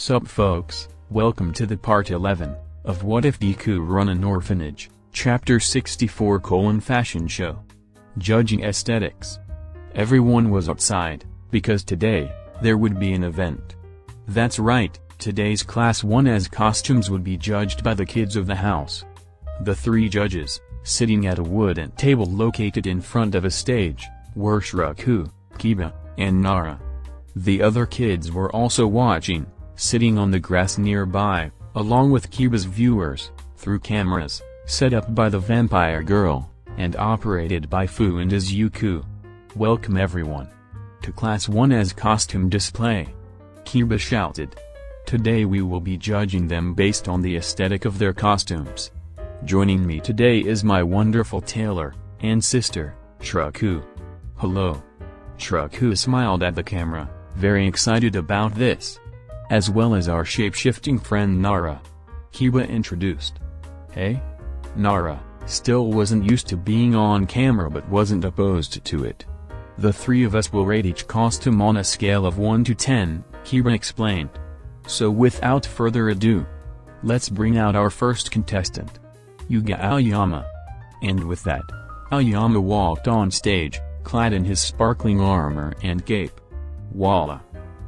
Sup folks, welcome to the part 11, of What If Deku Run an Orphanage, Chapter 64 Fashion Show. Judging Aesthetics. Everyone was outside, because today, there would be an event. That's right, today's Class 1's costumes would be judged by the kids of the house. The three judges, sitting at a wooden table located in front of a stage, were Shiraku, Kiba, and Nara. The other kids were also watching, sitting on the grass nearby, along with Kiba's viewers, through cameras, set up by the vampire girl, and operated by Fu and Izuku. Welcome everyone to Class 1's costume display. Kiba shouted. Today we will be judging them based on the aesthetic of their costumes. Joining me today is my wonderful tailor, and sister, Shiraku. Hello. Shiraku smiled at the camera, very excited about this. As well as our shape-shifting friend Nara. Kiba introduced. Hey? Nara, still wasn't used to being on camera but wasn't opposed to it. The three of us will rate each costume on a scale of 1 to 10, Kiba explained. So without further ado, let's bring out our first contestant. Yuga Aoyama. And with that, Aoyama walked on stage, clad in his sparkling armor and cape. Voila.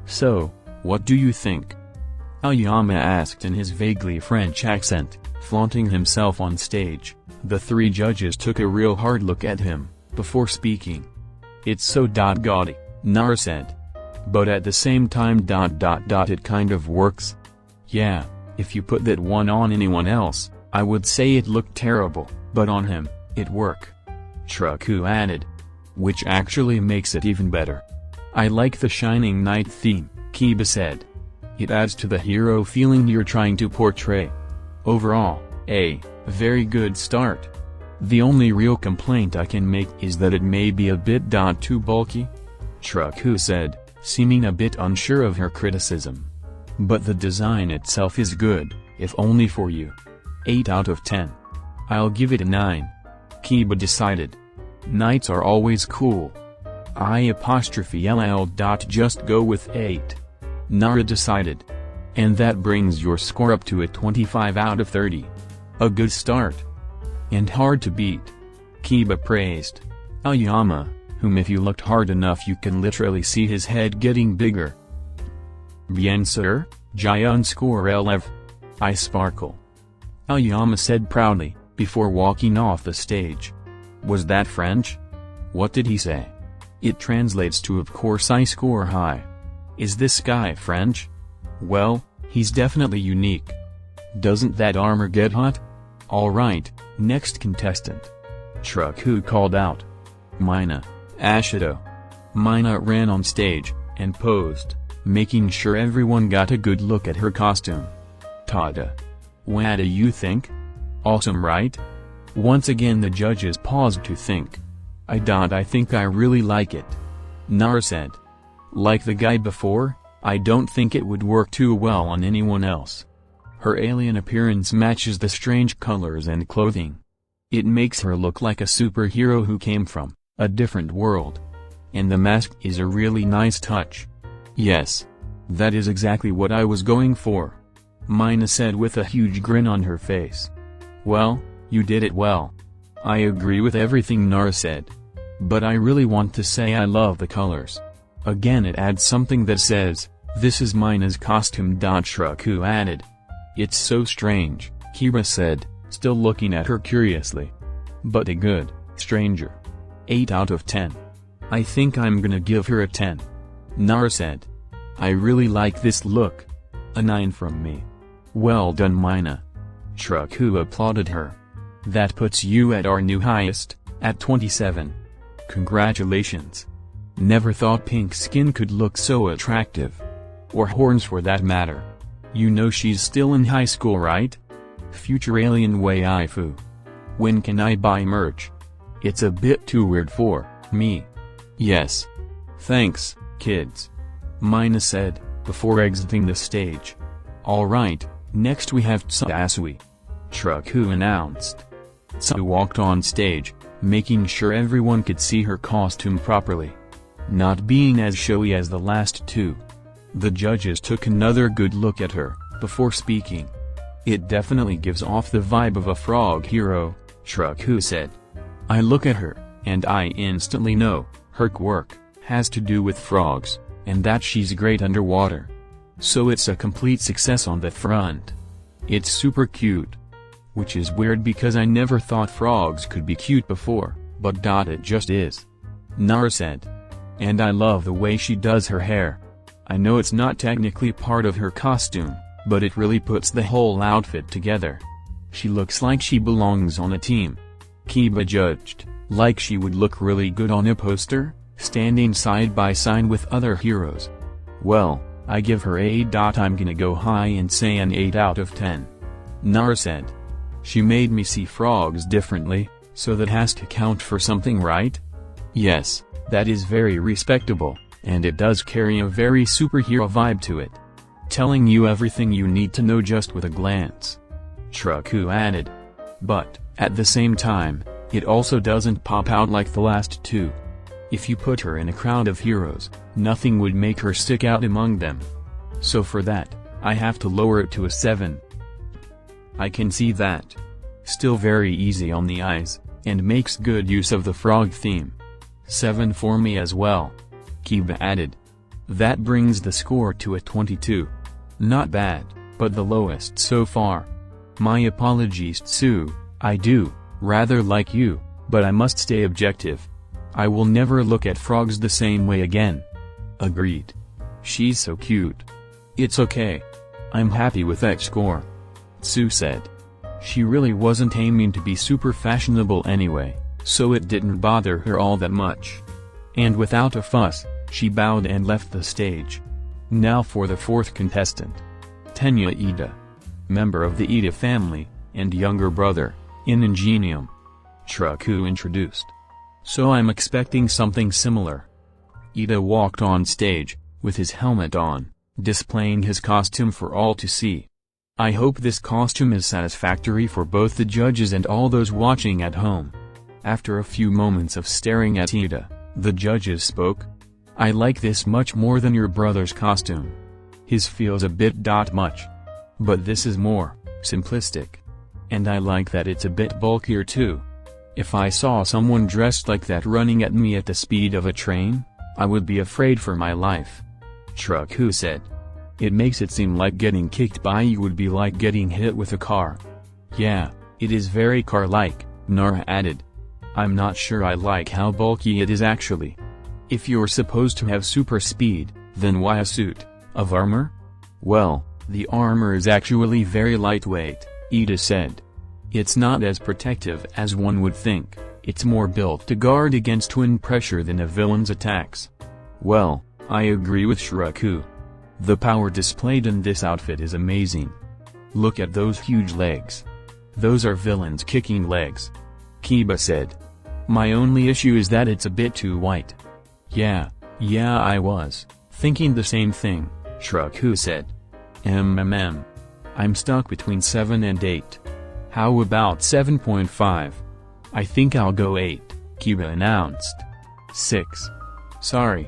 So, what do you think? Aoyama asked in his vaguely French accent, flaunting himself on stage. The three judges took a real hard look at him, before speaking. It's so gaudy, Nara said. But at the same time it kind of works. Yeah, if you put that one on anyone else, I would say it looked terrible, but on him, it worked. Shiraku added. Which actually makes it even better. I like the Shining Knight theme, Kiba said. It adds to the hero feeling you're trying to portray. Overall, a very good start. The only real complaint I can make is that it may be a bit too bulky. Shiraku said, seeming a bit unsure of her criticism. But the design itself is good, if only for you. 8 out of 10. I'll give it a 9. Kiba decided. Knights are always cool. Just go with 8. Nara decided. And that brings your score up to a 25 out of 30. A good start. And hard to beat. Kiba praised. Aoyama, whom if you looked hard enough you can literally see his head getting bigger. Bien sûr, _LF. I sparkle. Aoyama said proudly, before walking off the stage. Was that French? What did he say? It translates to of course I score high. Is this guy French? Well, he's definitely unique. Doesn't that armor get hot? Alright, next contestant. Shiraku called out. Mina, Ashido. Mina ran on stage, and posed, making sure everyone got a good look at her costume. Tada. What do you think? Awesome, right? Once again the judges paused to think. I think I really like it. Nara said. Like the guy before, I don't think it would work too well on anyone else. Her alien appearance matches the strange colors and clothing. It makes her look like a superhero who came from a different world. And the mask is a really nice touch. Yes. That is exactly what I was going for. Mina said with a huge grin on her face. Well, you did it well. I agree with everything Nara said. But I really want to say I love the colors. Again it adds something that says, this is Mina's costume. Shiraku added. It's so strange, Kiba said, still looking at her curiously. But a good stranger. 8 out of 10. I think I'm gonna give her a 10. Nara said. I really like this look. A 9 from me. Well done Mina. Shiraku applauded her. That puts you at our new highest, at 27. Congratulations. Never thought pink skin could look so attractive. Or horns for that matter. You know she's still in high school, right? Future alien waifu. When can I buy merch? It's a bit too weird for me. Yes. Thanks, kids. Mina said, before exiting the stage. Alright, next we have Asui. Shiraku announced. Tsuyu walked on stage, making sure everyone could see her costume properly. Not being as showy as the last two. The judges took another good look at her, before speaking. "It definitely gives off the vibe of a frog hero," Tsuyu said. "I look at her, and I instantly know, her quirk has to do with frogs, and that she's great underwater. So it's a complete success on that front. It's super cute. Which is weird because I never thought frogs could be cute before, but it just is," Nara said. "And I love the way she does her hair. I know it's not technically part of her costume, but it really puts the whole outfit together. She looks like she belongs on a team." Kiba judged, "Like she would look really good on a poster, standing side by side with other heroes." "Well, I give her a. I'm gonna go high and say an 8 out of 10. Nara said. "She made me see frogs differently, so that has to count for something, right?" "Yes, that is very respectable, and it does carry a very superhero vibe to it. Telling you everything you need to know just with a glance," Tsuyu added. "But, at the same time, it also doesn't pop out like the last two. If you put her in a crowd of heroes, nothing would make her stick out among them. So for that, I have to lower it to a 7. "I can see that. Still very easy on the eyes, and makes good use of the frog theme. 7 for me as well," Kiba added. That brings the score to a 22. Not bad, but the lowest so far. "My apologies Tsuyu, I do, rather like you, but I must stay objective. I will never look at frogs the same way again." "Agreed. She's so cute. It's okay. I'm happy with that score," Tsuyu said. She really wasn't aiming to be super fashionable anyway, so it didn't bother her all that much. And without a fuss, she bowed and left the stage. Now for the fourth contestant. Tenya Iida. Member of the Iida family, and younger brother, in Ingenium. Tsuyu introduced. "So I'm expecting something similar." Iida walked on stage, with his helmet on, displaying his costume for all to see. "I hope this costume is satisfactory for both the judges and all those watching at home." After a few moments of staring at Iida, the judges spoke. "I like this much more than your brother's costume. His feels a bit much. But this is more simplistic. And I like that it's a bit bulkier too. If I saw someone dressed like that running at me at the speed of a train, I would be afraid for my life," Tsuyu said. "It makes it seem like getting kicked by you would be like getting hit with a car." "Yeah, it is very car-like," Nara added. "I'm not sure I like how bulky it is actually. If you're supposed to have super speed, then why a suit of armor?" "Well, the armor is actually very lightweight," Iida said. "It's not as protective as one would think, it's more built to guard against twin pressure than a villain's attacks." "Well, I agree with Tsuyu. The power displayed in this outfit is amazing. Look at those huge legs. Those are villains' kicking legs," Kiba said. "My only issue is that it's a bit too white." Yeah, I was thinking the same thing," Tsuyu said. I'm stuck between 7 and 8. How about 7.5? "I think I'll go 8, Kiba announced. 6. Sorry.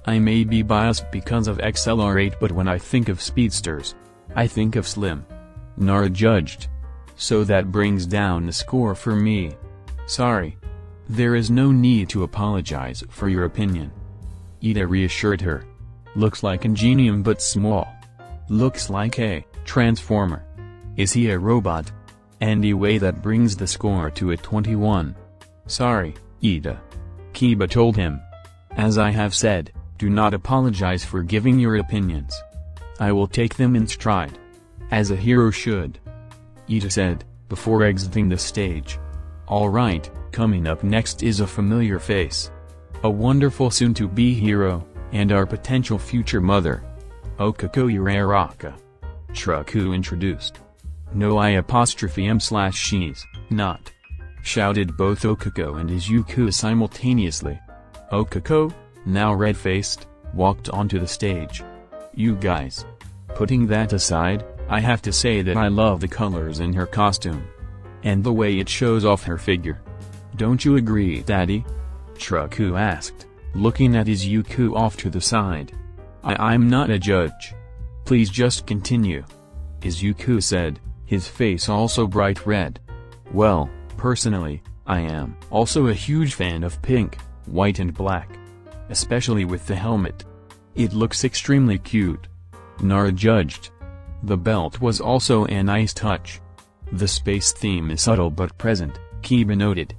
I may be biased because of XLR8, but when I think of speedsters, I think of Slim," Nara judged. "So that brings down the score for me. Sorry. There is no need to apologize for your opinion," Iida reassured her. "Looks like Ingenium but small. Looks like a transformer. Is he a robot? Anyway, that brings the score to a 21. "Sorry, Iida," Kiba told him. "As I have said, do not apologize for giving your opinions. I will take them in stride. As a hero should," Iida said, before exiting the stage. Alright, coming up next is a familiar face. A wonderful soon-to-be hero, and our potential future mother. Ochaco Uraraka. Tsuyu introduced. "No I''em/she's not," shouted both Ochaco and Izuku simultaneously. Ochaco, now red-faced, walked onto the stage. "You guys. Putting that aside, I have to say that I love the colors in her costume. And the way it shows off her figure. Don't you agree, Daddy?" Tsuyu asked, looking at Izuku off to the side. I'm not a judge. Please just continue. Izuku said, his face also bright red. Well, personally, I am also a huge fan of pink, white and black. Especially with the helmet. It looks extremely cute. Nara judged. The belt was also a nice touch. The space theme is subtle but present, Kiba noted.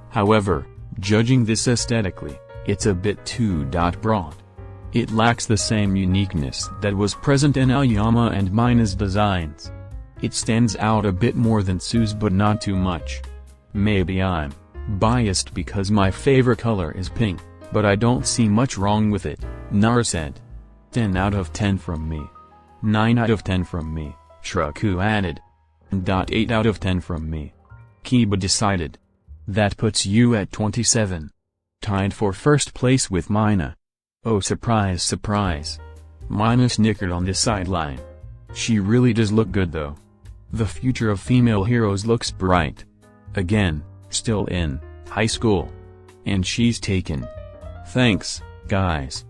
However, judging this aesthetically, it's a bit too broad. It lacks the same uniqueness that was present in Aoyama and Mina's designs. It stands out a bit more than Tsu's but not too much. Maybe I'm biased because my favorite color is pink, but I don't see much wrong with it, Nara said. 10 out of 10 from me. 9 out of 10 from me, Shraku added. 8 out of 10 from me. Kiba decided. That puts you at 27. Tied for first place with Mina. Oh surprise surprise. Mina snickered on the sideline. She really does look good though. The future of female heroes looks bright. Again, still in high school. And she's taken. Thanks, guys.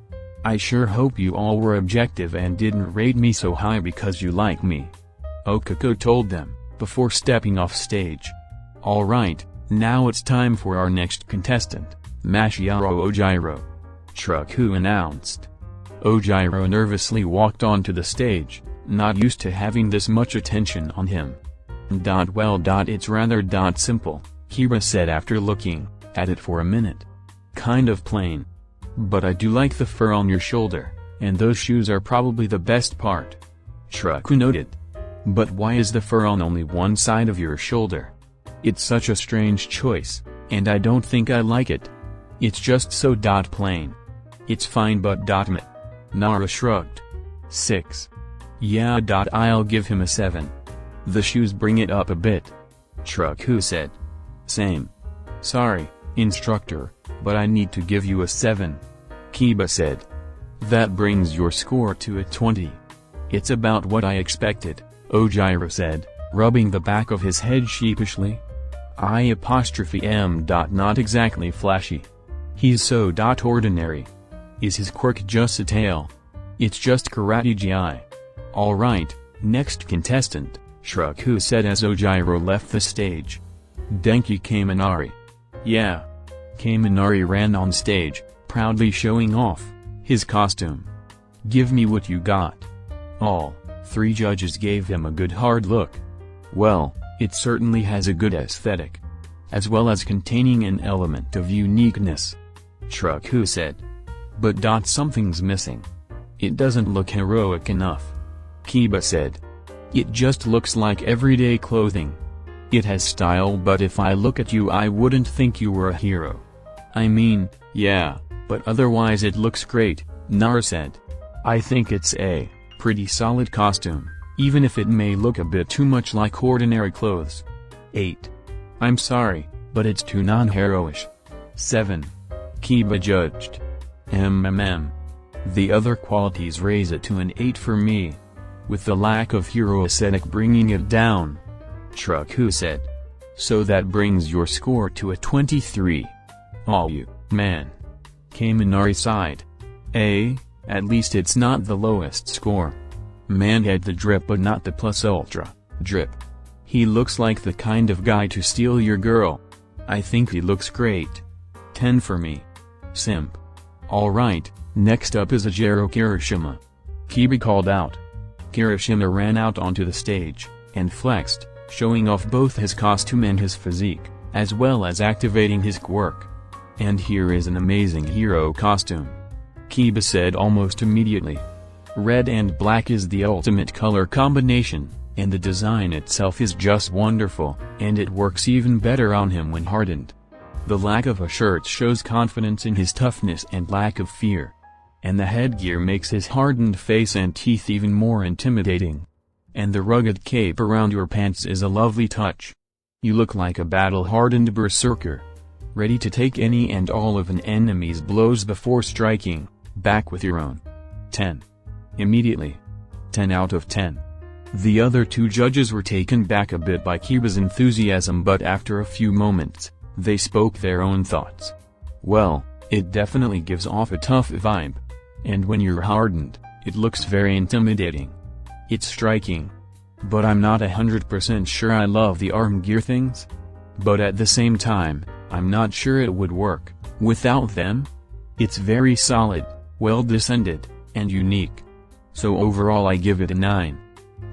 I sure hope you all were objective and didn't rate me so high because you like me. Ochaco told them, before stepping off stage. Alright, now it's time for our next contestant, Mashirao Ojiro. Shraku announced. Ojiro nervously walked onto the stage, not used to having this much attention on him. Well, it's rather simple, Kiba said after looking at it for a minute. Kind of plain. But I do like the fur on your shoulder, and those shoes are probably the best part. Shraku noted. But why is the fur on only one side of your shoulder? It's such a strange choice, and I don't think I like it. It's just so plain. It's fine but meh. Nara shrugged. 6. Yeah. I'll give him a 7. The shoes bring it up a bit. Shraku said. Same. Sorry, instructor, but I need to give you a 7. Kiba said. That brings your score to a 20. It's about what I expected, Ojiro said, rubbing the back of his head sheepishly. Not exactly flashy. He's so ordinary. Is his quirk just a tail? It's just karate gi. Alright, next contestant, Shraku said as Ojiro left the stage. Denki Kaminari. Yeah. Kaminari ran on stage, proudly showing off his costume. Give me what you got. All 3 judges gave him a good hard look. Well, it certainly has a good aesthetic. As well as containing an element of uniqueness. Shraku said. But something's missing. It doesn't look heroic enough. Kiba said. It just looks like everyday clothing. It has style, but if I look at you I wouldn't think you were a hero. I mean, yeah, but otherwise it looks great, Nara said. I think it's a pretty solid costume, even if it may look a bit too much like ordinary clothes. 8. I'm sorry, but it's too non-heroish. 7. Kiba judged. The other qualities raise it to an 8 for me. With the lack of hero aesthetic bringing it down. Shraku said. So that brings your score to a 23. Oh you, man. Kaminari sighed. At least it's not the lowest score. Man had the drip but not the plus ultra drip. He looks like the kind of guy to steal your girl. I think he looks great. 10 for me. Simp. Alright, next up is Ojiro Kirishima. Kiba called out. Kirishima ran out onto the stage, and flexed, showing off both his costume and his physique, as well as activating his quirk. And here is an amazing hero costume. Kiba said almost immediately. Red and black is the ultimate color combination, and the design itself is just wonderful, and it works even better on him when hardened. The lack of a shirt shows confidence in his toughness and lack of fear. And the headgear makes his hardened face and teeth even more intimidating. And the rugged cape around your pants is a lovely touch. You look like a battle-hardened berserker. Ready to take any and all of an enemy's blows before striking back with your own. 10. Immediately. 10 out of 10. The other 2 judges were taken back a bit by Kiba's enthusiasm, but after a few moments, they spoke their own thoughts. Well, it definitely gives off a tough vibe. And when you're hardened, It looks very intimidating. It's striking. But I'm not 100% sure I love the arm gear things. But at the same time, I'm not sure it would work without them. It's very solid, well descended, and unique. So overall I give it a 9.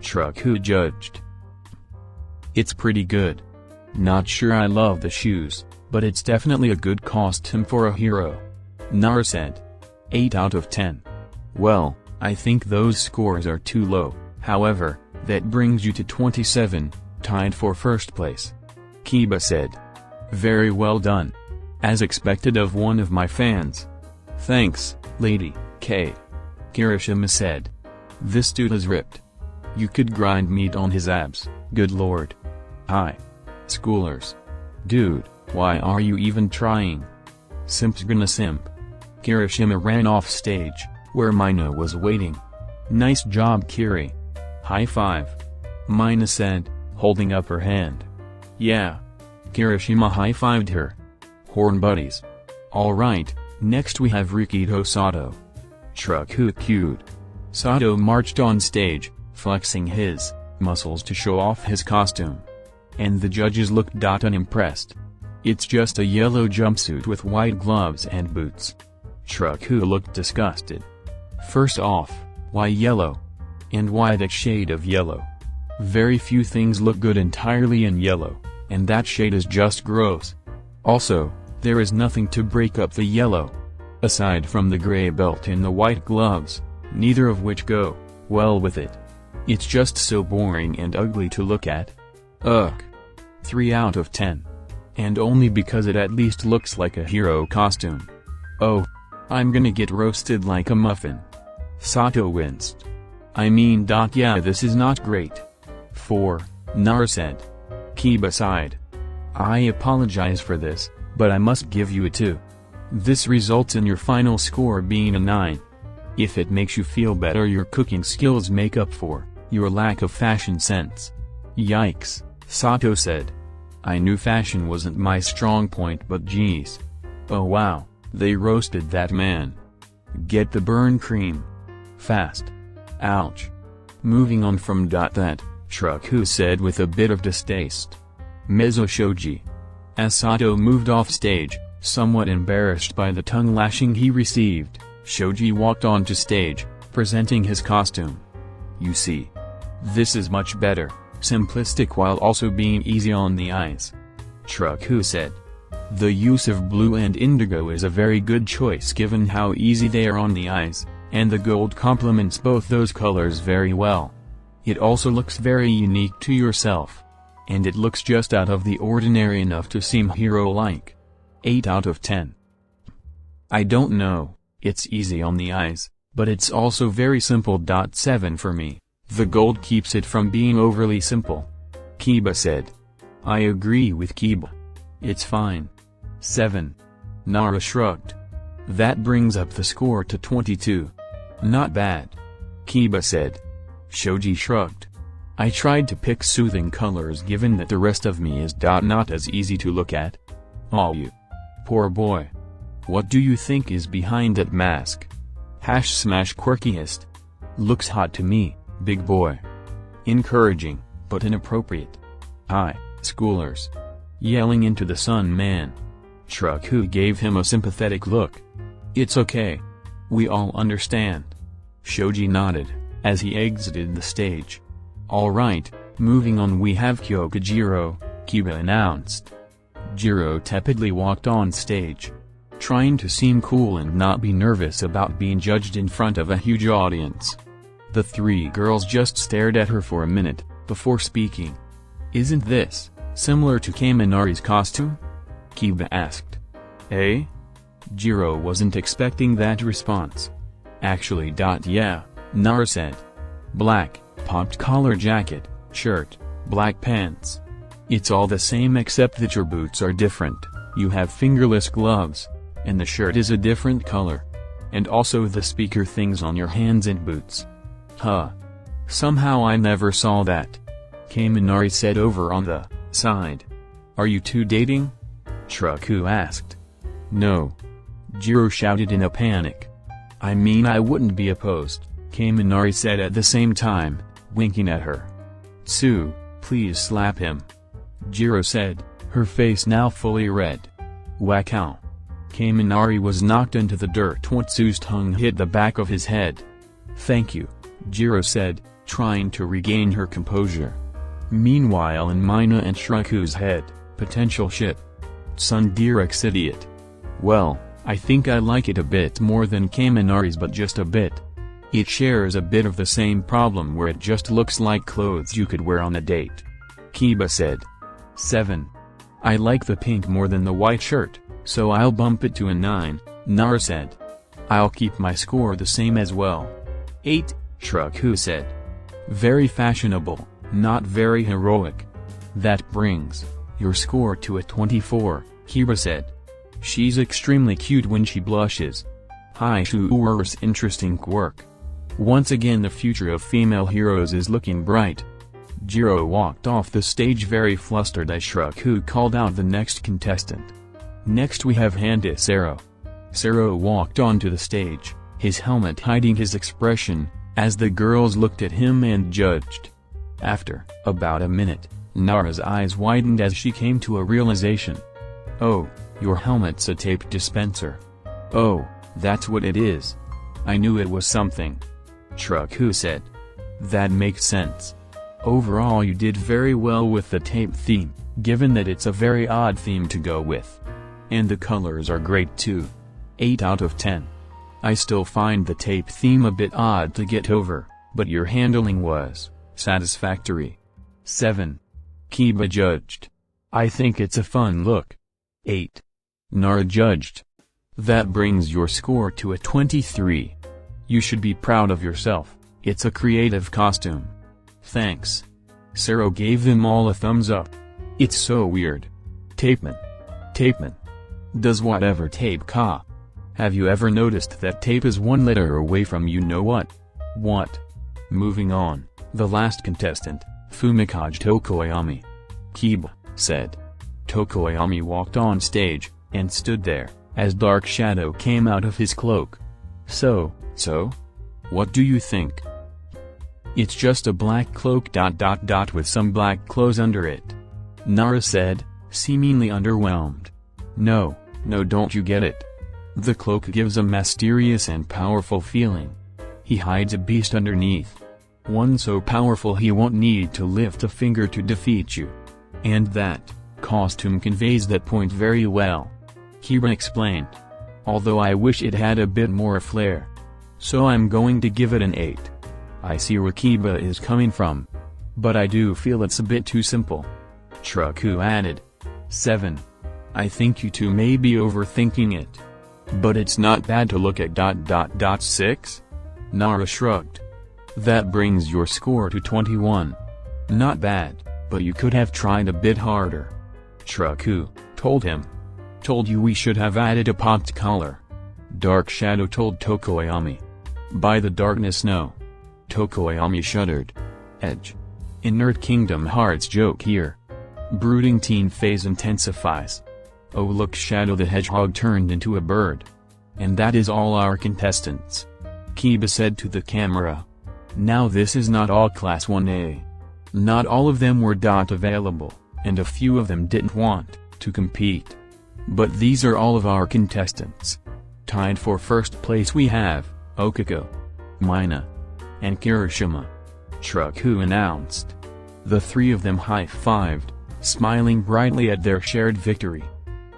Truck-who judged. It's pretty good. Not sure I love the shoes, but it's definitely a good costume for a hero. Nara said. 8 out of 10. Well, I think those scores are too low, however, that brings you to 27, tied for first place. Kiba said. Very well done. As expected of one of my fans. Thanks, Lady K. Kirishima said. This dude is ripped. You could grind meat on his abs, good lord. Hi. Schoolers. Dude, why are you even trying? Simp's gonna simp. Kirishima ran off stage, where Mina was waiting. Nice job, Kiri. High five. Mina said, holding up her hand. Yeah. Kirishima high-fived her. Horn buddies. Alright, next we have Rikido Sato. Truck-who cute. Sato marched on stage, flexing his muscles to show off his costume. And the judges looked unimpressed. It's just a yellow jumpsuit with white gloves and boots. Truck-who looked disgusted. First off, why yellow? And why that shade of yellow? Very few things look good entirely in yellow, and that shade is just gross. Also, there is nothing to break up the yellow. Aside from the gray belt and the white gloves, neither of which go well with it. It's just so boring and ugly to look at. Ugh. 3 out of 10. And only because it at least looks like a hero costume. Oh. I'm gonna get roasted like a muffin. Sato winced. I mean, yeah, this is not great. 4, Nara said. Kiba sighed. I apologize for this, but I must give you a 2. This results in your final score being a 9. If it makes you feel better, your cooking skills make up for your lack of fashion sense. Yikes, Sato said. I knew fashion wasn't my strong point, but geez. Oh wow, they roasted that man. Get the burn cream. Fast. Ouch. Moving on from that, Truck-who said with a bit of distaste. Mezzo Shoji. As Sato moved off stage, somewhat embarrassed by the tongue lashing he received, Shoji walked onto stage, presenting his costume. You see. This is much better, simplistic while also being easy on the eyes. Truck-who said. The use of blue and indigo is a very good choice given how easy they are on the eyes, and the gold complements both those colors very well. It also looks very unique to yourself. And it looks just out of the ordinary enough to seem hero-like. 8 out of 10. I don't know, it's easy on the eyes, but it's also very simple. 7 for me. The gold keeps it from being overly simple. Kiba said. I agree with Kiba. It's fine. 7. Nara shrugged. That brings up the score to 22. Not bad. Kiba said. Shoji shrugged. I tried to pick soothing colors given that the rest of me is not as easy to look at. Aw you. Poor boy. What do you think is behind that mask? # quirkiest. Looks hot to me, big boy. Encouraging, but inappropriate. Hi, schoolers. Yelling into the sun man. Truck-who gave him a sympathetic look. It's okay. We all understand. Shoji nodded, as he exited the stage. Alright, moving on, we have Ojiro, Kiba announced. Jiro tepidly walked on stage. Trying to seem cool and not be nervous about being judged in front of a huge audience. The 3 girls just stared at her for a minute, before speaking. Isn't this similar to Kaminari's costume? Kiba asked. Eh? Jiro wasn't expecting that response. Actually, yeah, Nara said. Black, popped collar jacket, shirt, black pants. It's all the same except that your boots are different, you have fingerless gloves, and the shirt is a different color. And also the speaker things on your hands and boots. Huh. Somehow I never saw that. Kaminari said over on the side. Are you two dating? Truck-who asked. No. Jiro shouted in a panic. I mean, I wouldn't be opposed Kaminari said at the same time, winking at her. "Tsu, please slap him," Jiro said, her face now fully red. Wackow. Kaminari was knocked into the dirt when Tsu's tongue hit the back of his head. "Thank you," Jiro said, trying to regain her composure. Meanwhile in Mina and Shraku's head, potential ship. Sundirex idiot. Well, I think I like it a bit more than Kaminari's, but just a bit. It shares a bit of the same problem where it just looks like clothes you could wear on a date. Kiba said. 7. I like the pink more than the white shirt, so I'll bump it to a 9, Nara said. I'll keep my score the same as well. 8, Shraku said. Very fashionable, not very heroic. That brings your score to a 24, Kiba said. She's extremely cute when she blushes. Shuur's interesting quirk. Once again the future of female heroes is looking bright. Jiro walked off the stage very flustered as Shraku called out the next contestant. Next we have Handa Sero. Sero walked onto the stage, his helmet hiding his expression, as the girls looked at him and judged. After about a minute, Nara's eyes widened as she came to a realization. Oh, your helmet's a tape dispenser. Oh, that's what it is. I knew it was something. Shraku said. That makes sense. Overall you did very well with the tape theme, given that it's a very odd theme to go with. And the colors are great too. 8 out of 10. I still find the tape theme a bit odd to get over, but your handling was satisfactory. 7. Kiba judged. I think it's a fun look. 8. Nara judged. That brings your score to a 23. You should be proud of yourself, it's a creative costume. Thanks. Sero gave them all a thumbs up. It's so weird. Tapeman. Tapeman. Does whatever tape ka. Have you ever noticed that tape is one letter away from you know what? What? Moving on, the last contestant, Fumikage Tokoyami. Kiba said. Tokoyami walked on stage, and stood there, as dark shadow came out of his cloak. So? What do you think? It's just a black cloak ... with some black clothes under it. Nara said, seemingly underwhelmed. No, don't you get it? The cloak gives a mysterious and powerful feeling. He hides a beast underneath. One so powerful he won't need to lift a finger to defeat you. And that costume conveys that point very well. Kiba explained. Although I wish it had a bit more flair. So I'm going to give it an 8. I see where Kiba is coming from. But I do feel it's a bit too simple. Shraku added. 7. I think you two may be overthinking it. But it's not bad to look at ... 6? Nara shrugged. That brings your score to 21. Not bad, but you could have tried a bit harder. Shraku told him. Told you we should have added a popped collar. Dark Shadow told Tokoyami. By the darkness no. Tokoyami shuddered. Edge. Inert Kingdom Hearts joke here. Brooding teen phase intensifies. Oh look, Shadow the Hedgehog turned into a bird. And that is all our contestants. Kiba said to the camera. Now this is not all Class 1A. Not all of them were available, and a few of them didn't want to compete. But these are all of our contestants. Tied for first place we have Ochaco, Mina, and Kirishima. Shraku announced. The three of them high-fived, smiling brightly at their shared victory.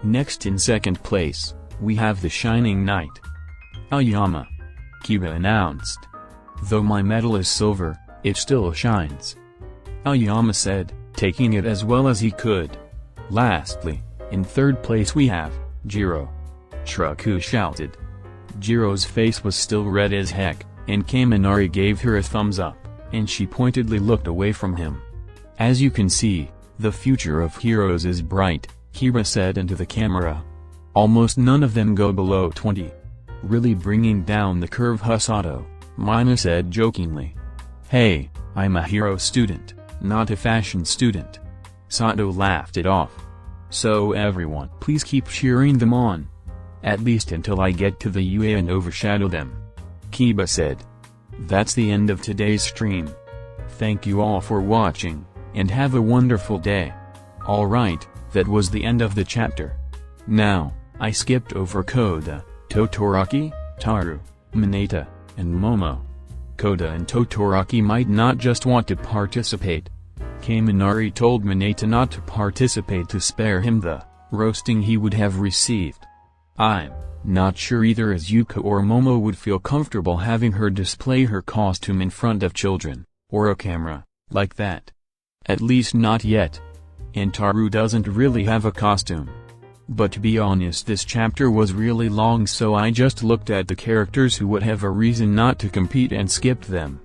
Next in second place, we have the Shining Knight. Aoyama. Kiba announced. Though my medal is silver, it still shines. Aoyama said, taking it as well as he could. Lastly, in third place we have Jiro. Shraku shouted. Jiro's face was still red as heck, and Kaminari gave her a thumbs up, and she pointedly looked away from him. As you can see, the future of heroes is bright, Kiba said into the camera. Almost none of them go below 20. Really bringing down the curve, Sato, Mina said jokingly. Hey, I'm a hero student, not a fashion student. Sato laughed it off. So everyone please keep cheering them on. At least until I get to the UA and overshadow them. Kiba said. That's the end of today's stream. Thank you all for watching, and have a wonderful day. Alright, that was the end of the chapter. Now, I skipped over Koda, Todoroki, Taru, Mineta, and Momo. Koda and Todoroki might not just want to participate. Kaminari told Mineta not to participate to spare him the roasting he would have received. I'm not sure either Izuku or Momo would feel comfortable having her display her costume in front of children, or a camera, like that. At least not yet. And Taru doesn't really have a costume. But to be honest, this chapter was really long, so I just looked at the characters who would have a reason not to compete and skipped them.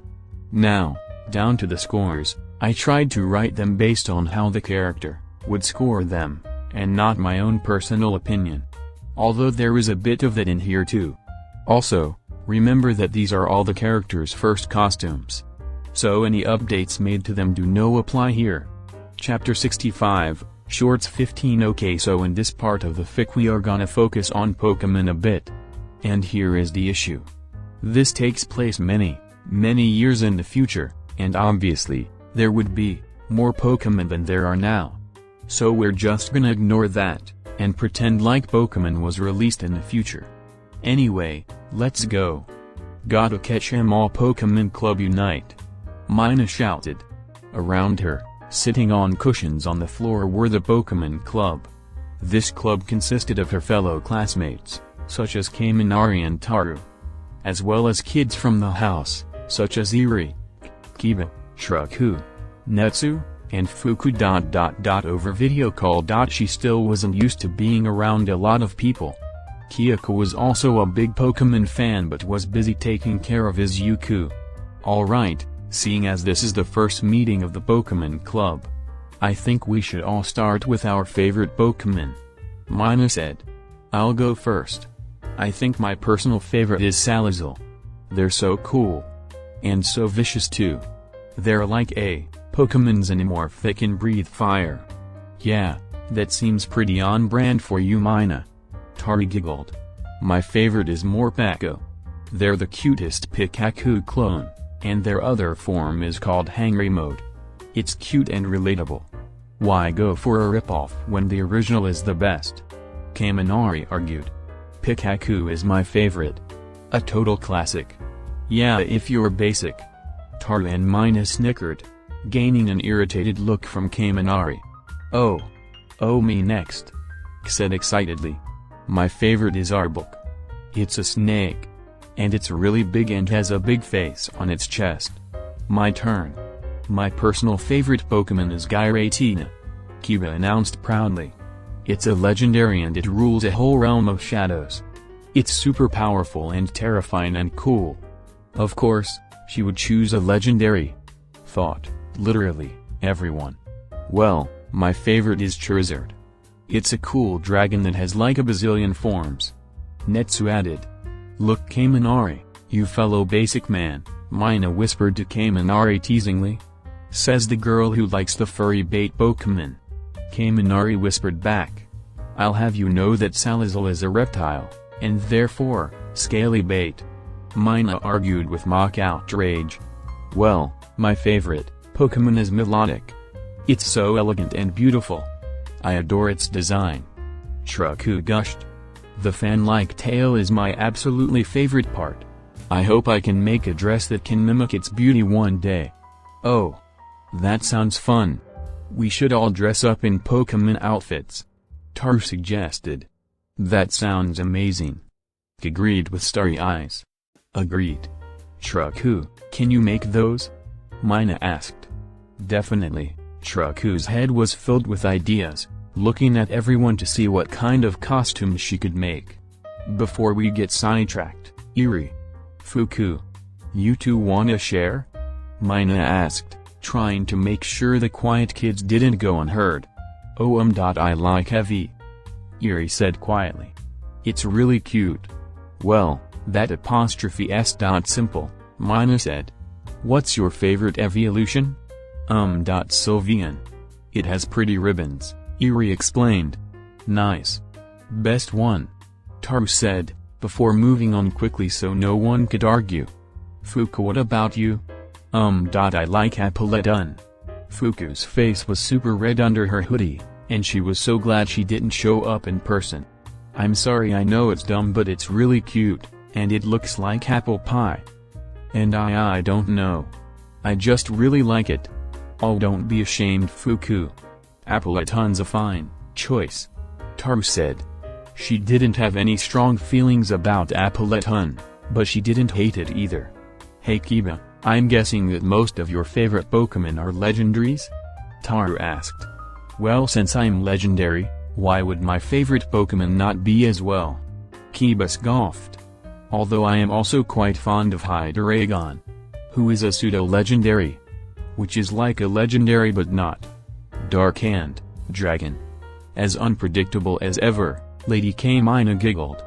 Now, down to the scores. I tried to write them based on how the character would score them, and not my own personal opinion. Although there is a bit of that in here too. Also, remember that these are all the characters' first costumes. So any updates made to them do no apply here. Chapter 65, Shorts 15. Okay, so in this part of the fic we are gonna focus on Pokemon a bit. And here is the issue. This takes place many years in the future, and obviously, there would be more Pokemon than there are now. So we're just gonna ignore that, and pretend like Pokemon was released in the future. Anyway, let's go. Gotta catch 'em all, Pokemon Club unite. Mina shouted. Around her, sitting on cushions on the floor, were the Pokemon Club. This club consisted of her fellow classmates, such as Kaminari and Taru, as well as kids from the house, such as Eri, Kiba, Shraku, Netsu, and Fuku. Over video call. She still wasn't used to being around a lot of people. Kyoko was also a big Pokemon fan but was busy taking care of Izuku. Alright, seeing as this is the first meeting of the Pokemon Club, I think we should all start with our favorite Pokemon. Mina said. I'll go first. I think my personal favorite is Salazzle. They're so cool. And so vicious too. They're like a Pokemon's Animorph that can breathe fire. Yeah, that seems pretty on brand for you, Mina. Taru giggled. My favorite is Morpeko. They're the cutest Pikachu clone, and their other form is called Hangry Mode. It's cute and relatable. Why go for a ripoff when the original is the best? Kaminari argued. Pikachu is my favorite. A total classic. Yeah, if you're basic. Taru and Mina snickered, gaining an irritated look from Kaminari. Oh, me next, said excitedly. My favorite is Arbok. It's a snake. And it's really big and has a big face on its chest. My turn. My personal favorite Pokemon is Giratina, Kiba announced proudly. It's a legendary and it rules a whole realm of shadows. It's super powerful and terrifying and cool. Of course, she would choose a legendary. Thought, literally, everyone. Well, my favorite is Charizard. It's a cool dragon that has like a bazillion forms. Netsu added. Look, Kaminari, you fellow basic man, Mina whispered to Kaminari teasingly. Says the girl who likes the furry bait Pokemon. Kaminari whispered back. I'll have you know that Salazzle is a reptile, and therefore, scaly bait. Mina argued with mock outrage. Well, my favorite Pokemon is Melodic. It's so elegant and beautiful. I adore its design. Shraku gushed. The fan-like tail is my absolutely favorite part. I hope I can make a dress that can mimic its beauty one day. Oh. That sounds fun. We should all dress up in Pokemon outfits. Taru suggested. That sounds amazing. Agreed with starry eyes. Agreed. Shraku, can you make those? Mina asked. Definitely. Shraku's head was filled with ideas, looking at everyone to see what kind of costumes she could make. Before we get sidetracked, Eri, Fuku, you two wanna share? Mina asked, trying to make sure the quiet kids didn't go unheard. Oh I like heavy. Eri said quietly. It's really cute. Well, that apostrophe s. Simple, Mina said. What's your favorite evolution? Sylvian. It has pretty ribbons, Eri explained. Nice. Best one. Taru said, before moving on quickly so no one could argue. Fuku, what about you? I like Appleton. Fuku's face was super red under her hoodie, and she was so glad she didn't show up in person. I'm sorry, I know it's dumb, but it's really cute, and it looks like apple pie. And I don't know. I just really like it. Oh, don't be ashamed, Fuku. Appleton's a fine choice, Taru said. She didn't have any strong feelings about Appleton, but she didn't hate it either. Hey Kiba, I'm guessing that most of your favorite Pokemon are legendaries? Taru asked. Well, since I'm legendary, why would my favorite Pokemon not be as well? Kiba scoffed. Although I am also quite fond of Hydreigon, who is a pseudo-legendary, which is like a legendary but not. Dark and Dragon. As unpredictable as ever, Lady Mina giggled.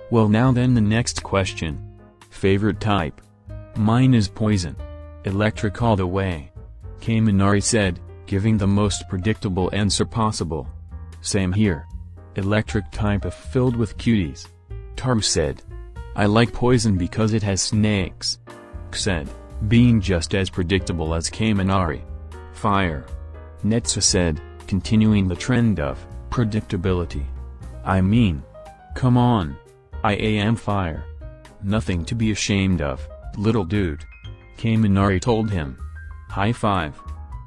Well, now then, the next question. Favorite type? Mine is poison. Electric all the way. Kaminari said, giving the most predictable answer possible. Same here. Electric type if filled with cuties. Taru said. I like poison because it has snakes. Said, being just as predictable as Kaminari. Fire. Netsu said, continuing the trend of predictability. I mean, come on. I am fire. Nothing to be ashamed of, little dude. Kaminari told him. High five.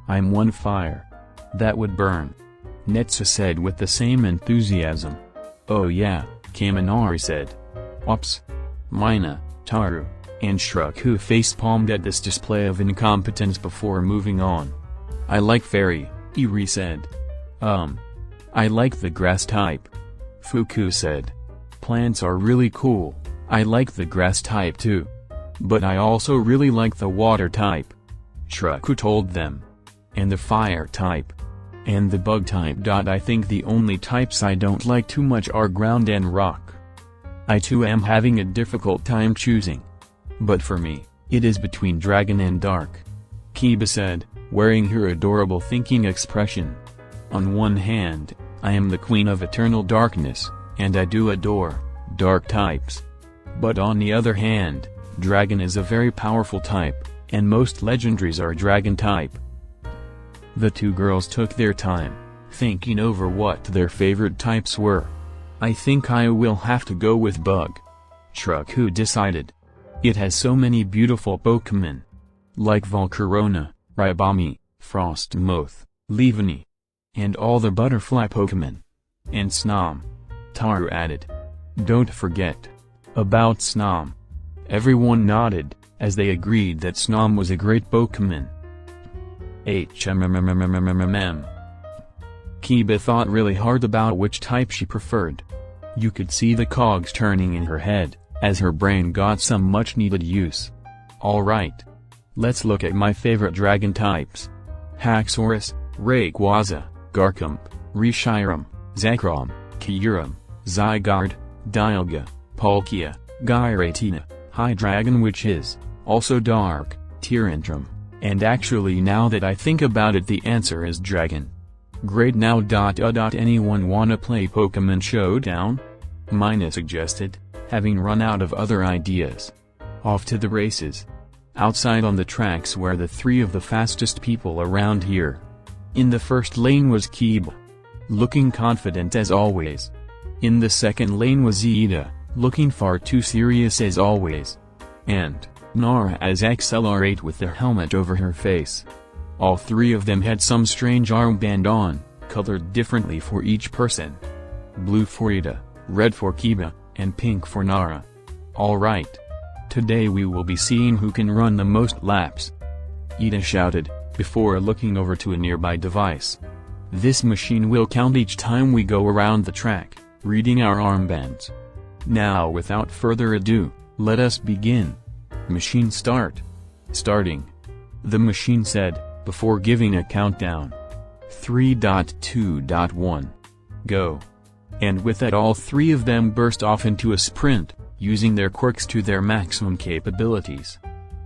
I'm one fire. That would burn. Netsu said with the same enthusiasm. Oh yeah, Kaminari said. Oops. Mina, Taru, and Shruku face-palmed at this display of incompetence before moving on. I like fairy, Eri said. I like the grass type. Fuku said. Plants are really cool, I like the grass type too. But I also really like the water type. Shruku told them. And the fire type. And the bug type. I think the only types I don't like too much are ground and rock. I too am having a difficult time choosing. But for me, it is between dragon and dark. Kiba said, wearing her adorable thinking expression. On one hand, I am the queen of eternal darkness, and I do adore dark types. But on the other hand, dragon is a very powerful type, and most legendaries are dragon type. The two girls took their time, thinking over what their favorite types were. I think I will have to go with bug. Shruku decided. It has so many beautiful Pokemon. Like Volcarona, Ribami, Frostmoth, Leavanny. And all the butterfly Pokemon. And Snom. Taru added. Don't forget about Snom. Everyone nodded, as they agreed that Snom was a great Pokemon. Kiba thought really hard about which type she preferred. You could see the cogs turning in her head, as her brain got some much-needed use. Alright. Let's look at my favorite dragon types. Haxorus, Rayquaza, Garchomp, Reshiram, Zekrom, Kyurem, Zygarde, Dialga, Palkia, Giratina, Hydreigon, which is also dark, Tyrantrum, and actually now that I think about it, the answer is dragon. Great, now anyone wanna play Pokemon Showdown? Mina suggested, having run out of other ideas. Off to the races. Outside on the tracks were the three of the fastest people around here. In the first lane was Kiba, looking confident as always. In the second lane was Iida, looking far too serious as always. And Nara as Accelerate with their helmet over her face. All three of them had some strange armband on, colored differently for each person. Blue for Iida, red for Kiba, and pink for Nara. Alright. Today we will be seeing who can run the most laps. Iida shouted, before looking over to a nearby device. This machine will count each time we go around the track, reading our armbands. Now without further ado, let us begin. Machine start. Starting. The machine said, before giving a countdown. 3.2.1. Go. And with that all three of them burst off into a sprint, using their quirks to their maximum capabilities.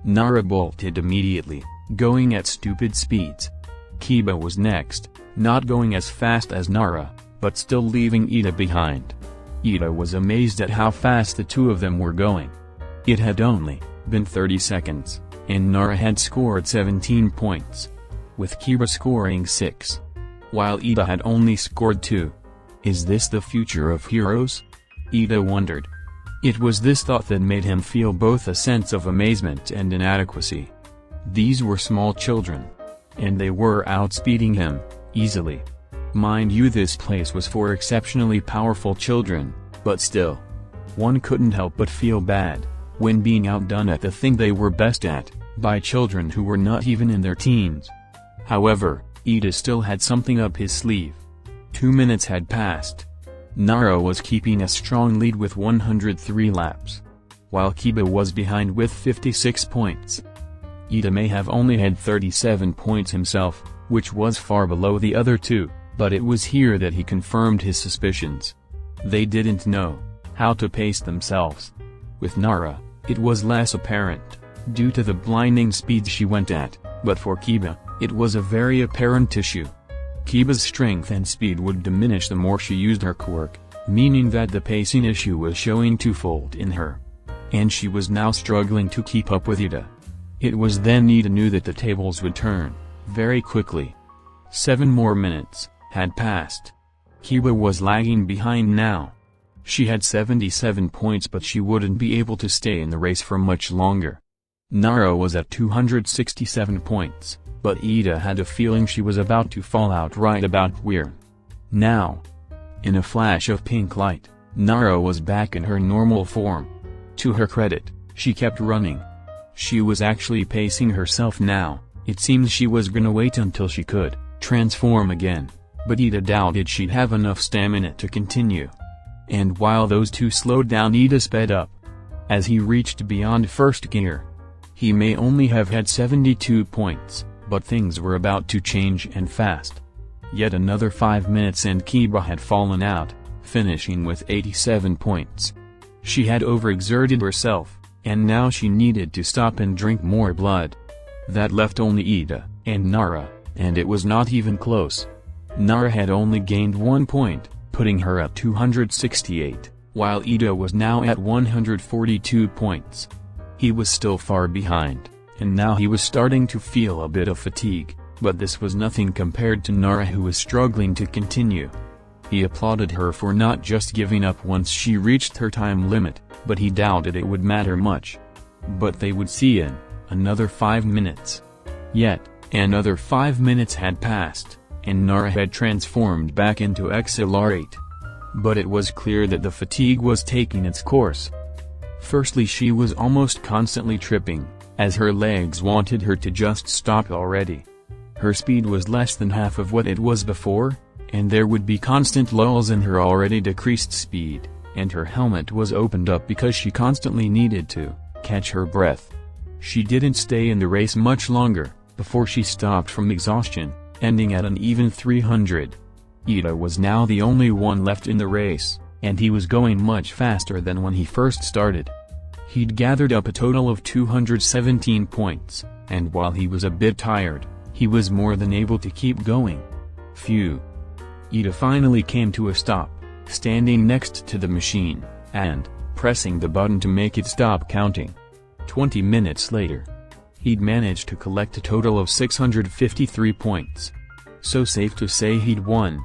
Nara bolted immediately, going at stupid speeds. Kiba was next, not going as fast as Nara, but still leaving Iida behind. Iida was amazed at how fast the two of them were going. It had only been 30 seconds, and Nara had scored 17 points, with Kiba scoring 6, while Iida had only scored 2. Is this the future of heroes? Iida wondered. It was this thought that made him feel both a sense of amazement and inadequacy. These were small children, and they were outspeeding him, easily. Mind you, this place was for exceptionally powerful children, but still. One couldn't help but feel bad, when being outdone at the thing they were best at, by children who were not even in their teens. However, Iida still had something up his sleeve. 2 minutes had passed. Nara was keeping a strong lead with 103 laps, while Kiba was behind with 56 points. Iida may have only had 37 points himself, which was far below the other two, but it was here that he confirmed his suspicions. They didn't know how to pace themselves. With Nara, it was less apparent, due to the blinding speed she went at, but for Kiba, it was a very apparent issue. Kiba's strength and speed would diminish the more she used her quirk, meaning that the pacing issue was showing twofold in her. And she was now struggling to keep up with Iida. It was then Iida knew that the tables would turn, very quickly. 7 more minutes had passed. Kiba was lagging behind now. She had 77 points, but she wouldn't be able to stay in the race for much longer. Nara was at 267 points, but Iida had a feeling she was about to fall out right about where. Now. In a flash of pink light, Nara was back in her normal form. To her credit, she kept running. She was actually pacing herself now. It seems she was gonna wait until she could transform again, but Iida doubted she'd have enough stamina to continue. And while those two slowed down, Iida sped up. As he reached beyond first gear, he may only have had 72 points, but things were about to change, and fast. Yet another 5 minutes and Kiba had fallen out, finishing with 87 points. She had overexerted herself, and now she needed to stop and drink more blood. That left only Iida and Nara, and it was not even close. Nara had only gained 1 point, putting her at 268, while Iida was now at 142 points. He was still far behind, and now he was starting to feel a bit of fatigue, but this was nothing compared to Nara, who was struggling to continue. He applauded her for not just giving up once she reached her time limit, but he doubted it would matter much. But they would see in another 5 minutes. Yet, another 5 minutes had passed, and Nara had transformed back into XLR8. But it was clear that the fatigue was taking its course. Firstly, she was almost constantly tripping, as her legs wanted her to just stop already. Her speed was less than half of what it was before, and there would be constant lulls in her already decreased speed, and her helmet was opened up because she constantly needed to catch her breath. She didn't stay in the race much longer, before she stopped from exhaustion, ending at an even 300. Iida was now the only one left in the race, and he was going much faster than when he first started. He'd gathered up a total of 217 points, and while he was a bit tired, he was more than able to keep going. Phew. Iida finally came to a stop, standing next to the machine, and pressing the button to make it stop counting. 20 minutes later, he'd managed to collect a total of 653 points. So safe to say he'd won.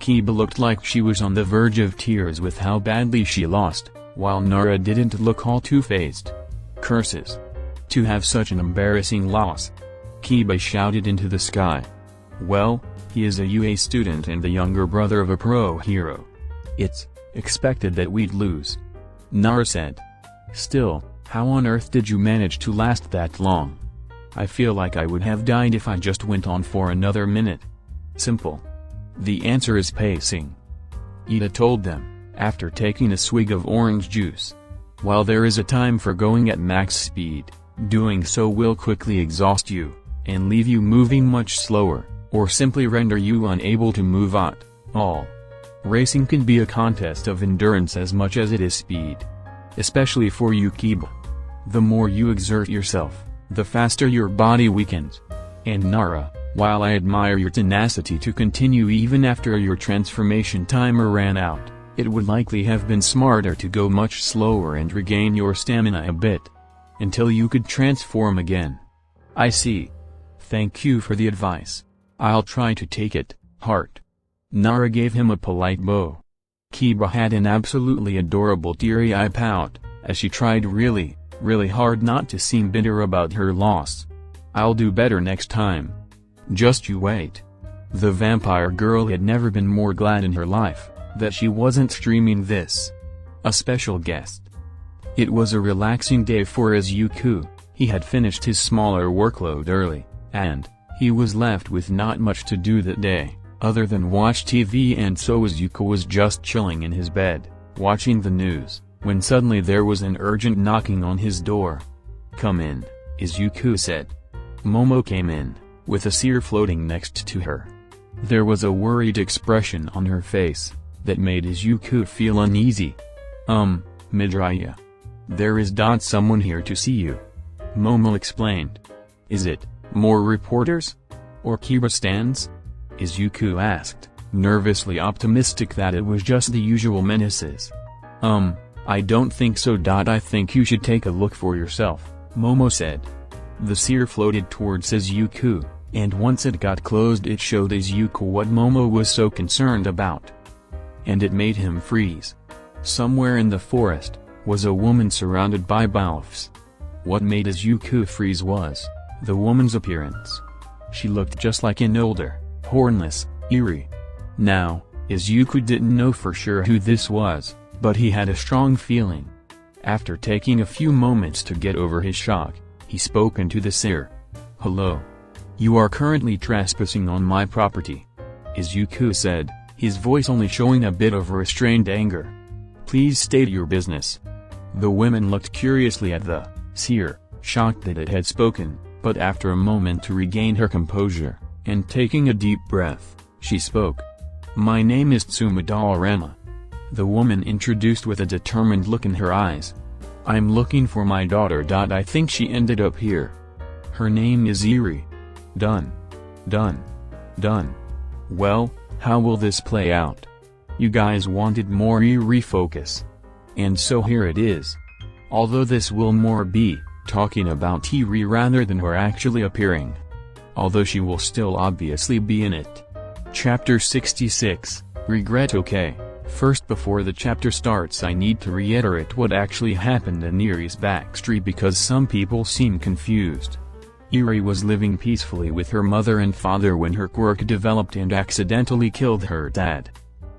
Kiba looked like she was on the verge of tears with how badly she lost, while Nara didn't look all too fazed. Curses. To have such an embarrassing loss. Kiba shouted into the sky. Well, he is a UA student and the younger brother of a pro hero. It's expected that we'd lose. Nara said. Still, how on earth did you manage to last that long? I feel like I would have died if I just went on for another minute. Simple. The answer is pacing. Iida told them, after taking a swig of orange juice. While there is a time for going at max speed, doing so will quickly exhaust you, and leave you moving much slower, or simply render you unable to move at all. Racing can be a contest of endurance as much as it is speed. Especially for you, Kiba. The more you exert yourself, the faster your body weakens. And Nara, while I admire your tenacity to continue even after your transformation timer ran out, it would likely have been smarter to go much slower and regain your stamina a bit. until you could transform again. I see. Thank you for the advice. I'll try to take it, heart. Nara gave him a polite bow. Kiba had an absolutely adorable teary-eye pout, as she tried really hard not to seem bitter about her loss. I'll do better next time. Just you wait. The vampire girl had never been more glad in her life that she wasn't streaming this. A special guest. It was a relaxing day for Izuku. He had finished his smaller workload early, and he was left with not much to do that day, other than watch TV, and so Izuku was just chilling in his bed, watching the news, when suddenly there was an urgent knocking on his door. Come in, Izuku said. Momo came in, with a seer floating next to her. There was a worried expression on her face that made Izuku feel uneasy. Midoriya. There is someone here to see you. Momo explained. Is it more reporters? Or Kiba stands? Izuku asked, nervously optimistic that it was just the usual menaces. I don't think so. I think you should take a look for yourself, Momo said. The seer floated towards Izuku, and once it got closed it showed Izuku what Momo was so concerned about. And it made him freeze. Somewhere in the forest was a woman surrounded by boughs. What made Izuku freeze was the woman's appearance. She looked just like an older, hornless, Eri. Now, Izuku didn't know for sure who this was, but he had a strong feeling. After taking a few moments to get over his shock, he spoke into the seer. Hello. You are currently trespassing on my property, Izuku said, his voice only showing a bit of restrained anger. Please state your business. The woman looked curiously at the seer, shocked that it had spoken, but after a moment to regain her composure, and taking a deep breath, she spoke. My name is Tsuyu. The woman introduced with a determined look in her eyes. I'm looking for my daughter. I think she ended up here. Her name is Eri. Done. Well, how will this play out? You guys wanted more Eri focus. And so here it is. Although this will more be talking about Eri rather than her actually appearing. Although she will still obviously be in it. Chapter 66, Regret. Okay, first before the chapter starts I need to reiterate what actually happened in Eri's backstory because some people seem confused. Eri was living peacefully with her mother and father when her quirk developed and accidentally killed her dad.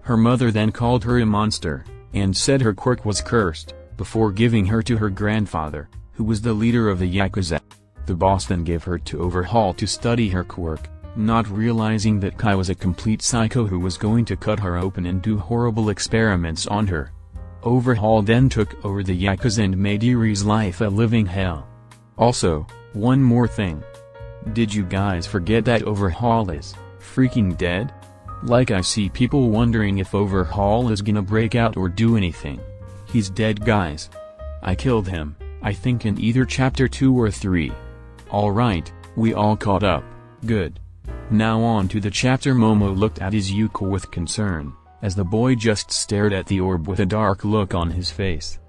Her mother then called her a monster, and said her quirk was cursed, before giving her to her grandfather, who was the leader of the Yakuza. The boss then gave her to Overhaul to study her quirk, not realizing that Kai was a complete psycho who was going to cut her open and do horrible experiments on her. Overhaul then took over the Yakuza and made Eri's life a living hell. Also, one more thing. Did you guys forget that Overhaul is freaking dead? Like I see people wondering if Overhaul is gonna break out or do anything. He's dead guys. I killed him, I think in either chapter 2 or 3. Alright, we all caught up, good. Now on to the chapter. Momo looked at Izuku with concern, as the boy just stared at the orb with a dark look on his face.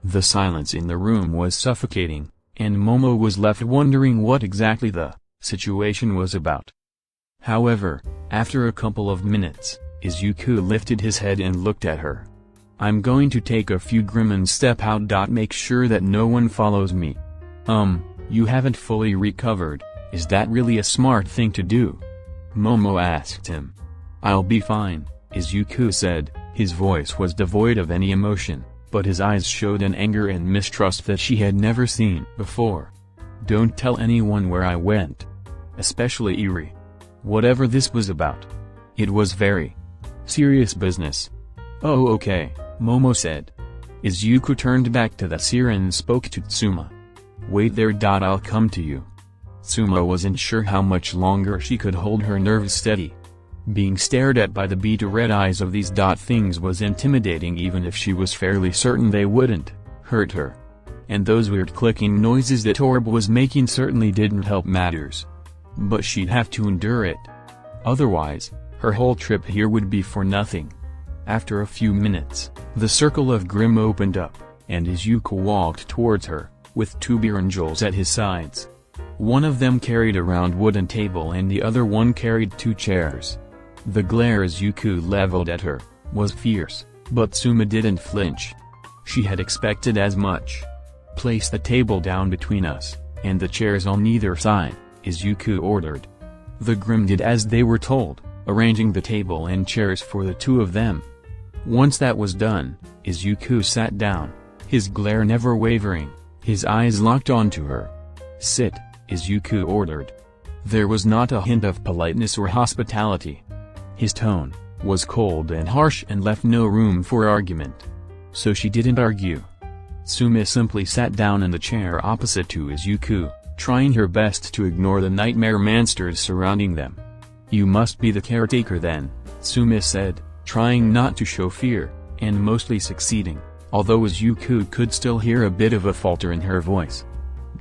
The silence in the room was suffocating, and Momo was left wondering what exactly the situation was about. However, after a couple of minutes, Izuku lifted his head and looked at her. I'm going to take a few grim and step out. Make sure that no one follows me. You haven't fully recovered, is that really a smart thing to do? Momo asked him. I'll be fine, Izuku said, his voice was devoid of any emotion, but his eyes showed an anger and mistrust that she had never seen before. Don't tell anyone where I went. Especially Eri. Whatever this was about. It was very serious business. Oh okay, Momo said. Izuku turned back to the seer and spoke to Tsuma. Wait there. I'll come to you. Tsuma wasn't sure how much longer she could hold her nerves steady. Being stared at by the beady red eyes of these things was intimidating even if she was fairly certain they wouldn't hurt her. And those weird clicking noises that orb was making certainly didn't help matters. But she'd have to endure it. Otherwise, her whole trip here would be for nothing. After a few minutes, the circle of grim opened up, and Izuku walked towards her, with 2 Biranjols at his sides. One of them carried a round wooden table and the other one carried 2 chairs. The glare Izuku leveled at her was fierce, but Suma didn't flinch. She had expected as much. "Place the table down between us, and the chairs on either side," Izuku ordered. The Grimm did as they were told, arranging the table and chairs for the 2 of them. Once that was done, Izuku sat down, his glare never wavering, his eyes locked onto her. "Sit," Izuku ordered. There was not a hint of politeness or hospitality. His tone was cold and harsh and left no room for argument. So she didn't argue. Suma simply sat down in the chair opposite to Izuku, trying her best to ignore the nightmare monsters surrounding them. "You must be the caretaker then," Suma said, trying not to show fear, and mostly succeeding, although Izuku could still hear a bit of a falter in her voice.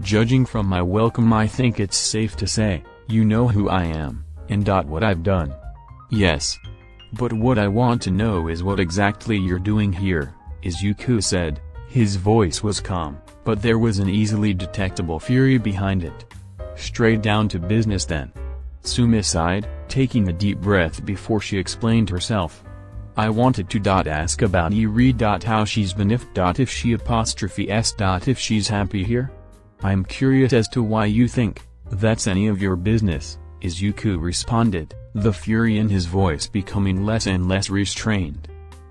"Judging from my welcome, I think it's safe to say, you know who I am, and what I've done." "Yes. But what I want to know is what exactly you're doing here," Izuku said. His voice was calm, but there was an easily detectable fury behind it. "Straight down to business then." Suma sighed, taking a deep breath before she explained herself. "I wanted to ask about Eri. How she's been, if she s. If she's happy here? I'm curious as to why you think that's any of your business," Izuku responded, the fury in his voice becoming less and less restrained.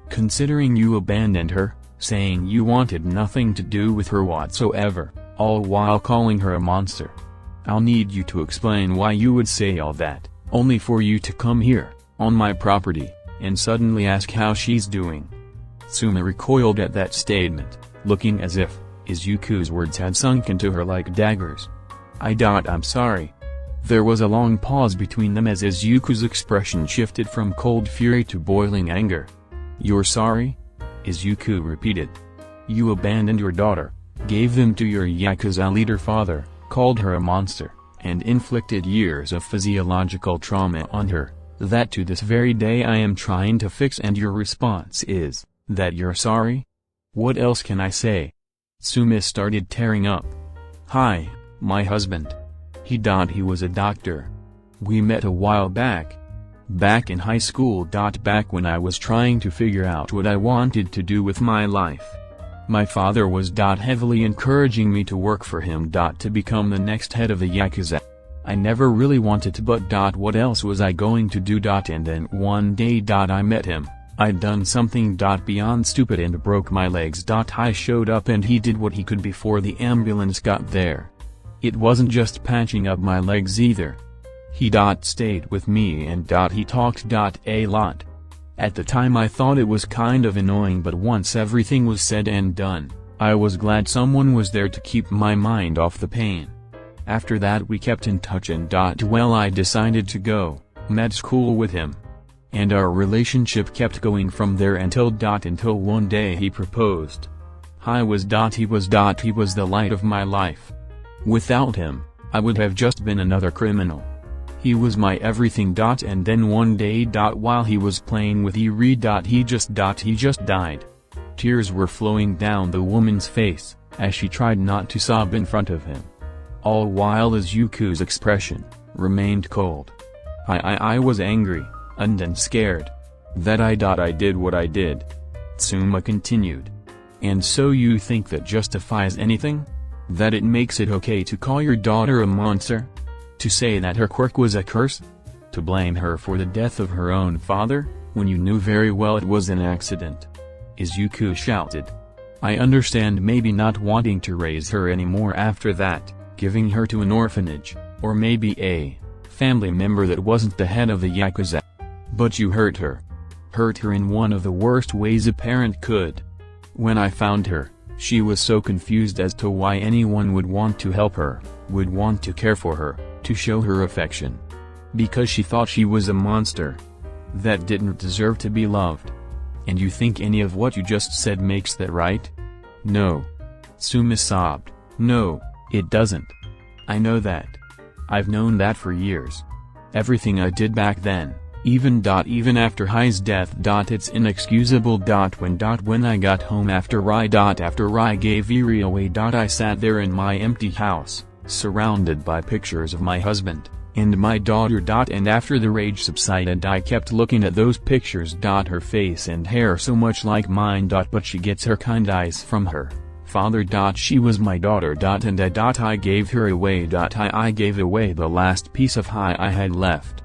"Considering you abandoned her, saying you wanted nothing to do with her whatsoever, all while calling her a monster. I'll need you to explain why you would say all that, only for you to come here, on my property, and suddenly ask how she's doing." Suma recoiled at that statement, looking as if Izuku's words had sunk into her like daggers. I'm sorry." There was a long pause between them as Izuku's expression shifted from cold fury to boiling anger. "You're sorry?" Izuku repeated. "You abandoned your daughter, gave them to your Yakuza leader father, called her a monster, and inflicted years of physiological trauma on her, that to this very day I am trying to fix, and your response is that you're sorry? What else can I say?" Suma started tearing up. "Hi, my husband. He was a doctor. We met a while back. Back in high school. Back when I was trying to figure out what I wanted to do with my life. My father was heavily encouraging me to work for him. To become the next head of the Yakuza. I never really wanted to, but what else was I going to do? And then one day. I met him. I'd done something beyond stupid and broke my legs. I showed up and he did what he could before the ambulance got there. It wasn't just patching up my legs either. He stayed with me and he talked a lot. At the time I thought it was kind of annoying, but once everything was said and done, I was glad someone was there to keep my mind off the pain. After that we kept in touch and I decided to go med school with him. And our relationship kept going from there until one day he proposed. He was the light of my life. Without him, I would have just been another criminal. He was my everything. And then one day. While he was playing with Eri. He just died. Tears were flowing down the woman's face, as she tried not to sob in front of him. All while Izuku's expression remained cold. I was angry, and scared. That I did what I did. Tsuma continued. "And so you think that justifies anything? That it makes it okay to call your daughter a monster? To say that her quirk was a curse? To blame her for the death of her own father, when you knew very well it was an accident?" Izuku shouted. "I understand maybe not wanting to raise her anymore after that, giving her to an orphanage, or maybe a family member that wasn't the head of the Yakuza. But you hurt her. Hurt her in one of the worst ways a parent could. When I found her, she was so confused as to why anyone would want to help her, would want to care for her, to show her affection. Because she thought she was a monster that didn't deserve to be loved. And you think any of what you just said makes that right? No." Suma sobbed. "No, it doesn't. I know that. I've known that for years. Everything I did back then, Even after Hai's death. It's inexcusable. When I got home after Rai gave Eri away. I sat there in my empty house, surrounded by pictures of my husband and my daughter. And after the rage subsided, I kept looking at those pictures. Her face and hair so much like mine. But she gets her kind eyes from her father. She was my daughter. And I gave her away. I gave away the last piece of Hai I had left.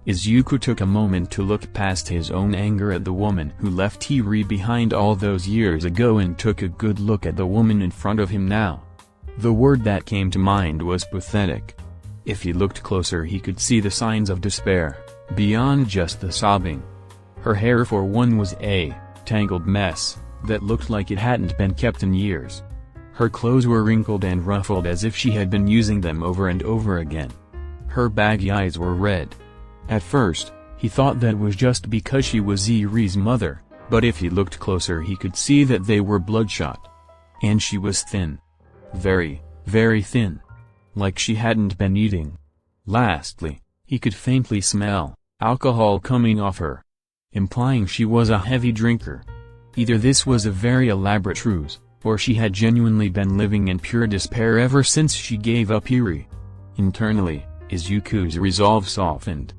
Izuku took a moment to look past his own anger at the woman who left Eri behind all those years ago and took a good look at the woman in front of him now. The word that came to mind was pathetic. If he looked closer he could see the signs of despair, beyond just the sobbing. Her hair for one was a tangled mess that looked like it hadn't been kept in years. Her clothes were wrinkled and ruffled as if she had been using them over and over again. Her baggy eyes were red. At first, he thought that was just because she was Eri's mother, but if he looked closer he could see that they were bloodshot. And she was thin. Very, very thin. Like she hadn't been eating. Lastly, he could faintly smell alcohol coming off her, implying she was a heavy drinker. Either this was a very elaborate ruse, or she had genuinely been living in pure despair ever since she gave up Eri. Internally, Izuku's resolve softened.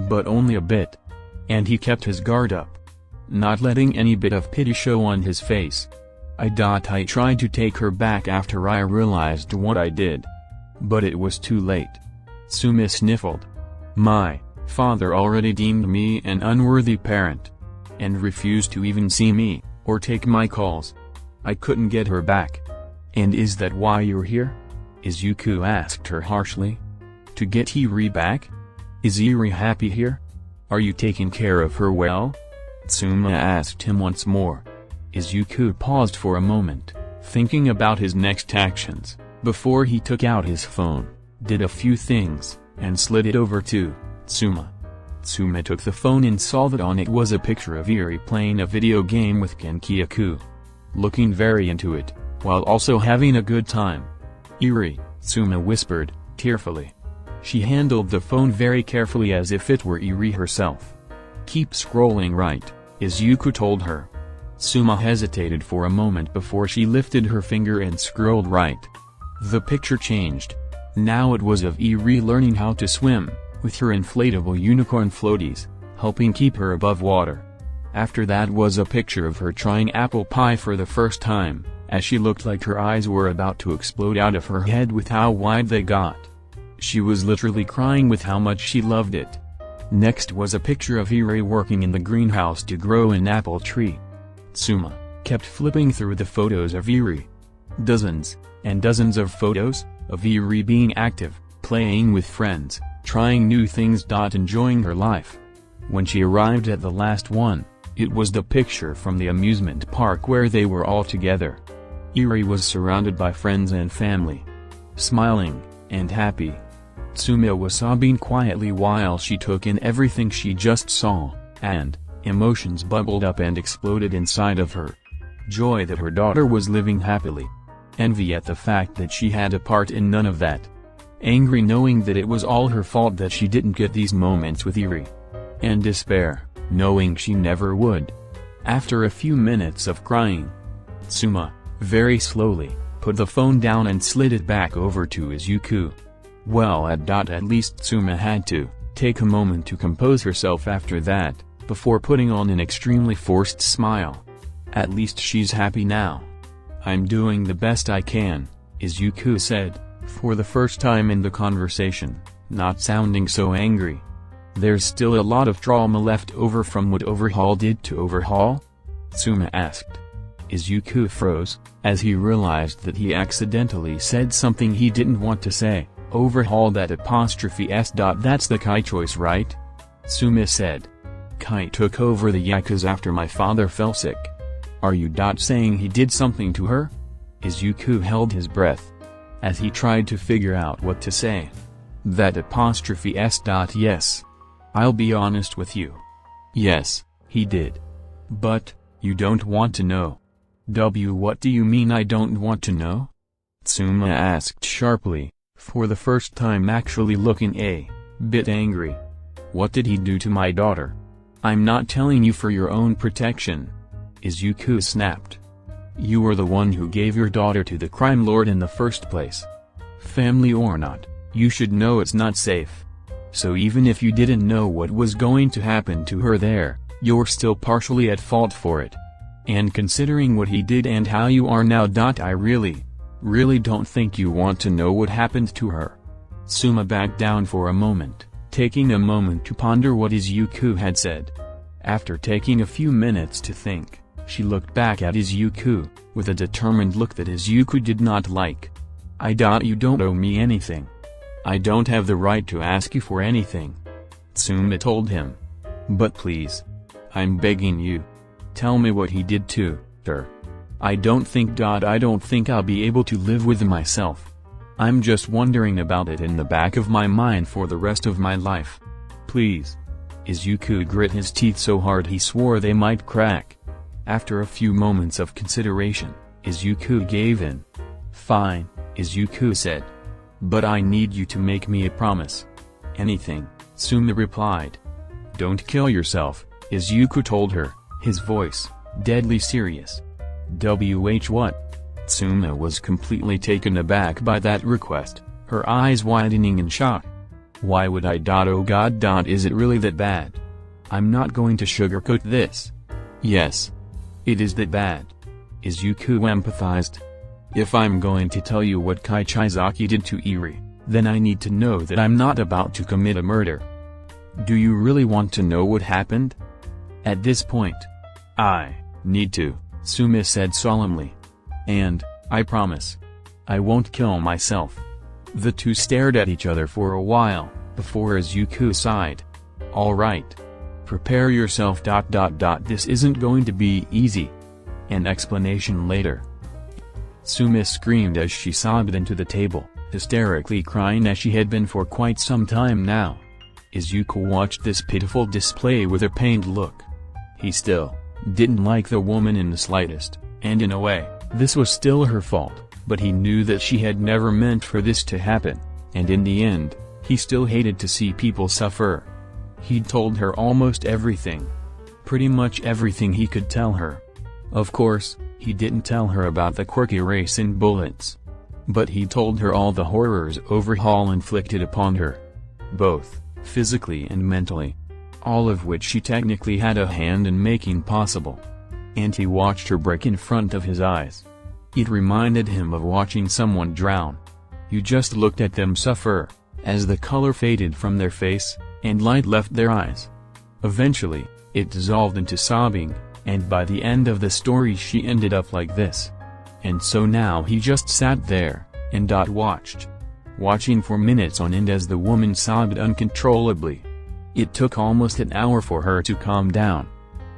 But only a bit. And he kept his guard up, not letting any bit of pity show on his face. I tried to take her back after I realized what I did. But it was too late. Tsumi sniffled. My father already deemed me an unworthy parent, and refused to even see me, or take my calls. I couldn't get her back. And is that why you're here? Izuku asked her harshly. To get Eri back? Is Eri happy here? Are you taking care of her well? Tsumi asked him once more. Izuku paused for a moment, thinking about his next actions, before he took out his phone, did a few things, and slid it over to Tsumi. Tsumi took the phone and saw that on it was a picture of Eri playing a video game with Genki-aku. Looking very into it, while also having a good time. Eri, Tsumi whispered, tearfully. She handled the phone very carefully as if it were Eri herself. Keep scrolling right, Izuku told her. Tsumi hesitated for a moment before she lifted her finger and scrolled right. The picture changed. Now it was of Eri learning how to swim, with her inflatable unicorn floaties, helping keep her above water. After that was a picture of her trying apple pie for the first time, as she looked like her eyes were about to explode out of her head with how wide they got. She was literally crying with how much she loved it. Next was a picture of Eri working in the greenhouse to grow an apple tree. Tsumi kept flipping through the photos of Eri. Dozens and dozens of photos of Eri being active, playing with friends, trying new things. Enjoying her life. When she arrived at the last one, it was the picture from the amusement park where they were all together. Eri was surrounded by friends and family, smiling and happy. Tsumi was sobbing quietly while she took in everything she just saw, and emotions bubbled up and exploded inside of her. Joy that her daughter was living happily. Envy at the fact that she had a part in none of that. Angry knowing that it was all her fault that she didn't get these moments with Eri. And despair, knowing she never would. After a few minutes of crying, Tsumi, very slowly, put the phone down and slid it back over to Izuku. Well, at least Tsumi had to take a moment to compose herself after that, before putting on an extremely forced smile. At least she's happy now. I'm doing the best I can, Izuku said, for the first time in the conversation, not sounding so angry. There's still a lot of trauma left over from what Overhaul did to Overhaul? Tsumi asked. Izuku froze, as he realized that he accidentally said something he didn't want to say. Overhaul that apostrophe s. That's the Kai choice, right? Tsumi said. Kai took over the Yakuza after my father fell sick. Are you saying he did something to her? Izuku held his breath, as he tried to figure out what to say. That apostrophe s. Yes. I'll be honest with you. Yes, he did. But, you don't want to know. What do you mean I don't want to know? Tsumi asked sharply, for the first time actually looking a bit angry. What did he do to my daughter? I'm not telling you for your own protection. Izuku snapped. You were the one who gave your daughter to the crime lord in the first place. Family or not, you should know it's not safe. So even if you didn't know what was going to happen to her there, you're still partially at fault for it. And considering what he did and how you are now, I really don't think you want to know what happened to her. Suma backed down for a moment, taking a moment to ponder what Izuku had said. After taking a few minutes to think, she looked back at Izuku, with a determined look that Izuku did not like. You don't owe me anything. I don't have the right to ask you for anything. Suma told him. But please. I'm begging you. Tell me what he did to her. I don't think I'll be able to live with myself. I'm just wondering about it in the back of my mind for the rest of my life. Please. Izuku grit his teeth so hard he swore they might crack. After a few moments of consideration, Izuku gave in. Fine, Izuku said. But I need you to make me a promise. Anything, Suma replied. Don't kill yourself, Izuku told her, his voice deadly serious. What? Suma was completely taken aback by that request, her eyes widening in shock. Why would I? Oh God! Is it really that bad? I'm not going to sugarcoat this. Yes. It is that bad. Izuku empathized. If I'm going to tell you what Kaichizaki did to Eri, then I need to know that I'm not about to commit a murder. Do you really want to know what happened? At this point, I need to, Suma said solemnly. And, I promise, I won't kill myself. The two stared at each other for a while, before Izuku sighed. Alright. Prepare yourself. This isn't going to be easy. An explanation later. Suma screamed as she sobbed into the table, hysterically crying as she had been for quite some time now. Izuku watched this pitiful display with a pained look. He still didn't like the woman in the slightest, and in a way, this was still her fault, but he knew that she had never meant for this to happen, and in the end, he still hated to see people suffer. He'd told her almost everything. Pretty much everything he could tell her. Of course, he didn't tell her about the quirky race in bullets. But he told her all the horrors Overhaul inflicted upon her. Both, physically and mentally. All of which she technically had a hand in making possible. And he watched her break in front of his eyes. It reminded him of watching someone drown. You just looked at them suffer, as the color faded from their face, and light left their eyes. Eventually, it dissolved into sobbing, and by the end of the story she ended up like this. And so now he just sat there, and watching for minutes on end as the woman sobbed uncontrollably. It took almost an hour for her to calm down,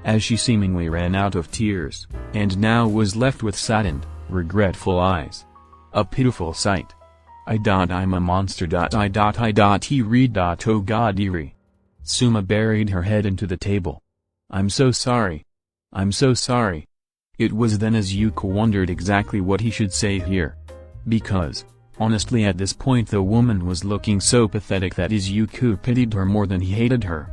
as she seemingly ran out of tears, and now was left with saddened, regretful eyes. A pitiful sight. I'm a monster. He read. Oh God, Eri. Suma buried her head into the table. I'm so sorry. I'm so sorry. It was then Izuku wondered exactly what he should say here. Because, honestly at this point the woman was looking so pathetic that Izuku pitied her more than he hated her.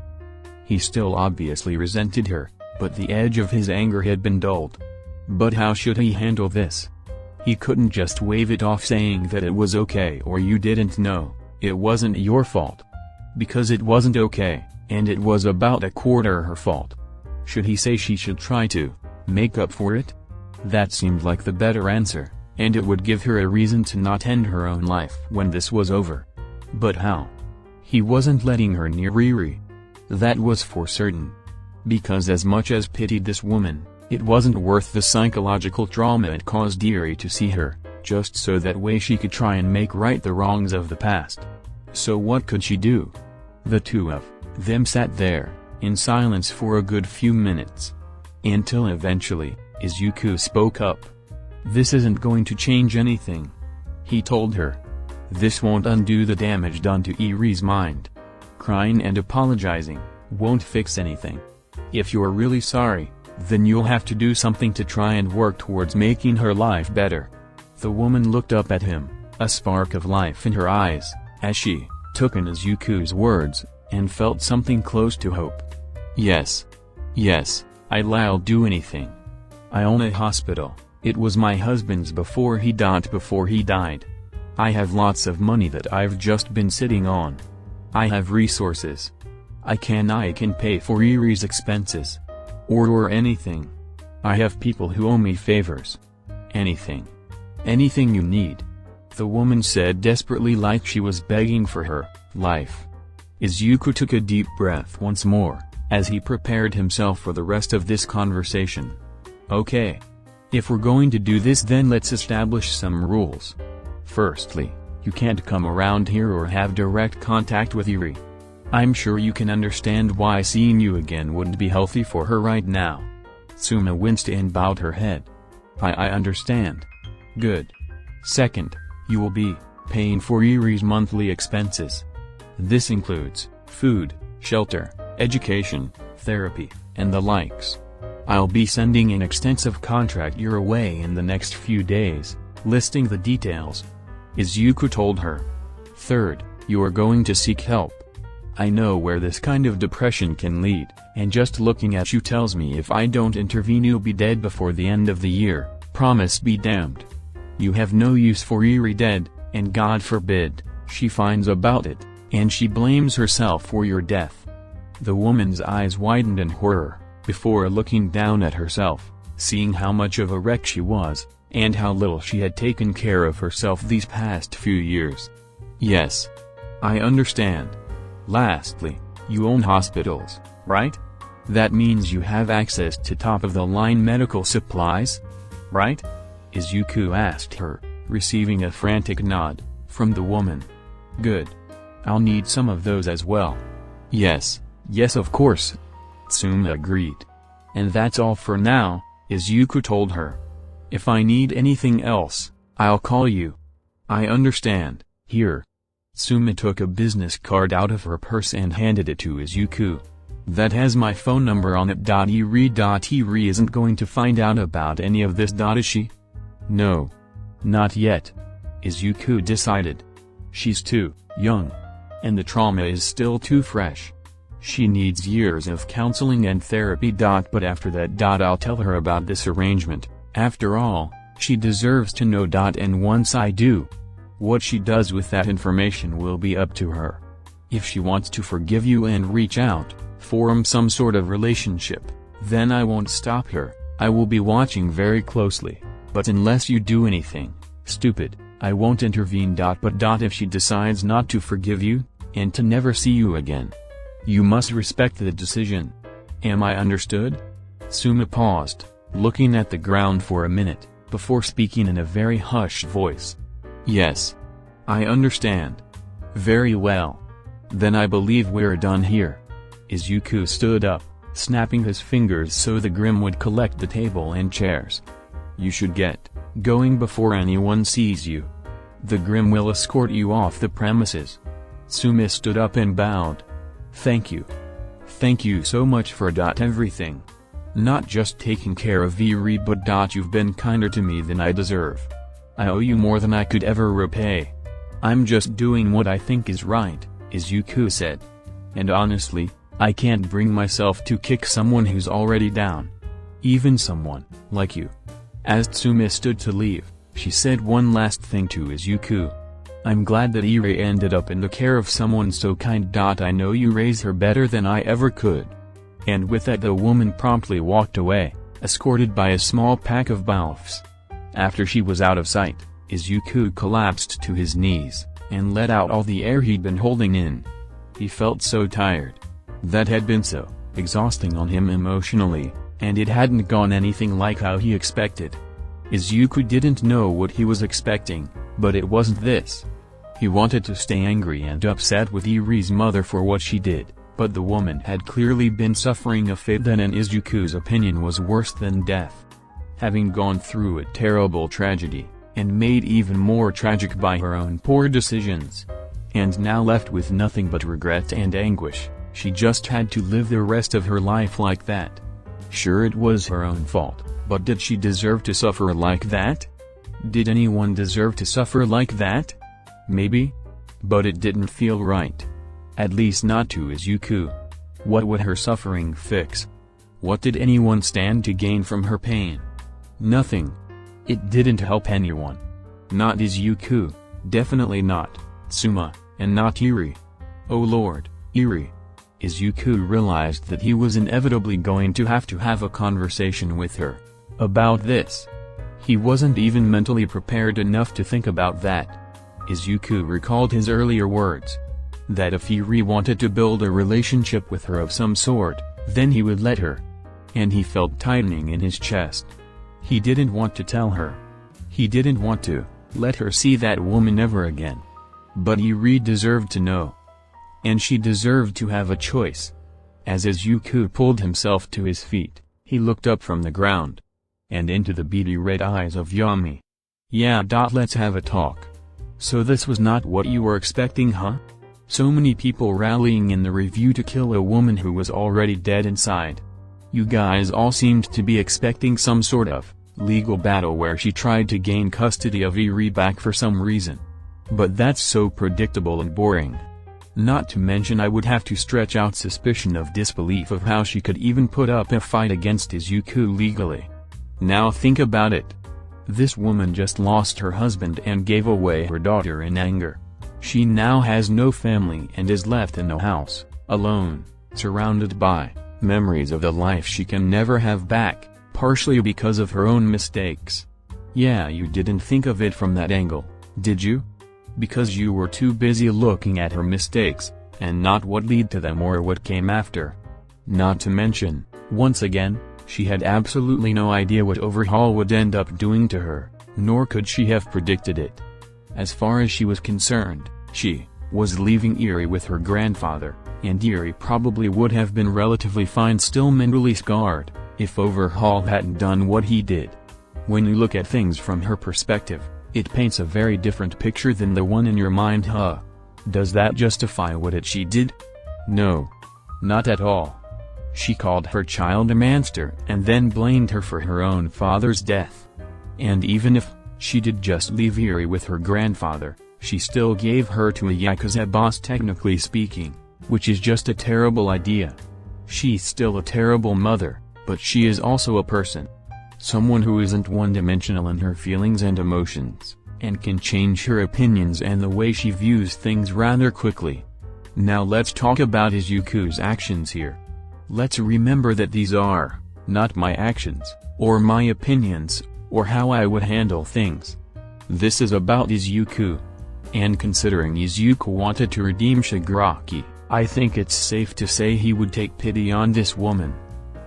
He still obviously resented her, but the edge of his anger had been dulled. But how should he handle this? He couldn't just wave it off saying that it was okay or you didn't know, it wasn't your fault. Because it wasn't okay, and it was about a quarter her fault. Should he say she should try to make up for it? That seemed like the better answer, and it would give her a reason to not end her own life when this was over. But how? He wasn't letting her near Eri. That was for certain. Because as much as pitied this woman, it wasn't worth the psychological trauma it caused Eri to see her, just so that way she could try and make right the wrongs of the past. So what could she do? The two of them sat there, in silence for a good few minutes. Until eventually, Izuku spoke up. This isn't going to change anything. He told her. This won't undo the damage done to Eri's mind. Crying and apologizing won't fix anything. If you're really sorry, then you'll have to do something to try and work towards making her life better. The woman looked up at him, a spark of life in her eyes, as she took in Izuku's words. and felt something close to hope. Yes. Yes, I'll do anything. I own a hospital. It was my husband's before he died. I have lots of money that I've just been sitting on. I have resources. I can pay for Eri's expenses. Or anything. I have people who owe me favors. Anything. Anything you need. The woman said desperately, like she was begging for her life. Izuku took a deep breath once more, as he prepared himself for the rest of this conversation. Okay. If we're going to do this, then let's establish some rules. Firstly, you can't come around here or have direct contact with Eri. I'm sure you can understand why seeing you again wouldn't be healthy for her right now. Tsuma winced and bowed her head. I understand. Good. Second, you will be paying for Eri's monthly expenses. This includes food, shelter, education, therapy, and the likes. I'll be sending an extensive contract your way in the next few days, listing the details. Izuku told her. Third, you are going to seek help. I know where this kind of depression can lead, and just looking at you tells me if I don't intervene you'll be dead before the end of the year, promise be damned. You have no use for Eri dead, and God forbid, she finds about it, and she blames herself for your death. The woman's eyes widened in horror, before looking down at herself, seeing how much of a wreck she was, and how little she had taken care of herself these past few years. Yes. I understand. Lastly, you own hospitals, right? That means you have access to top-of-the-line medical supplies? Right? Izuku asked her, receiving a frantic nod from the woman. Good. I'll need some of those as well. Yes, of course. Tsuma agreed. And that's all for now, Izuku told her. If I need anything else, I'll call you. I understand. Here. Tsuma took a business card out of her purse and handed it to Izuku. That has my phone number on it. Eri isn't going to find out about any of this, is she? No. Not yet. Izuku decided. She's too young. And the trauma is still too fresh. She needs years of counseling and therapy. But after that, I'll tell her about this arrangement. After all, she deserves to know. And once I do, what she does with that information will be up to her. If she wants to forgive you and reach out, form some sort of relationship, then I won't stop her. I will be watching very closely. But unless you do anything stupid, I won't intervene. But if she decides not to forgive you, and to never see you again, you must respect the decision. Am I understood? Tsuma paused, looking at the ground for a minute, before speaking in a very hushed voice. Yes. I understand. Very well. Then I believe we're done here. Izuku stood up, snapping his fingers so the Grim would collect the table and chairs. You should get going before anyone sees you. The Grim will escort you off the premises. Tsuma stood up and bowed. Thank you. Thank you so much for everything. Not just taking care of Eri, but you've been kinder to me than I deserve. I owe you more than I could ever repay. I'm just doing what I think is right, Izuku said. And honestly, I can't bring myself to kick someone who's already down. Even someone like you. As Tsuma stood to leave, she said one last thing to Izuku. I'm glad that Eri ended up in the care of someone so kind. I know you raised her better than I ever could. And with that, the woman promptly walked away, escorted by a small pack of baoufs. After she was out of sight, Izuku collapsed to his knees, and let out all the air he'd been holding in. He felt so tired. That had been so exhausting on him emotionally, and it hadn't gone anything like how he expected. Izuku didn't know what he was expecting, but it wasn't this. He wanted to stay angry and upset with Eri's mother for what she did, but the woman had clearly been suffering a fate that in Izuku's opinion was worse than death. Having gone through a terrible tragedy, and made even more tragic by her own poor decisions. And now left with nothing but regret and anguish, she just had to live the rest of her life like that. Sure, it was her own fault, but did she deserve to suffer like that? Did anyone deserve to suffer like that? Maybe? But it didn't feel right. At least not to Izuku. What would her suffering fix? What did anyone stand to gain from her pain? Nothing. It didn't help anyone. Not Izuku, definitely not Tsuma, and not Eri. Oh Lord, Eri. Izuku realized that he was inevitably going to have a conversation with her about this. He wasn't even mentally prepared enough to think about that. Izuku recalled his earlier words. That if Eri wanted to build a relationship with her of some sort, then he would let her. And he felt tightening in his chest. He didn't want to tell her. He didn't want to let her see that woman ever again. But Eri deserved to know. And she deserved to have a choice. As Izuku pulled himself to his feet, he looked up from the ground. And into the beady red eyes of Yami. Yeah, let's have a talk. So this was not what you were expecting, huh? So many people rallying in the review to kill a woman who was already dead inside. You guys all seemed to be expecting some sort of legal battle where she tried to gain custody of Eri back for some reason. But that's so predictable and boring. Not to mention I would have to stretch out suspicion of disbelief of how she could even put up a fight against Izuku legally. Now think about it. This woman just lost her husband and gave away her daughter in anger. She now has no family and is left in a house, alone, surrounded by memories of the life she can never have back, partially because of her own mistakes. Yeah, you didn't think of it from that angle, did you? Because you were too busy looking at her mistakes, and not what led to them or what came after. Not to mention, once again, she had absolutely no idea what Overhaul would end up doing to her, nor could she have predicted it. As far as she was concerned, she was leaving Eri with her grandfather, and Eri probably would have been relatively fine, still mentally scarred, if Overhaul hadn't done what he did. When you look at things from her perspective, it paints a very different picture than the one in your mind, huh? Does that justify what she did? No. Not at all. She called her child a monster and then blamed her for her own father's death. And even if she did just leave Eri with her grandfather, she still gave her to a Yakuza boss, technically speaking, which is just a terrible idea. She's still a terrible mother, but she is also a person. Someone who isn't one-dimensional in her feelings and emotions, and can change her opinions and the way she views things rather quickly. Now let's talk about Izuku's actions here. Let's remember that these are not my actions, or my opinions, or how I would handle things. This is about Izuku. And considering Izuku wanted to redeem Shigaraki, I think it's safe to say he would take pity on this woman.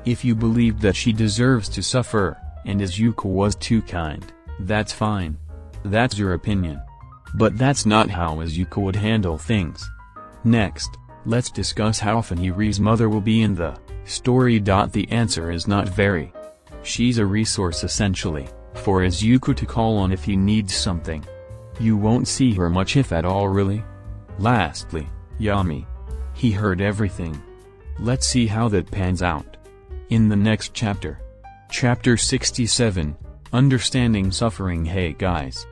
If you believe that she deserves to suffer, and Izuku was too kind, that's fine. That's your opinion. But that's not how Izuku would handle things. Next, let's discuss how often Eri's mother will be in the story. The answer is not very. She's a resource essentially, for Izuku to call on if he needs something. You won't see her much if at all, really. Lastly, Yami. He heard everything. Let's see how that pans out in the next chapter. Chapter 67, Understanding Suffering. Hey guys.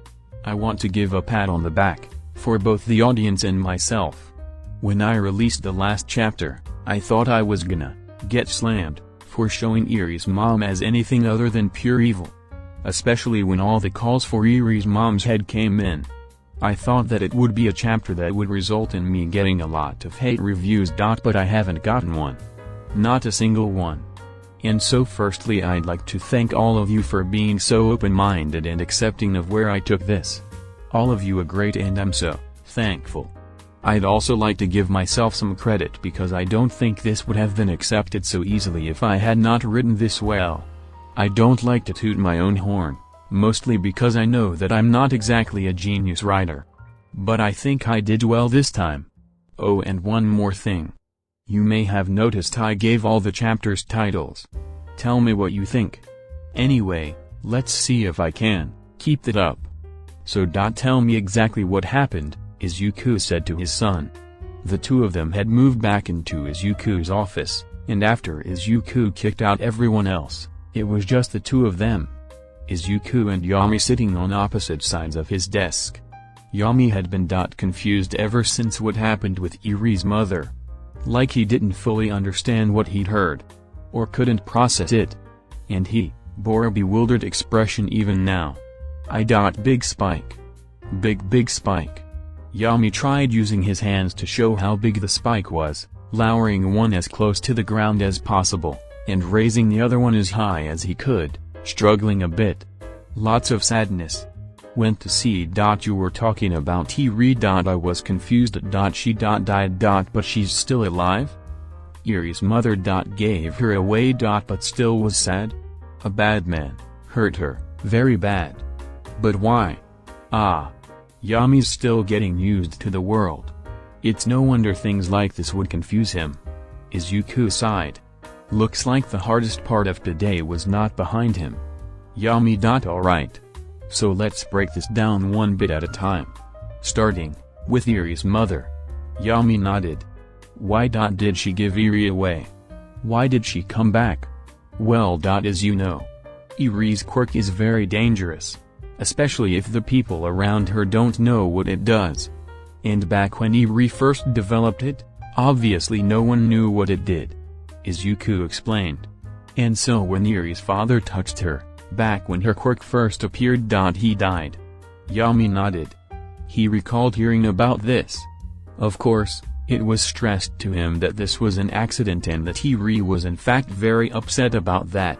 I want to give a pat on the back, for both the audience and myself. When I released the last chapter, I thought I was gonna get slammed for showing Eri's mom as anything other than pure evil. Especially when all the calls for Eri's mom's head came in. I thought that it would be a chapter that would result in me getting a lot of hate reviews. But I haven't gotten one. Not a single one. And so firstly I'd like to thank all of you for being so open-minded and accepting of where I took this. All of you are great and I'm so thankful. I'd also like to give myself some credit because I don't think this would have been accepted so easily if I had not written this well. I don't like to toot my own horn, mostly because I know that I'm not exactly a genius writer. But I think I did well this time. Oh, and one more thing. You may have noticed I gave all the chapters titles. Tell me what you think. Anyway, let's see if I can keep that up. So tell me exactly what happened, Izuku said to his son. The two of them had moved back into Izuku's office, and after Izuku kicked out everyone else, it was just the two of them. Izuku and Yami sitting on opposite sides of his desk. Yami had been confused ever since what happened with Iri's mother. Like he didn't fully understand what he'd heard. Or couldn't process it. And he bore a bewildered expression even now. Big spike. Big spike. Yami tried using his hands to show how big the spike was, lowering one as close to the ground as possible, and raising the other one as high as he could, struggling a bit. Lots of sadness. Went to see. You were talking about Iri. I was confused. She died. But she's still alive? Iri's mother gave her away. But still was sad? A bad man hurt her, very bad. But why? Yami's still getting used to the world. It's no wonder things like this would confuse him. Izuku sighed. Looks like the hardest part of today was not behind him. Yami. Alright. So let's break this down one bit at a time. Starting with Iri's mother. Yami nodded. Why did she give Iri away? Why did she come back? Well, as you know, Iri's quirk is very dangerous. Especially if the people around her don't know what it does. And back when Iri first developed it, obviously no one knew what it did. Izuku explained. And so when Iri's father touched her, back when her quirk first appeared, he died. Yami nodded. He recalled hearing about this. Of course, it was stressed to him that this was an accident and that Iri was in fact very upset about that.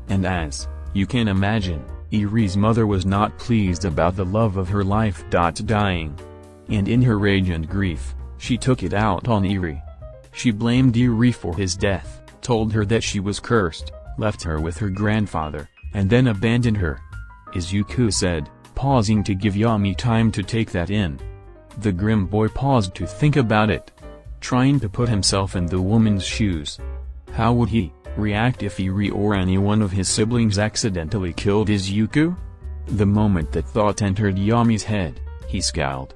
And as you can imagine, Iri's mother was not pleased about the love of her life dying. And in her rage and grief, she took it out on Iri. She blamed Iri for his death, told her that she was cursed, left her with her grandfather, and then abandoned her. Izuku said, pausing to give Yami time to take that in. The grim boy paused to think about it, trying to put himself in the woman's shoes. How would he react if Iri or any one of his siblings accidentally killed Izuku? The moment that thought entered Yami's head, he scowled,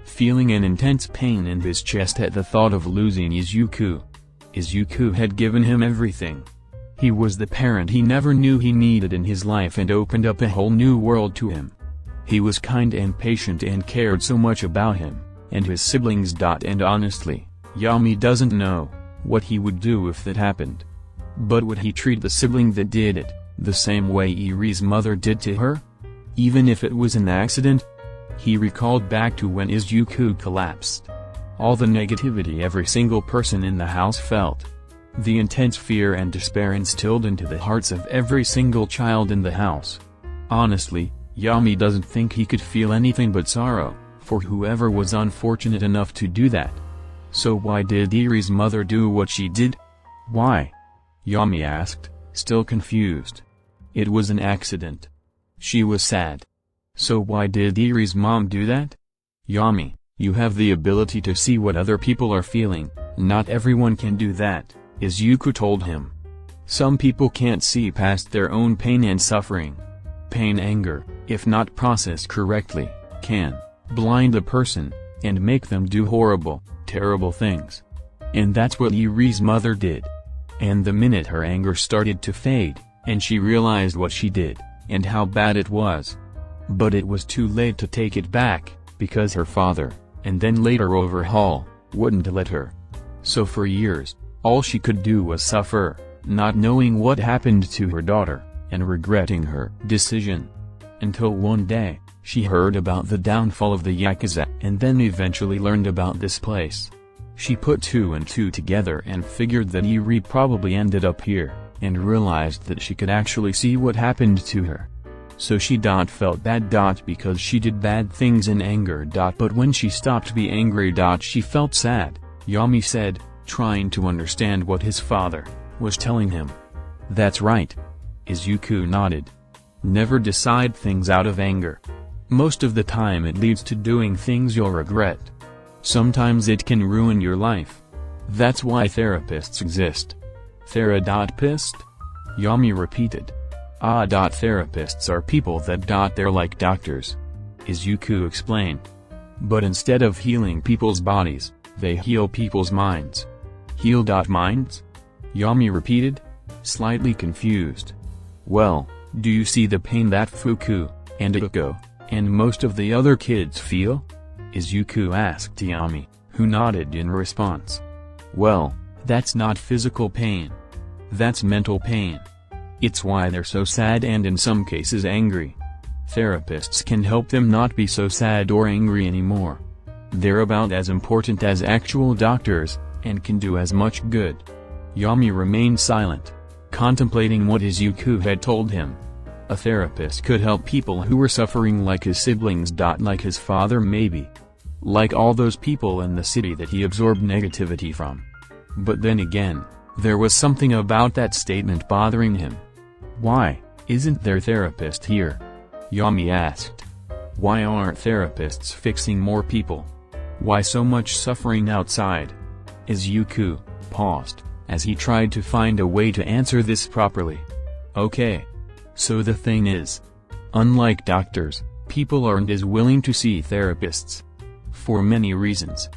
feeling an intense pain in his chest at the thought of losing Izuku. Izuku had given him everything. He was the parent he never knew he needed in his life and opened up a whole new world to him. He was kind and patient and cared so much about him, and his siblings. And honestly, Yami doesn't know what he would do if that happened. But would he treat the sibling that did it the same way Iri's mother did to her? Even if it was an accident? He recalled back to when Izuku collapsed. All the negativity every single person in the house felt. The intense fear and despair instilled into the hearts of every single child in the house. Honestly, Yami doesn't think he could feel anything but sorrow for whoever was unfortunate enough to do that. So why did Iri's mother do what she did? Why? Yami asked, still confused. It was an accident. She was sad. So why did Iri's mom do that? Yami, you have the ability to see what other people are feeling. Not everyone can do that, Izuku told him. Some people can't see past their own pain and suffering. Anger, if not processed correctly, can blind a person and make them do horrible, terrible things. And that's what Iri's mother did. And the minute her anger started to fade, and she realized what she did, and how bad it was. But it was too late to take it back, because her father, and then later Overhaul, wouldn't let her. So for years, all she could do was suffer, not knowing what happened to her daughter, and regretting her decision. Until one day, she heard about the downfall of the Yakuza, and then eventually learned about this place. She put two and two together and figured that Iri probably ended up here, and realized that she could actually see what happened to her. So she felt bad because she did bad things in anger. But when she stopped being angry, she felt sad, Yami said, trying to understand what his father was telling him. That's right. Izuku nodded. Never decide things out of anger. Most of the time it leads to doing things you'll regret. Sometimes it can ruin your life. That's why therapists exist. Therapist? Yami repeated. Therapists are people that they're like doctors. Izuku explained. But instead of healing people's bodies, they heal people's minds. Heal minds? Yami repeated, slightly confused. Well, do you see the pain that Fuku, and Oko, And most of the other kids feel? Izuku asked Yami, who nodded in response. Well, that's not physical pain. That's mental pain. It's why they're so sad and in some cases angry. Therapists can help them not be so sad or angry anymore. They're about as important as actual doctors, and can do as much good. Yami remained silent, contemplating what Izuku had told him. A therapist could help people who were suffering like his siblings. Like his father maybe. Like all those people in the city that he absorbed negativity from. But then again, there was something about that statement bothering him. Why isn't there a therapist here? Yami asked. Why aren't therapists fixing more people? Why so much suffering outside? Izuku paused, as he tried to find a way to answer this properly. Okay. So the thing is, unlike doctors, people aren't as willing to see therapists. For many reasons.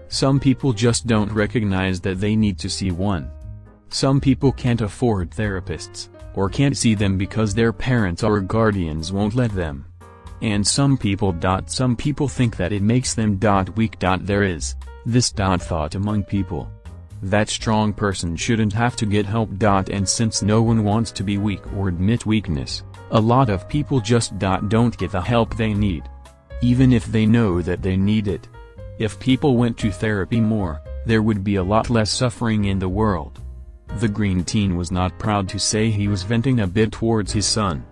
Some people just don't recognize that they need to see one. Some people can't afford therapists, or can't see them because their parents or guardians won't let them. And some people think that it makes them weak. There is this thought among people. That strong person shouldn't have to get help. And since no one wants to be weak or admit weakness, a lot of people just don't get the help they need. Even if they know that they need it. If people went to therapy more, there would be a lot less suffering in the world. The green teen was not proud to say he was venting a bit towards his son.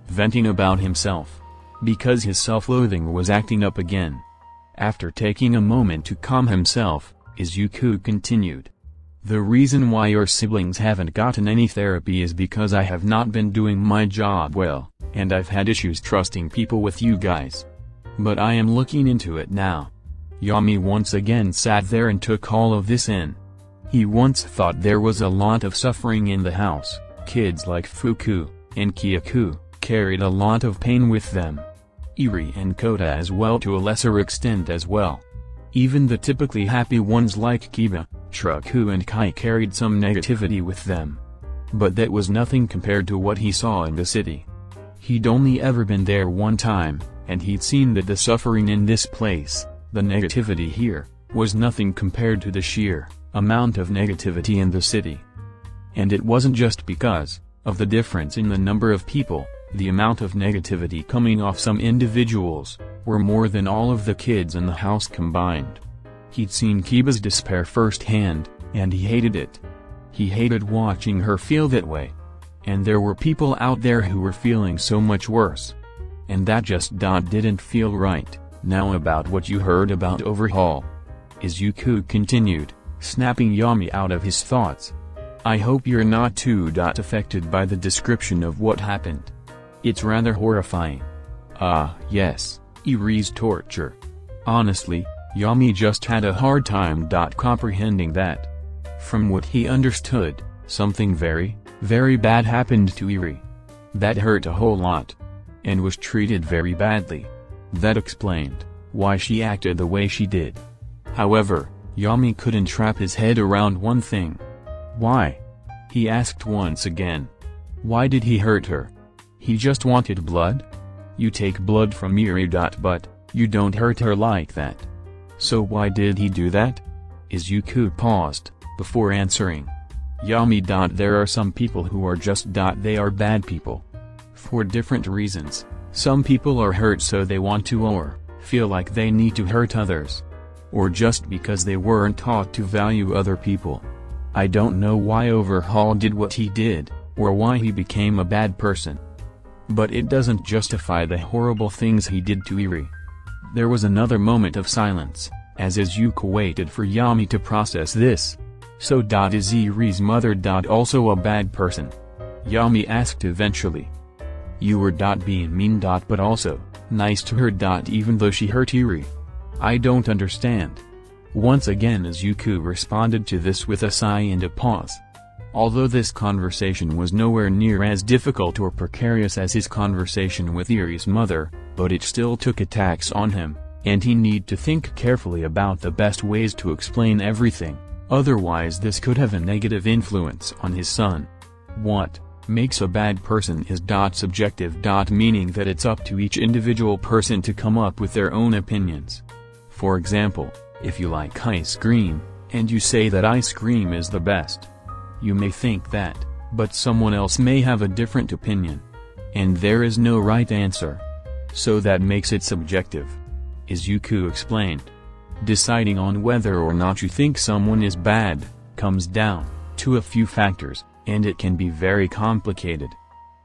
Venting about himself. Because his self-loathing was acting up again. After taking a moment to calm himself, Izuku continued. The reason why your siblings haven't gotten any therapy is because I have not been doing my job well, and I've had issues trusting people with you guys. But I am looking into it now. Yami once again sat there and took all of this in. He once thought there was a lot of suffering in the house. Kids like Fuku and Kyaku carried a lot of pain with them. Eri and Kota as well, to a lesser extent as well. Even the typically happy ones like Kiba, Shraku and Kai carried some negativity with them. But that was nothing compared to what he saw in the city. He'd only ever been there one time, and he'd seen that the suffering in this place, the negativity here, was nothing compared to the sheer amount of negativity in the city. And it wasn't just because of the difference in the number of people. The amount of negativity coming off some individuals were more than all of the kids in the house combined. He'd seen Kiba's despair firsthand, and he hated it. He hated watching her feel that way. And there were people out there who were feeling so much worse. And that just didn't feel right. Now about what you heard about Overhaul. Izuku continued, snapping Yami out of his thoughts. I hope you're not too affected by the description of what happened. It's rather horrifying. Yes, Eri's torture. Honestly, Yami just had a hard time comprehending that. From what he understood, something very, very bad happened to Eri. That hurt a whole lot. And was treated very badly. That explained why she acted the way she did. However, Yami couldn't wrap his head around one thing. Why? He asked once again. Why did he hurt her? He just wanted blood? You take blood from Eri. But you don't hurt her like that. So why did he do that? Izuku paused before answering. Yami. There are some people who are just they are bad people. For different reasons. Some people are hurt so they want to or feel like they need to hurt others. Or just because they weren't taught to value other people. I don't know why Overhaul did what he did, or why he became a bad person. But it doesn't justify the horrible things he did to Eri. There was another moment of silence, as Izuku waited for Yami to process this. So is Eri's mother also a bad person? Yami asked eventually. You were being mean but also nice to her even though she hurt Eri. I don't understand. Once again Izuku responded to this with a sigh and a pause. Although this conversation was nowhere near as difficult or precarious as his conversation with Eri's mother, but it still took a tax on him, and he needed to think carefully about the best ways to explain everything, otherwise this could have a negative influence on his son. What makes a bad person is subjective. Meaning that it's up to each individual person to come up with their own opinions. For example, if you like ice cream, and you say that ice cream is the best. You may think that, but someone else may have a different opinion. And there is no right answer. So that makes it subjective. Izuku explained. Deciding on whether or not you think someone is bad, comes down to a few factors, and it can be very complicated.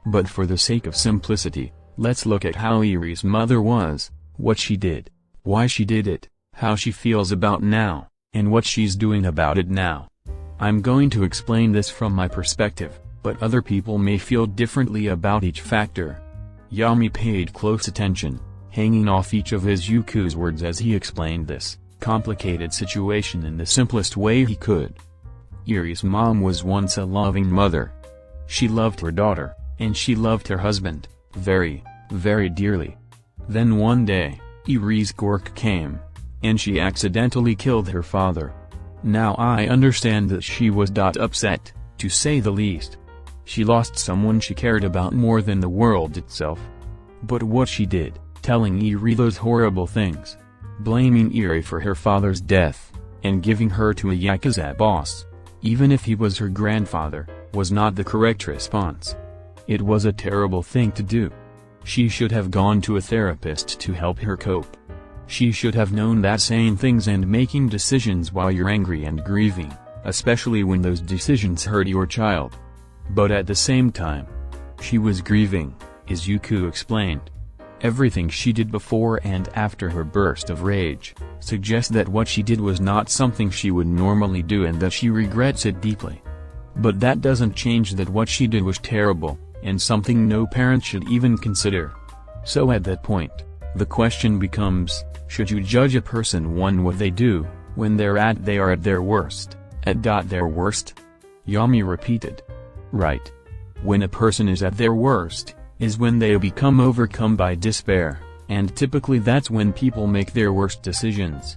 But for the sake of simplicity, let's look at how Eri's mother was, what she did, why she did it, how she feels about now, and what she's doing about it now. I'm going to explain this from my perspective, but other people may feel differently about each factor. Yami paid close attention, hanging off each of Izuku's words as he explained this complicated situation in the simplest way he could. Eri's mom was once a loving mother. She loved her daughter, and she loved her husband, very, very dearly. Then one day, Eri's quirk came, and she accidentally killed her father. Now I understand that she was upset, to say the least. She lost someone she cared about more than the world itself. But what she did, telling Eri those horrible things, blaming Eri for her father's death, and giving her to a Yakuza boss, even if he was her grandfather, was not the correct response. It was a terrible thing to do. She should have gone to a therapist to help her cope. She should have known that saying things and making decisions while you're angry and grieving, especially when those decisions hurt your child. But at the same time, she was grieving, Izuku explained. Everything she did before and after her burst of rage suggests that what she did was not something she would normally do and that she regrets it deeply. But that doesn't change that what she did was terrible, and something no parent should even consider. So at that point, the question becomes, should you judge a person on what they do, when they are at their worst, their worst? Yami repeated. Right. When a person is at their worst, is when they become overcome by despair, and typically that's when people make their worst decisions.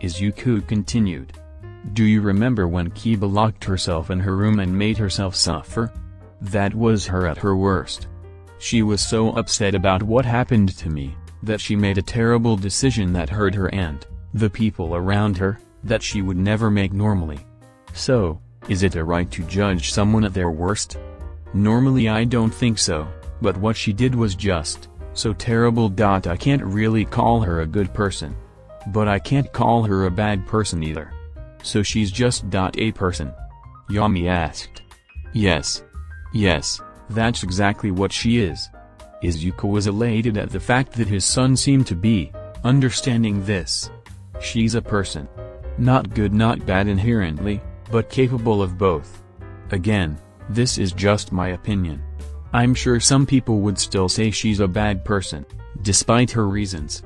Izuku continued. Do you remember when Kiba locked herself in her room and made herself suffer? That was her at her worst. She was so upset about what happened to me, that she made a terrible decision that hurt her and the people around her, that she would never make normally. So, is it a right to judge someone at their worst? Normally I don't think so, but what she did was just so terrible. I can't really call her a good person. But I can't call her a bad person either. So she's just a person? Yami asked. Yes. Yes, that's exactly what she is. Izuku was elated at the fact that his son seemed to be understanding this. She's a person. Not good, not bad inherently, but capable of both. Again, this is just my opinion. I'm sure some people would still say she's a bad person, despite her reasons.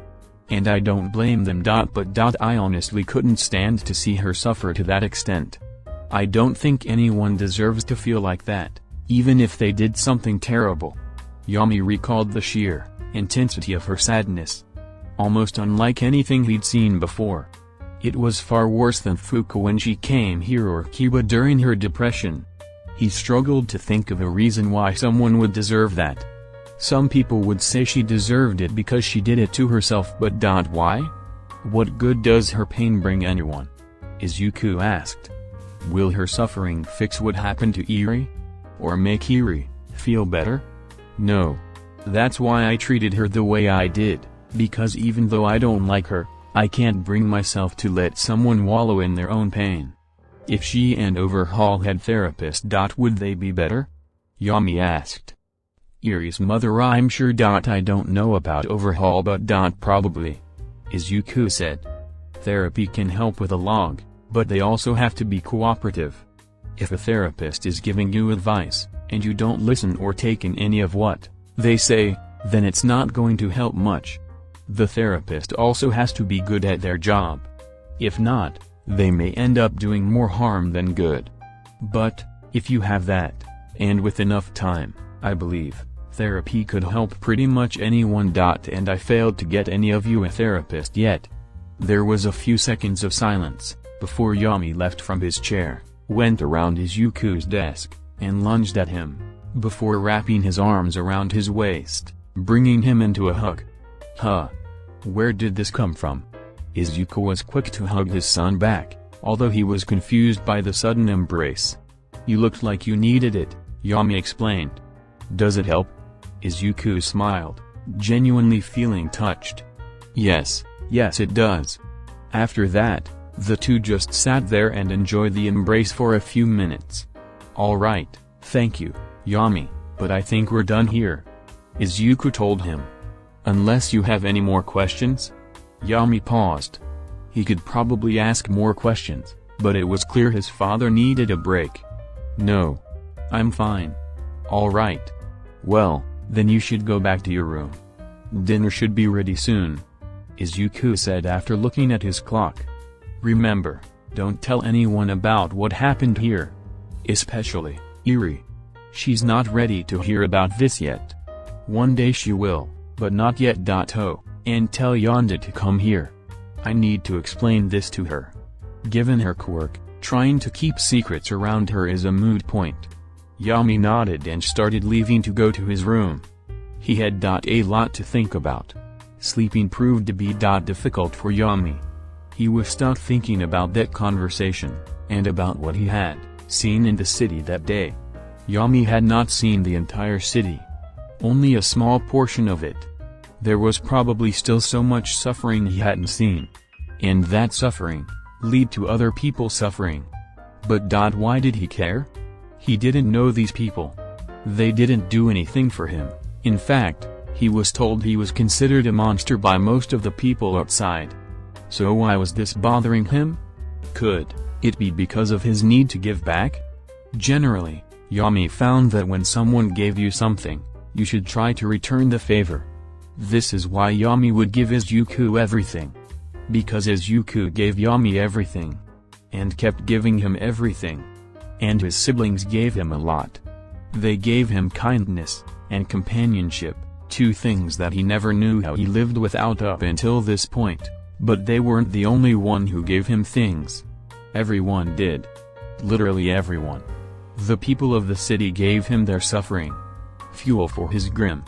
And I don't blame them. But I honestly couldn't stand to see her suffer to that extent. I don't think anyone deserves to feel like that, even if they did something terrible. Yami recalled the sheer intensity of her sadness. Almost unlike anything he'd seen before. It was far worse than Fuka when she came here or Kiba during her depression. He struggled to think of a reason why someone would deserve that. Some people would say she deserved it because she did it to herself, but why? What good does her pain bring anyone? Izuku asked. Will her suffering fix what happened to Eri? Or make Eri feel better? No. That's why I treated her the way I did, because even though I don't like her, I can't bring myself to let someone wallow in their own pain. If she and Overhaul had therapists, would they be better? Yami asked. Eri's mother, I'm sure. I don't know about Overhaul, but probably. Izuku said. Therapy can help with a log, but they also have to be cooperative. If a therapist is giving you advice, and you don't listen or take in any of what they say, then it's not going to help much. The therapist also has to be good at their job. If not, they may end up doing more harm than good. But, if you have that, and with enough time, I believe, therapy could help pretty much anyone. And I failed to get any of you a therapist yet. There was a few seconds of silence, before Yami left from his chair, went around Izuku's desk, and lunged at him. before wrapping his arms around his waist, bringing him into a hug. Huh? Where did this come from? Izuku was quick to hug his son back, although he was confused by the sudden embrace. You looked like you needed it, Yami explained. Does it help? Izuku smiled, genuinely feeling touched. Yes it does. After that, the two just sat there and enjoyed the embrace for a few minutes. Alright, thank you, Yami, but I think we're done here, Izuku told him. Unless you have any more questions? Yami paused. He could probably ask more questions, but it was clear his father needed a break. No. I'm fine. Alright. Well, then you should go back to your room. Dinner should be ready soon, Izuku said after looking at his clock. Remember, don't tell anyone about what happened here. Especially Eri. She's not ready to hear about this yet. One day she will, but not yet. And tell Yonda to come here. I need to explain this to her. Given her quirk, trying to keep secrets around her is a moot point. Yami nodded and started leaving to go to his room. He had a lot to think about. Sleeping proved to be difficult for Yami. He was stuck thinking about that conversation, and about what he had seen in the city that day. Yami had not seen the entire city. Only a small portion of it. There was probably still so much suffering he hadn't seen. And that suffering lead to other people suffering. But why did he care? He didn't know these people. They didn't do anything for him. In fact, he was told he was considered a monster by most of the people outside. So why was this bothering him? Could it be because of his need to give back? Generally, Yami found that when someone gave you something, you should try to return the favor. This is why Yami would give Izuku everything. Because Izuku gave Yami everything. And kept giving him everything. And his siblings gave him a lot. They gave him kindness and companionship, two things that he never knew how he lived without up until this point. But they weren't the only one who gave him things. Everyone did. Literally everyone. The people of the city gave him their suffering. Fuel for his grim.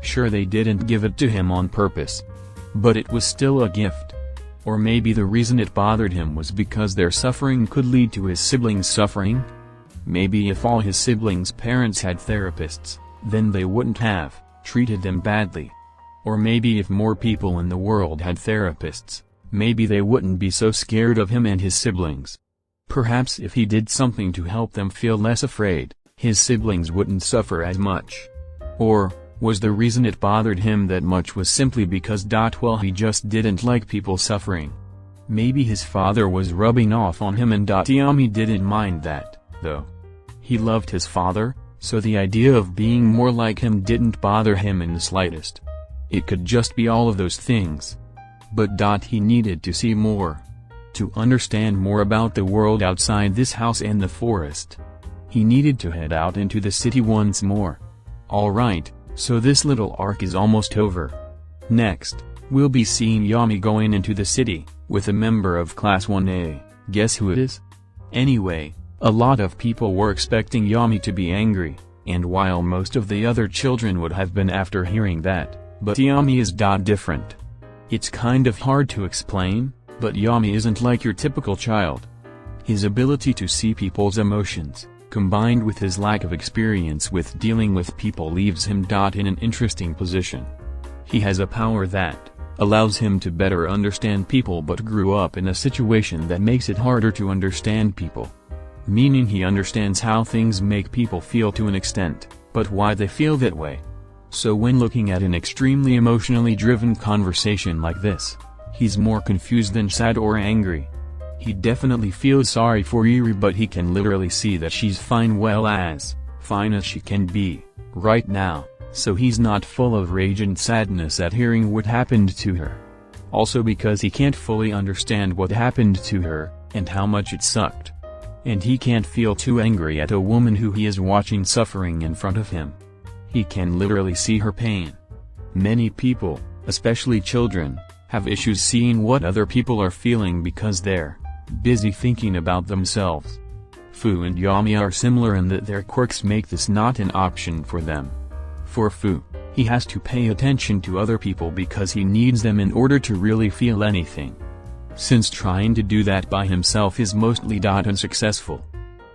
Sure, they didn't give it to him on purpose. But it was still a gift. Or maybe the reason it bothered him was because their suffering could lead to his siblings' suffering? Maybe if all his siblings' parents had therapists, then they wouldn't have treated them badly. Or maybe if more people in the world had therapists, maybe they wouldn't be so scared of him and his siblings. Perhaps if he did something to help them feel less afraid, his siblings wouldn't suffer as much. Or was the reason it bothered him that much was simply because well, he just didn't like people suffering? Maybe his father was rubbing off on him and Yami didn't mind that, though. He loved his father, so the idea of being more like him didn't bother him in the slightest. It could just be all of those things. But he needed to see more. To understand more about the world outside this house and the forest. He needed to head out into the city once more. Alright, so this little arc is almost over. Next, we'll be seeing Yami going into the city, with a member of Class 1A. Guess who it is? Anyway, a lot of people were expecting Yami to be angry, and while most of the other children would have been after hearing that, but Yami is different. It's kind of hard to explain, but Yami isn't like your typical child. His ability to see people's emotions, combined with his lack of experience with dealing with people, leaves him in an interesting position. He has a power that allows him to better understand people, but grew up in a situation that makes it harder to understand people. Meaning he understands how things make people feel to an extent, but why they feel that way. So when looking at an extremely emotionally driven conversation like this, he's more confused than sad or angry. He definitely feels sorry for Eri, but he can literally see that she's fine, well, as fine as she can be, right now, so he's not full of rage and sadness at hearing what happened to her. Also because he can't fully understand what happened to her, and how much it sucked. And he can't feel too angry at a woman who he is watching suffering in front of him. He can literally see her pain. Many people, especially children, have issues seeing what other people are feeling because they're busy thinking about themselves. Fu and Yami are similar in that their quirks make this not an option for them. For Fu, he has to pay attention to other people because he needs them in order to really feel anything. Since trying to do that by himself is mostly unsuccessful.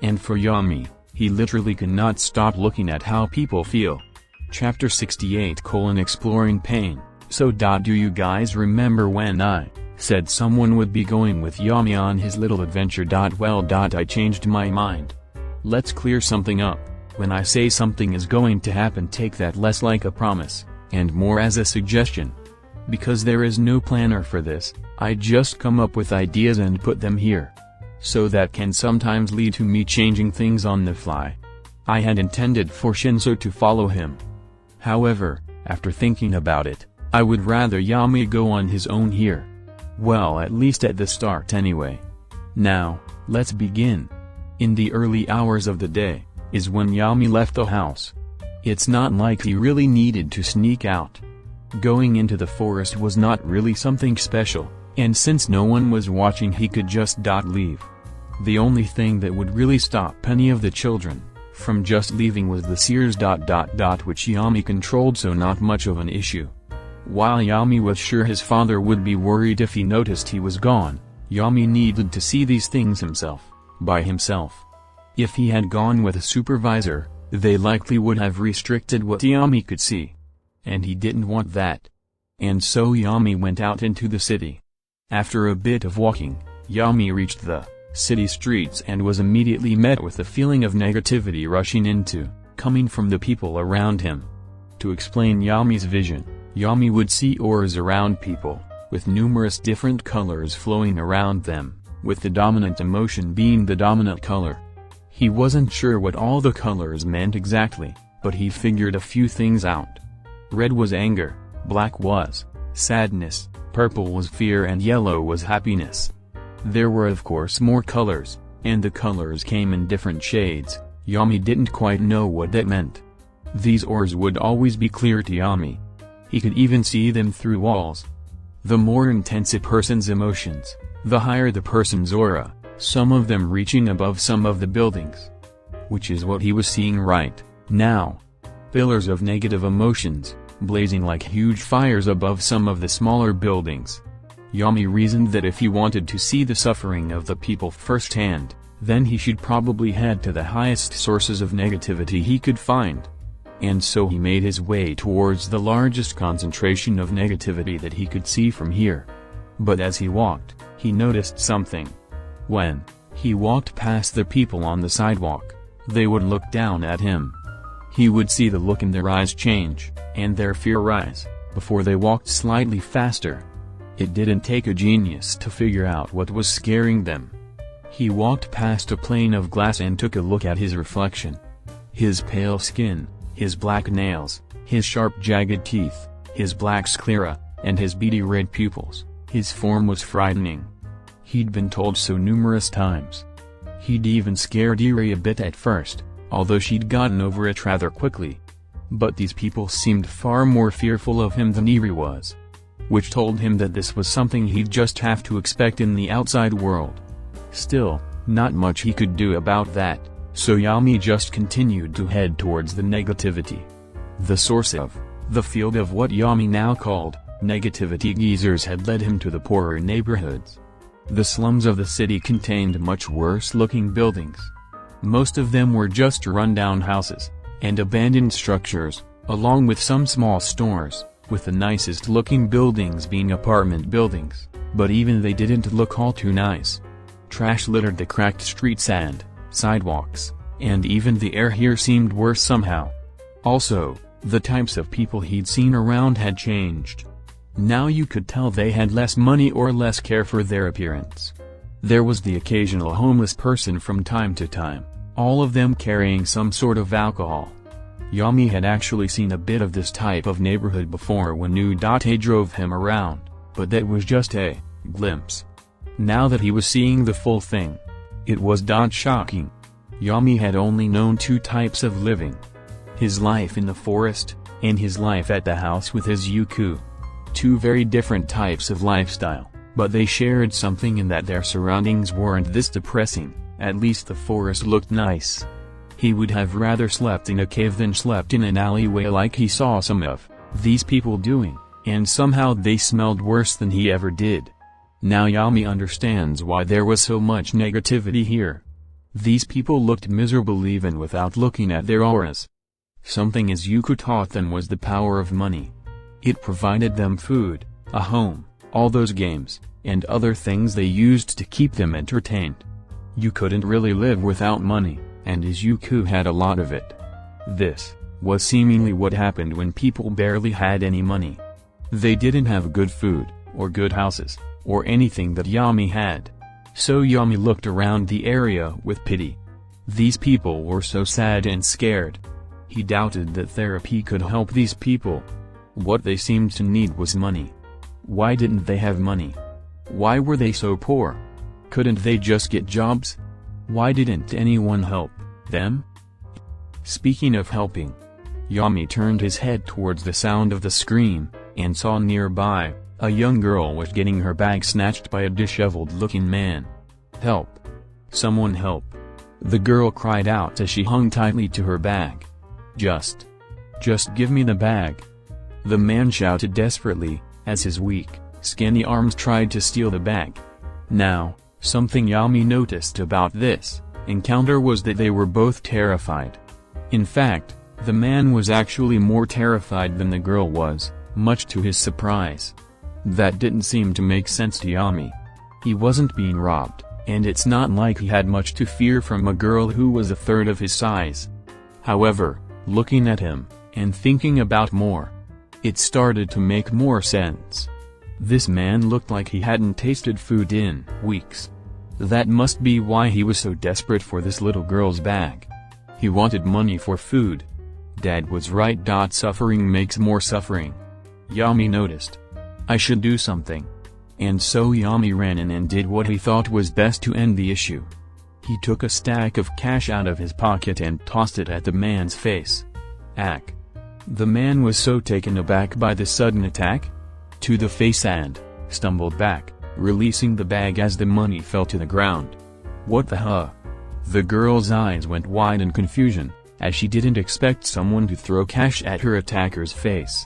And for Yami, he literally cannot stop looking at how people feel. Chapter 68: Exploring Pain. So do you guys remember when I said someone would be going with Yami on his little adventure? Well, I changed my mind. Let's clear something up. When I say something is going to happen, take that less like a promise, and more as a suggestion. Because there is no planner for this, I just come up with ideas and put them here. So that can sometimes lead to me changing things on the fly. I had intended for Shinso to follow him. However, after thinking about it, I would rather Yami go on his own here. Well, at least at the start anyway. Now, let's begin. In the early hours of the day, is when Yami left the house. It's not like he really needed to sneak out. Going into the forest was not really something special, and since no one was watching, he could just leave. The only thing that would really stop any of the children from just leaving was the seers. Which Yami controlled, so not much of an issue. While Yami was sure his father would be worried if he noticed he was gone, Yami needed to see these things himself, by himself. If he had gone with a supervisor, they likely would have restricted what Yami could see. And he didn't want that. And so Yami went out into the city. After a bit of walking, Yami reached the city streets and was immediately met with a feeling of negativity coming from the people around him. To explain Yami's vision, Yami would see auras around people, with numerous different colors flowing around them, with the dominant emotion being the dominant color. He wasn't sure what all the colors meant exactly, but he figured a few things out. Red was anger, black was sadness, purple was fear, and yellow was happiness. There were of course more colors, and the colors came in different shades. Yami didn't quite know what that meant. These auras would always be clear to Yami. He could even see them through walls. The more intense a person's emotions, the higher the person's aura, some of them reaching above some of the buildings. Which is what he was seeing right now. Pillars of negative emotions, blazing like huge fires above some of the smaller buildings. Yami reasoned that if he wanted to see the suffering of the people firsthand, then he should probably head to the highest sources of negativity he could find. And so he made his way towards the largest concentration of negativity that he could see from here. But as he walked, he noticed something. When he walked past the people on the sidewalk, they would look down at him. He would see the look in their eyes change, and their fear rise, before they walked slightly faster. It didn't take a genius to figure out what was scaring them. He walked past a pane of glass and took a look at his reflection. His pale skin, his black nails, his sharp jagged teeth, his black sclera, and his beady red pupils, his form was frightening. He'd been told so numerous times. He'd even scared Eri a bit at first, although she'd gotten over it rather quickly. But these people seemed far more fearful of him than Eri was. Which told him that this was something he'd just have to expect in the outside world. Still, not much he could do about that, so Yami just continued to head towards the negativity. The source of, the field of what Yami now called, negativity geezers had led him to the poorer neighborhoods. The slums of the city contained much worse-looking buildings. Most of them were just run-down houses, and abandoned structures, along with some small stores, with the nicest-looking buildings being apartment buildings, but even they didn't look all too nice. Trash littered the cracked streets and sidewalks, and even the air here seemed worse somehow. Also, the types of people he'd seen around had changed. Now you could tell they had less money or less care for their appearance. There was the occasional homeless person from time to time, all of them carrying some sort of alcohol. Yami had actually seen a bit of this type of neighborhood before when Udate drove him around, but that was just a glimpse. Now that he was seeing the full thing, it was shocking. Yami had only known two types of living. His life in the forest, and his life at the house with his Yuku. Two very different types of lifestyle, but they shared something in that their surroundings weren't this depressing, At least the forest looked nice. He would have rather slept in a cave than slept in an alleyway like he saw some of these people doing, and somehow they smelled worse than he ever did. Now Yami understands why there was so much negativity here. These people looked miserable even without looking at their auras. Something Izuku taught them was the power of money. It provided them food, a home, all those games, and other things they used to keep them entertained. You couldn't really live without money, and Izuku had a lot of it. This was seemingly what happened when people barely had any money. They didn't have good food, or good houses, or anything that Yami had. So Yami looked around the area with pity. These people were so sad and scared. He doubted that therapy could help these people. What they seemed to need was money. Why didn't they have money? Why were they so poor? Couldn't they just get jobs? Why didn't anyone help them? Speaking of helping, Yami turned his head towards the sound of the scream, and saw nearby, a young girl was getting her bag snatched by a disheveled-looking man. "Help! Someone help!" the girl cried out as she hung tightly to her bag. Just give me the bag!" the man shouted desperately, as his weak, skinny arms tried to steal the bag. Now, something Yami noticed about this encounter was that they were both terrified. In fact, the man was actually more terrified than the girl was, much to his surprise. That didn't seem to make sense to Yami. He wasn't being robbed, and it's not like he had much to fear from a girl who was a third of his size. However, looking at him, and thinking about more, it started to make more sense. This man looked like he hadn't tasted food in weeks. That must be why he was so desperate for this little girl's bag. He wanted money for food. Dad was right. Suffering makes more suffering. Yami noticed. I should do something. And so Yami ran in and did what he thought was best to end the issue. He took a stack of cash out of his pocket and tossed it at the man's face. Ack! The man was so taken aback by the sudden attack to the face and stumbled back, releasing the bag as the money fell to the ground. What the huh? The girl's eyes went wide in confusion, as she didn't expect someone to throw cash at her attacker's face.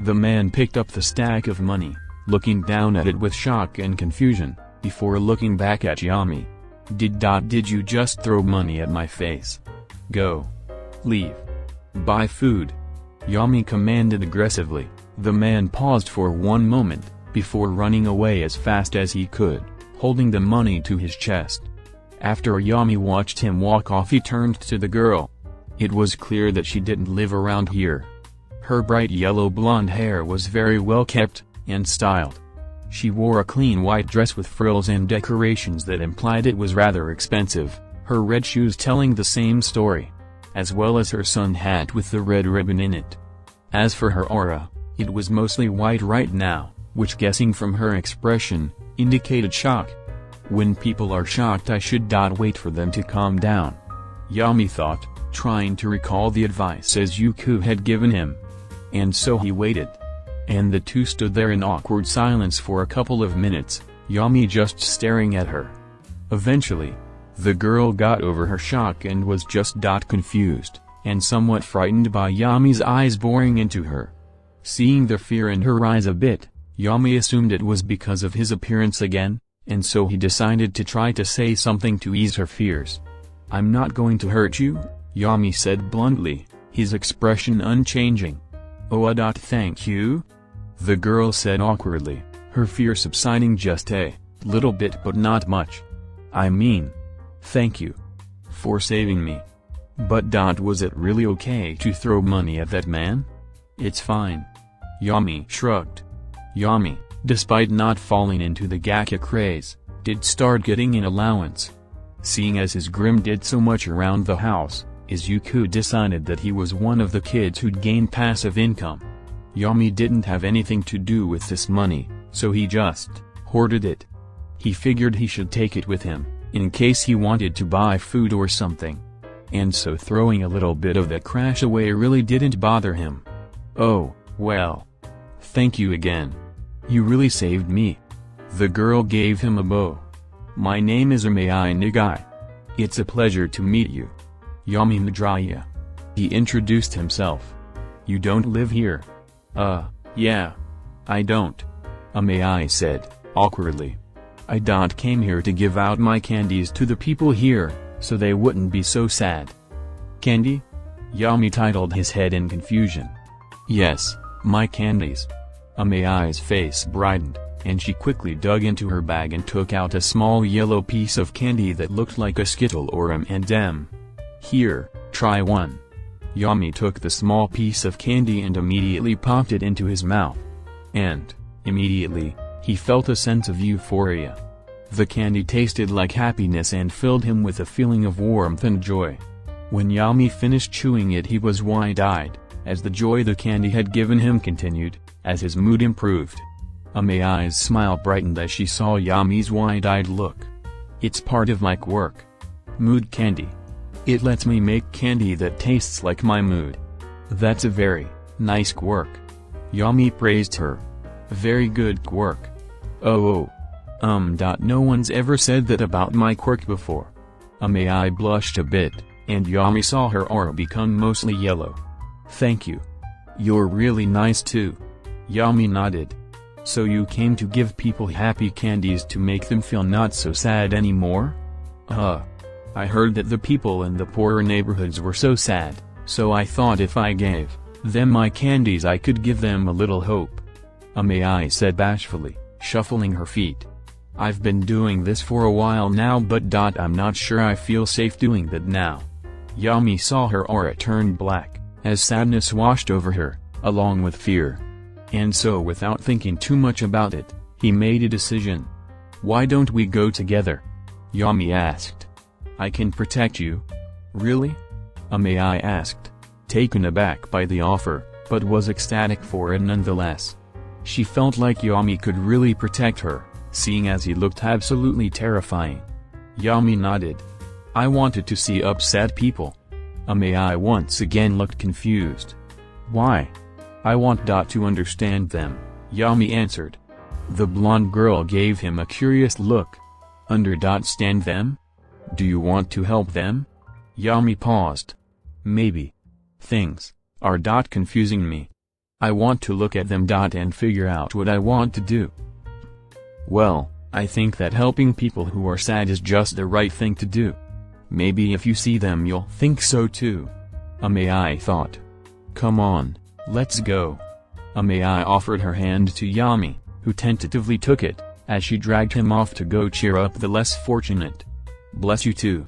The man picked up the stack of money, looking down at it with shock and confusion, before looking back at Yami. Did you just throw money at my face? Go. Leave. Buy food. Yami commanded aggressively. The man paused for one moment, before running away as fast as he could, holding the money to his chest. After Yami watched him walk off, he turned to the girl. It was clear that she didn't live around here. Her bright yellow blonde hair was very well kept, and styled. She wore a clean white dress with frills and decorations that implied it was rather expensive, her red shoes telling the same story, as well as her sun hat with the red ribbon in it. As for her aura, it was mostly white right now, which, guessing from her expression, indicated shock. When people are shocked, I should wait for them to calm down. Yami thought, trying to recall the advice Izuku had given him. And so he waited. And the two stood there in awkward silence for a couple of minutes, Yami just staring at her. Eventually, the girl got over her shock and was just confused, and somewhat frightened by Yami's eyes boring into her. Seeing the fear in her eyes a bit, Yami assumed it was because of his appearance again, and so he decided to try to say something to ease her fears. I'm not going to hurt you, Yami said bluntly, his expression unchanging. Oh, thank you? The girl said awkwardly, her fear subsiding just a little bit but not much. I mean, thank you for saving me. But was it really okay to throw money at that man? It's fine. Yami shrugged. Yami, despite not falling into the gacha craze, did start getting an allowance. Seeing as his grim did so much around the house, Izuku decided that he was one of the kids who'd gain passive income. Yami didn't have anything to do with this money, so he just hoarded it. He figured he should take it with him, in case he wanted to buy food or something. And so throwing a little bit of that cash away really didn't bother him. Oh, well. Thank you again. You really saved me. The girl gave him a bow. My name is Umei Nigai. It's a pleasure to meet you. Yami Midoriya. He introduced himself. You don't live here? Yeah. I don't. Aoyama said, awkwardly. I came here to give out my candies to the people here, so they wouldn't be so sad. Candy? Yami titled his head in confusion. Yes, my candies. Aoyama's face brightened, and she quickly dug into her bag and took out a small yellow piece of candy that looked like a Skittle or M&M. Here, try one. Yami took the small piece of candy and immediately popped it into his mouth. And, immediately, he felt a sense of euphoria. The candy tasted like happiness and filled him with a feeling of warmth and joy. When Yami finished chewing it, he was wide-eyed, as the joy the candy had given him continued, as his mood improved. Aoyama's smile brightened as she saw Yami's wide-eyed look. It's part of my quirk. Mood candy. It lets me make candy that tastes like my mood. That's a very nice quirk. Yami praised her. Very good quirk. No one's ever said that about my quirk before. Aoyama blushed a bit, and Yami saw her aura become mostly yellow. Thank you. You're really nice too. Yami nodded. So you came to give people happy candies to make them feel not so sad anymore? I heard that the people in the poorer neighborhoods were so sad, so I thought if I gave them my candies I could give them a little hope. Aoyama said bashfully, shuffling her feet. I've been doing this for a while now, but I'm not sure I feel safe doing that now. Yami saw her aura turn black, as sadness washed over her, along with fear. And so without thinking too much about it, he made a decision. Why don't we go together? Yami asked. I can protect you. Really? Aoyama asked, taken aback by the offer, but was ecstatic for it nonetheless. She felt like Yami could really protect her, seeing as he looked absolutely terrifying. Yami nodded. I wanted to see upset people. Aoyama once again looked confused. Why? I want to understand them, Yami answered. The blonde girl gave him a curious look. Understand them? Do you want to help them? Yami paused. Maybe. Things are confusing me. I want to look at them and figure out what I want to do. Well, I think that helping people who are sad is just the right thing to do. Maybe if you see them you'll think so too. Aoyama thought. Come on, let's go. Aoyama offered her hand to Yami, who tentatively took it, as she dragged him off to go cheer up the less fortunate. Bless you too.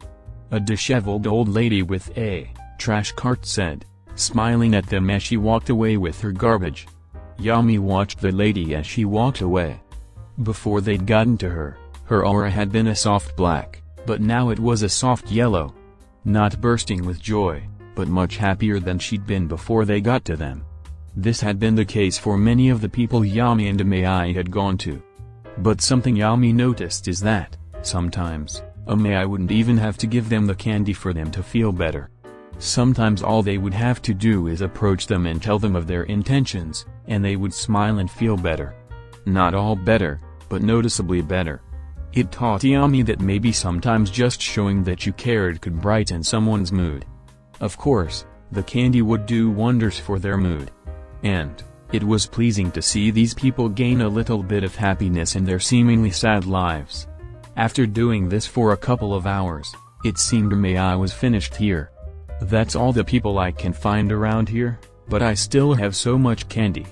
A disheveled old lady with a trash cart said, smiling at them as she walked away with her garbage. Yami watched the lady as she walked away. Before they'd gotten to her, her aura had been a soft black, but now it was a soft yellow. Not bursting with joy, but much happier than she'd been before they got to them. This had been the case for many of the people Yami and Aoyama had gone to. But something Yami noticed is that, sometimes, Aoyama wouldn't even have to give them the candy for them to feel better. Sometimes all they would have to do is approach them and tell them of their intentions, and they would smile and feel better. Not all better, but noticeably better. It taught Yami that maybe sometimes just showing that you cared could brighten someone's mood. Of course, the candy would do wonders for their mood. And it was pleasing to see these people gain a little bit of happiness in their seemingly sad lives. After doing this for a couple of hours, it seemed Aoyama was finished here. That's all the people I can find around here, but I still have so much candy.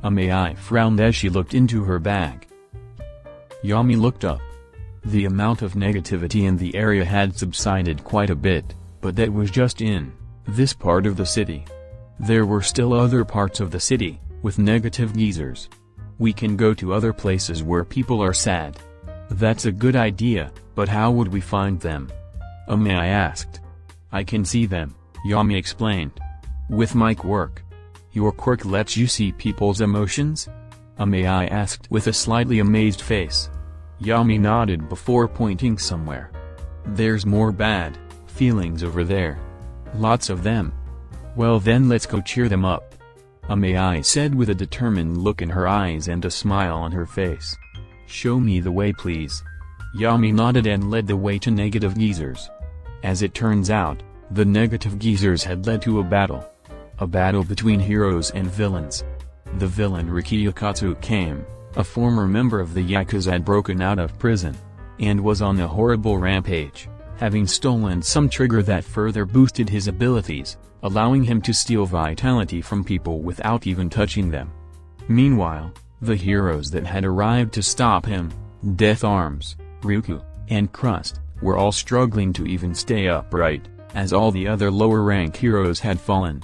Aoyama frowned as she looked into her bag. Yami looked up. The amount of negativity in the area had subsided quite a bit, but that was just in this part of the city. There were still other parts of the city, with negative geezers. We can go to other places where people are sad. That's a good idea, but how would we find them? Aoyama asked. I can see them, Yami explained. With my quirk. Your quirk lets you see people's emotions? Aoyama asked with a slightly amazed face. Yami nodded before pointing somewhere. There's more bad feelings over there. Lots of them. Well then let's go cheer them up. Aoyama said with a determined look in her eyes and a smile on her face. Show me the way please. Yami nodded and led the way to negative geezers. As it turns out, the negative geezers had led to a battle. A battle between heroes and villains. The villain Rikido came, a former member of the Yakuza had broken out of prison, and was on a horrible rampage, having stolen some trigger that further boosted his abilities, allowing him to steal vitality from people without even touching them. Meanwhile, the heroes that had arrived to stop him, Death Arms, Ryuku, and Crust, were all struggling to even stay upright, as all the other lower-rank heroes had fallen.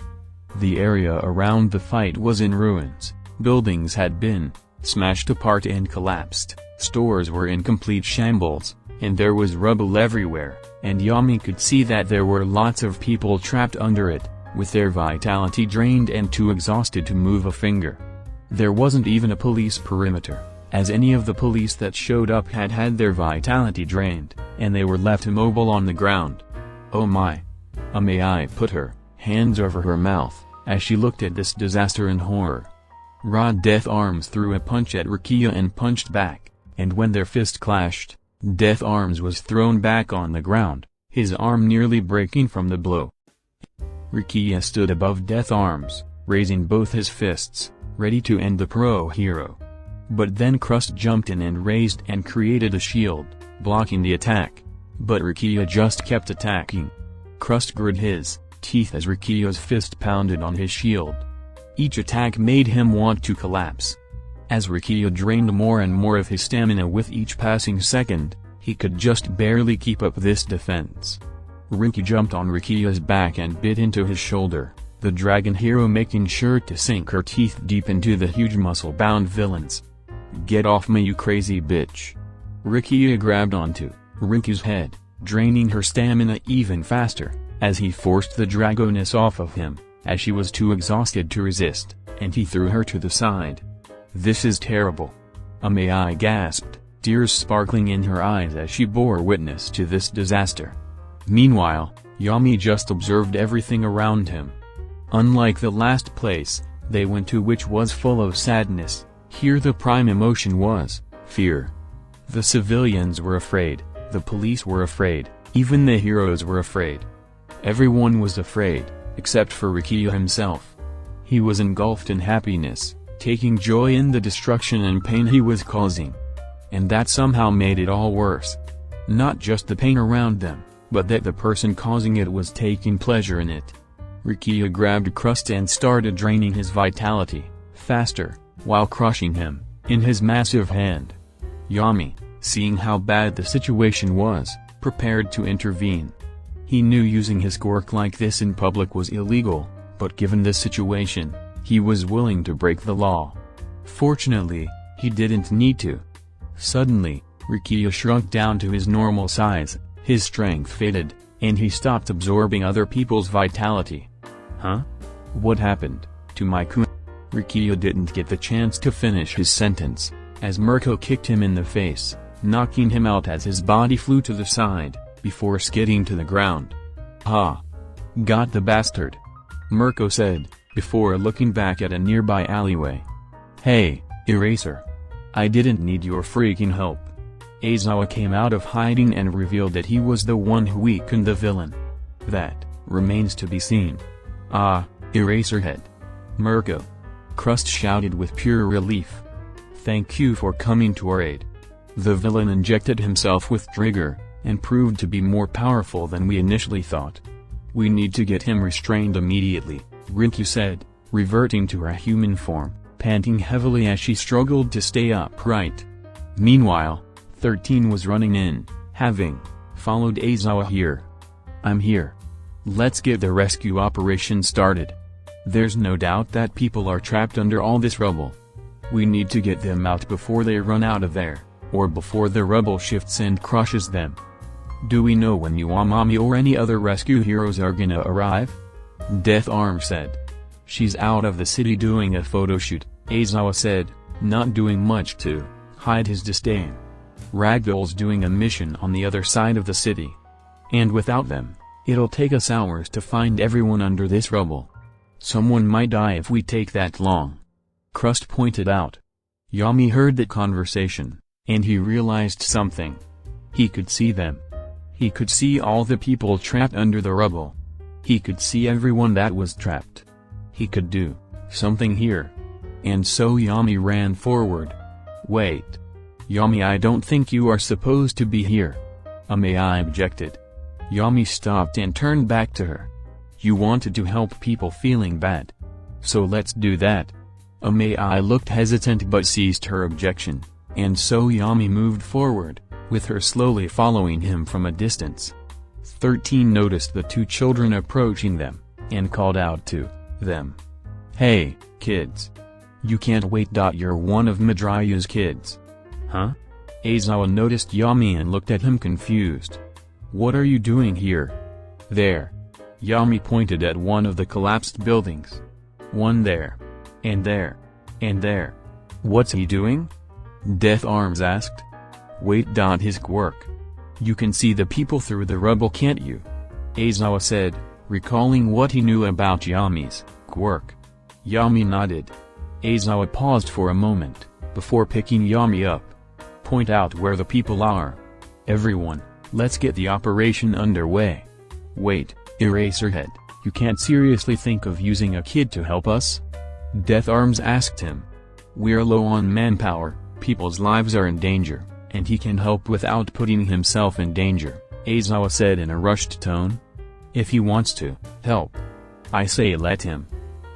The area around the fight was in ruins, buildings had been smashed apart and collapsed, stores were in complete shambles, and there was rubble everywhere, and Yami could see that there were lots of people trapped under it, with their vitality drained and too exhausted to move a finger. There wasn't even a police perimeter, as any of the police that showed up had had their vitality drained, and they were left immobile on the ground. Oh my! Amai put her hands over her mouth, as she looked at this disaster in horror. Raw Death Arms threw a punch at Rikido and punched back, and when their fist clashed, Death Arms was thrown back on the ground, his arm nearly breaking from the blow. Rikido stood above Death Arms, raising both his fists, ready to end the pro hero. But then Crust jumped in and raised and created a shield, blocking the attack. But Rikido just kept attacking. Crust grit his teeth as Rikido's fist pounded on his shield. Each attack made him want to collapse. As Rikido drained more and more of his stamina with each passing second, he could just barely keep up this defense. Rikido jumped on Rikido's back and bit into his shoulder, the dragon hero making sure to sink her teeth deep into the huge muscle-bound villains. "Get off me, you crazy bitch!" Rikido grabbed onto Riku's head, draining her stamina even faster, as he forced the dragoness off of him, as she was too exhausted to resist, and he threw her to the side. "This is terrible." Amai gasped, tears sparkling in her eyes as she bore witness to this disaster. Meanwhile, Yami just observed everything around him. Unlike the last place they went to, which was full of sadness, here the prime emotion was fear. The civilians were afraid, the police were afraid, even the heroes were afraid. Everyone was afraid, except for Rikido himself. He was engulfed in happiness, taking joy in the destruction and pain he was causing. And that somehow made it all worse. Not just the pain around them, but that the person causing it was taking pleasure in it. Rikido grabbed Crust and started draining his vitality, faster, while crushing him, in his massive hand. Yami, seeing how bad the situation was, prepared to intervene. He knew using his quirk like this in public was illegal, but given this situation, he was willing to break the law. Fortunately, he didn't need to. Suddenly, Rikido shrunk down to his normal size, his strength faded, and he stopped absorbing other people's vitality. Huh? What happened to my kun? Rikido didn't get the chance to finish his sentence, as Mirko kicked him in the face, knocking him out as his body flew to the side, before skidding to the ground. "Ah! Got the bastard," Mirko said, before looking back at a nearby alleyway. "Hey, Eraser. I didn't need your freaking help." Aizawa came out of hiding and revealed that he was the one who weakened the villain. "That remains to be seen." "Ah, Eraserhead." Mirko. Crust shouted with pure relief. "Thank you for coming to our aid." The villain injected himself with trigger, and proved to be more powerful than we initially thought. "We need to get him restrained immediately," Riku said, reverting to her human form, panting heavily as she struggled to stay upright. Meanwhile, 13 was running in, having followed Aizawa here. "I'm here. Let's get the rescue operation started. There's no doubt that people are trapped under all this rubble. We need to get them out before they run out of there, or before the rubble shifts and crushes them." "Do we know when Uamami or any other rescue heroes are gonna arrive?" Death Arm said. "She's out of the city doing a photo shoot," Aizawa said, not doing much to hide his disdain. "Ragdoll's doing a mission on the other side of the city. And without them, it'll take us hours to find everyone under this rubble. Someone might die if we take that long," Crust pointed out. Yami heard that conversation, and he realized something. He could see them. He could see all the people trapped under the rubble. He could see everyone that was trapped. He could do something here. And so Yami ran forward. Wait. Yami, I don't think you are supposed to be here. Amei objected. Yami stopped and turned back to her. You wanted to help people feeling bad. So let's do that. Amei looked hesitant but ceased her objection, and so Yami moved forward, with her slowly following him from a distance. 13 noticed the two children approaching them, and called out to them. Hey, kids. You can't wait. You're one of Midoriya's kids. Huh? Aizawa noticed Yami and looked at him confused. What are you doing here? There. Yami pointed at one of the collapsed buildings. One there. And there. And there. What's he doing? Death Arms asked. Wait. His quirk. You can see the people through the rubble, can't you? Aizawa said, recalling what he knew about Yami's quirk. Yami nodded. Aizawa paused for a moment, before picking Yami up. Point out where the people are. Everyone, let's get the operation underway. Wait, Eraserhead, you can't seriously think of using a kid to help us? Death Arms asked him. We're low on manpower, people's lives are in danger, and he can help without putting himself in danger, Aizawa said in a rushed tone. If he wants to help, I say let him.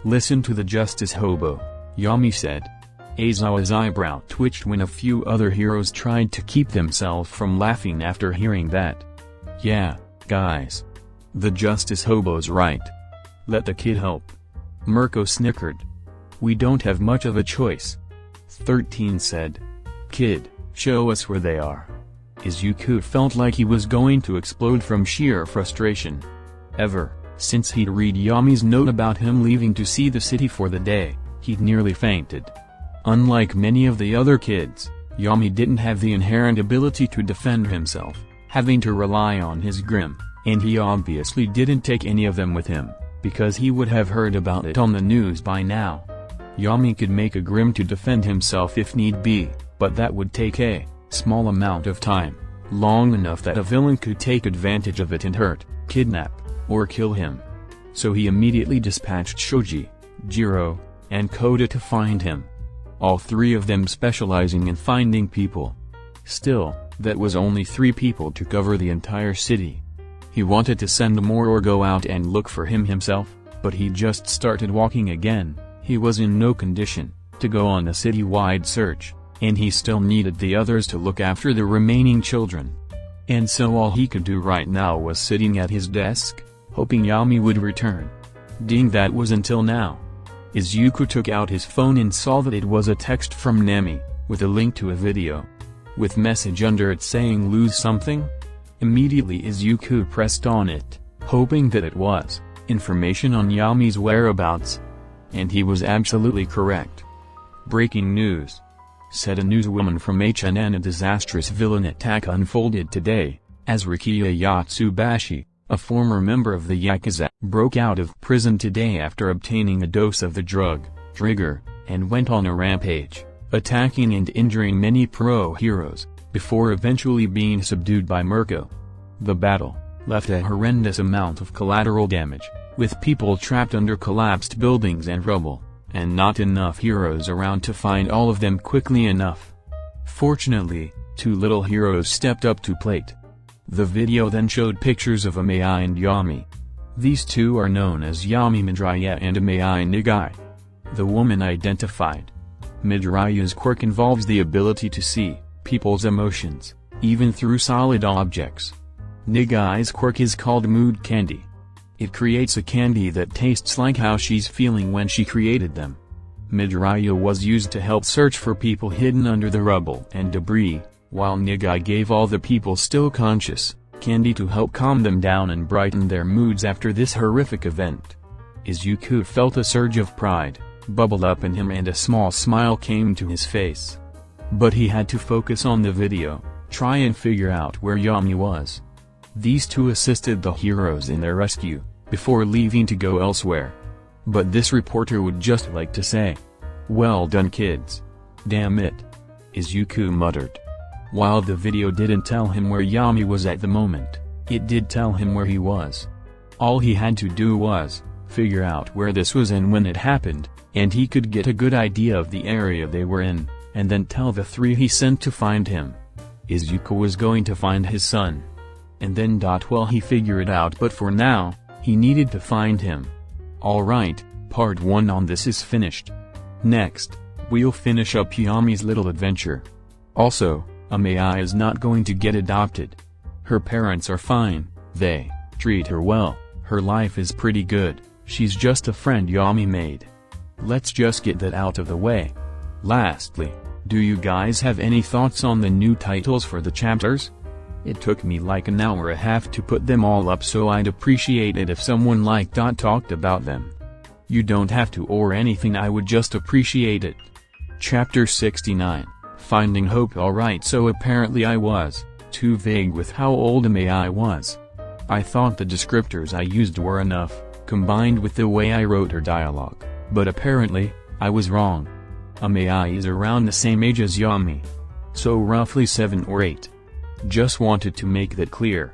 Listen to the Justice Hobo, Yami said. Aizawa's eyebrow twitched when a few other heroes tried to keep themselves from laughing after hearing that. Yeah, guys. The Justice Hobo's right. Let the kid help. Mirko snickered. We don't have much of a choice. 13 said. Kid, show us where they are. Izuku felt like he was going to explode from sheer frustration. Ever since he'd read Yami's note about him leaving to see the city for the day, he'd nearly fainted. Unlike many of the other kids, Yami didn't have the inherent ability to defend himself, having to rely on his grim, and he obviously didn't take any of them with him, because he would have heard about it on the news by now. Yami could make a grim to defend himself if need be, but that would take a small amount of time, long enough that a villain could take advantage of it and hurt, kidnap, or kill him. So he immediately dispatched Shoji, Jiro, and Koda to find him. All three of them specializing in finding people. Still, that was only 3 people to cover the entire city. He wanted to send more or go out and look for him himself, but he just started walking again. He was in no condition to go on a city-wide search, and he still needed the others to look after the remaining children. And so all he could do right now was sitting at his desk, hoping Yami would return. That was until now. Izuku took out his phone and saw that it was a text from Nami, with a link to a video. With message under it saying lose something? Immediately Izuku pressed on it, hoping that it was information on Yami's whereabouts. And he was absolutely correct. Breaking news. Said a newswoman from HNN: a disastrous villain attack unfolded today, as Rikido Yatsubashi, a former member of the Yakuza, broke out of prison today after obtaining a dose of the drug, Trigger, and went on a rampage, attacking and injuring many pro-heroes, before eventually being subdued by Mirko. The battle left a horrendous amount of collateral damage, with people trapped under collapsed buildings and rubble, and not enough heroes around to find all of them quickly enough. Fortunately, 2 little heroes stepped up to plate. The video then showed pictures of Amei and Yami. These 2 are known as Yami Midoriya and Amei Nigai. The woman identified. Midoriya's quirk involves the ability to see people's emotions, even through solid objects. Nigai's quirk is called Mood Candy. It creates a candy that tastes like how she's feeling when she created them. Midoriya was used to help search for people hidden under the rubble and debris, while Nigai gave all the people still conscious candy to help calm them down and brighten their moods after this horrific event. Izuku felt a surge of pride bubble up in him and a small smile came to his face. But he had to focus on the video, try and figure out where Yami was. These 2 assisted the heroes in their rescue, before leaving to go elsewhere. But this reporter would just like to say, "Well done, kids." Damn it. Izuku muttered. While the video didn't tell him where Yami was at the moment, It did tell him where he was. All he had to do was figure out where this was and when it happened, and he could get a good idea of the area they were in, and then tell the three he sent to find him. Izuku was going to find his son. And then well, he figure it out, but for now, he needed to find him. Alright, part 1 on this is finished. Next, we'll finish up Yami's little adventure. Also, Amei is not going to get adopted. Her parents are fine, they treat her well, her life is pretty good, she's just a friend Yami made. Let's just get that out of the way. Lastly, do you guys have any thoughts on the new titles for the chapters? It took me like an hour and a half to put them all up, so I'd appreciate it if someone talked about them. You don't have to or anything, I would just appreciate it. Chapter 69, Finding Hope. Alright, so apparently I was too vague with how old Amei was. I thought the descriptors I used were enough, combined with the way I wrote her dialogue, but apparently, I was wrong. Amei is around the same age as Yami. So roughly 7 or 8. Just wanted to make that clear.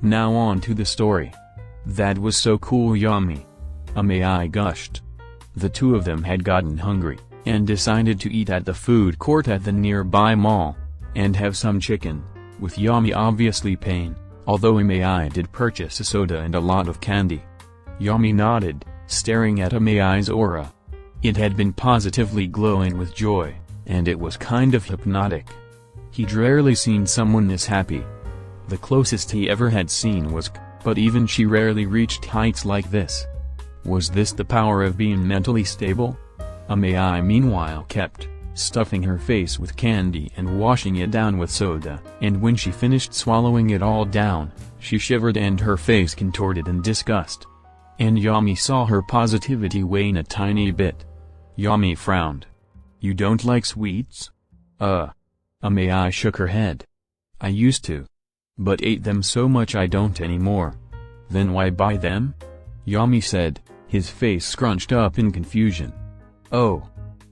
Now on to the story. That was so cool, Yami. Amei gushed. The two of them had gotten hungry, and decided to eat at the food court at the nearby mall, and have some chicken, with Yami obviously paying, although Amei did purchase a soda and a lot of candy. Yami nodded, staring at Amei's aura. It had been positively glowing with joy, and it was kind of hypnotic. He'd rarely seen someone this happy. The closest he ever had seen was K, but even she rarely reached heights like this. Was this the power of being mentally stable? Amei meanwhile kept stuffing her face with candy and washing it down with soda, and when she finished swallowing it all down, she shivered and her face contorted in disgust. And Yami saw her positivity wane a tiny bit. Yami frowned. You don't like sweets? Amei shook her head. I used to. But ate them so much I don't anymore. Then why buy them? Yami said, his face scrunched up in confusion. Oh.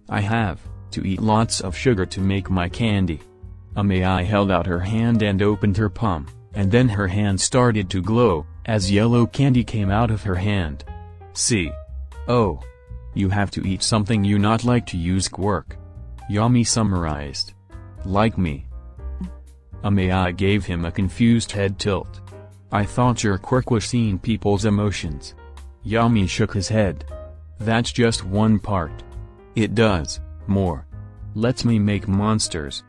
I have to eat lots of sugar to make my candy. Amei held out her hand and opened her palm, and then her hand started to glow, as yellow candy came out of her hand. See? Oh. You have to eat something you not like to use quirk. Yami summarized. Like me. Amei gave him a confused head tilt. I thought your quirk was seeing people's emotions. Yami shook his head. That's just one part. It does more. Lets me make monsters.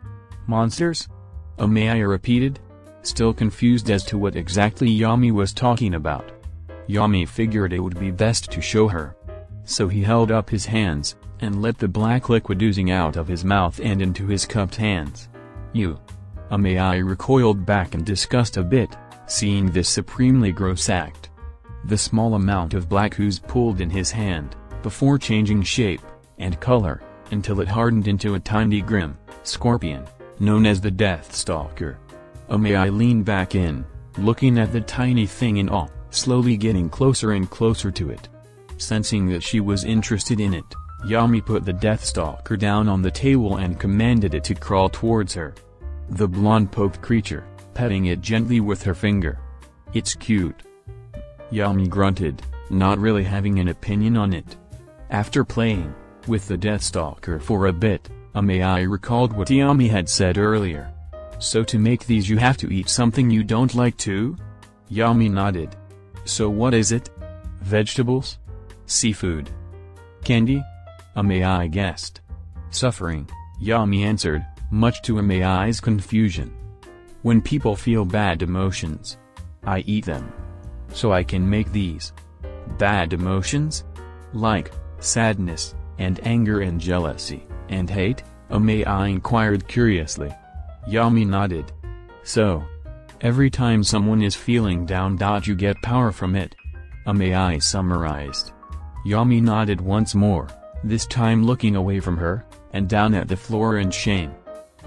Monsters? Amei repeated, still confused as to what exactly Yami was talking about. Yami figured it would be best to show her. So he held up his hands, and let the black liquid oozing out of his mouth and into his cupped hands. You. Amei recoiled back in disgust a bit, seeing this supremely gross act. The small amount of black ooze pooled in his hand, before changing shape and color, until it hardened into a tiny grim scorpion, known as the Deathstalker. Amei leaned back in, looking at the tiny thing in awe, slowly getting closer and closer to it. Sensing that she was interested in it, Yami put the Deathstalker down on the table and commanded it to crawl towards her. The blonde-poked creature, petting it gently with her finger. It's cute. Yami grunted, not really having an opinion on it. After playing with the Deathstalker for a bit, Amei recalled what Yami had said earlier. So to make these you have to eat something you don't like too? Yami nodded. So what is it? Vegetables? Seafood? Candy? Amei guessed. Suffering, Yami answered, much to Amei's confusion. When people feel bad emotions, I eat them. So I can make these. Bad emotions? Like sadness, and anger and jealousy, and hate? Amei inquired curiously. Yami nodded. So, every time someone is feeling down, you get power from it. Amei summarized. Yami nodded once more, this time looking away from her, and down at the floor in shame.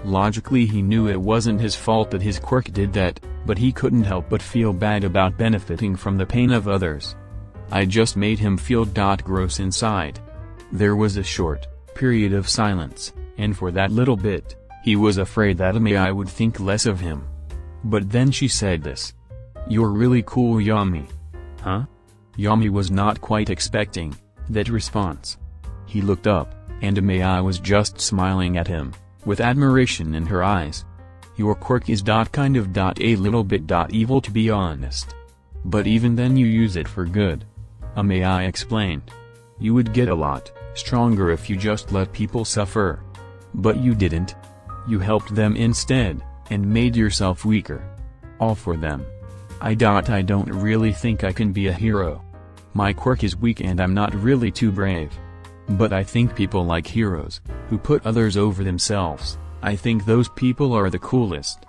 Logically he knew it wasn't his fault that his quirk did that, but he couldn't help but feel bad about benefiting from the pain of others. I just made him feel gross inside. There was a short period of silence, and for that little bit, he was afraid that Amei would think less of him. But then she said this. You're really cool, Yami. Huh? Yami was not quite expecting that response. He looked up, and Aoyama was just smiling at him, with admiration in her eyes. Your quirk is kind of a little bit evil, to be honest. But even then you use it for good. Aoyama explained. You would get a lot stronger if you just let people suffer. But you didn't. You helped them instead, and made yourself weaker. All for them. I don't really think I can be a hero. My quirk is weak and I'm not really too brave. But I think people like heroes, who put others over themselves. I think those people are the coolest.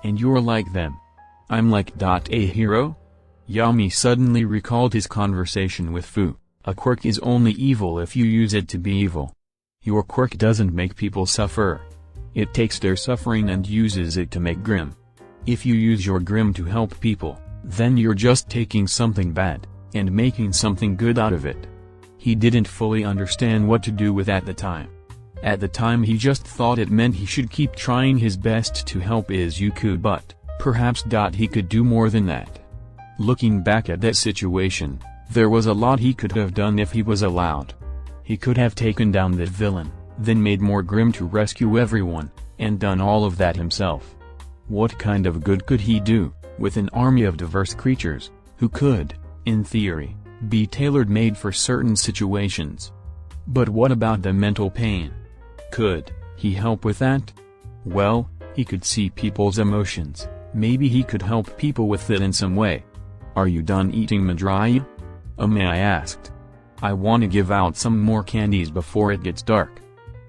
And you're like them. I'm like a hero? Yami suddenly recalled his conversation with Fu. A quirk is only evil if you use it to be evil. Your quirk doesn't make people suffer. It takes their suffering and uses it to make grim. If you use your grim to help people, then you're just taking something bad, and making something good out of it. He didn't fully understand what to do with at the time. At the time he just thought it meant he should keep trying his best to help Izuku, but perhaps he could do more than that. Looking back at that situation, there was a lot he could have done if he was allowed. He could have taken down that villain, then made more grim to rescue everyone, and done all of that himself. What kind of good could he do, with an army of diverse creatures, who could, in theory, be tailor-made for certain situations? But what about the mental pain? Could he help with that? Well, he could see people's emotions. Maybe he could help people with it in some way. Are you done eating, Midoriya? Aoyama asked. I want to give out some more candies before it gets dark.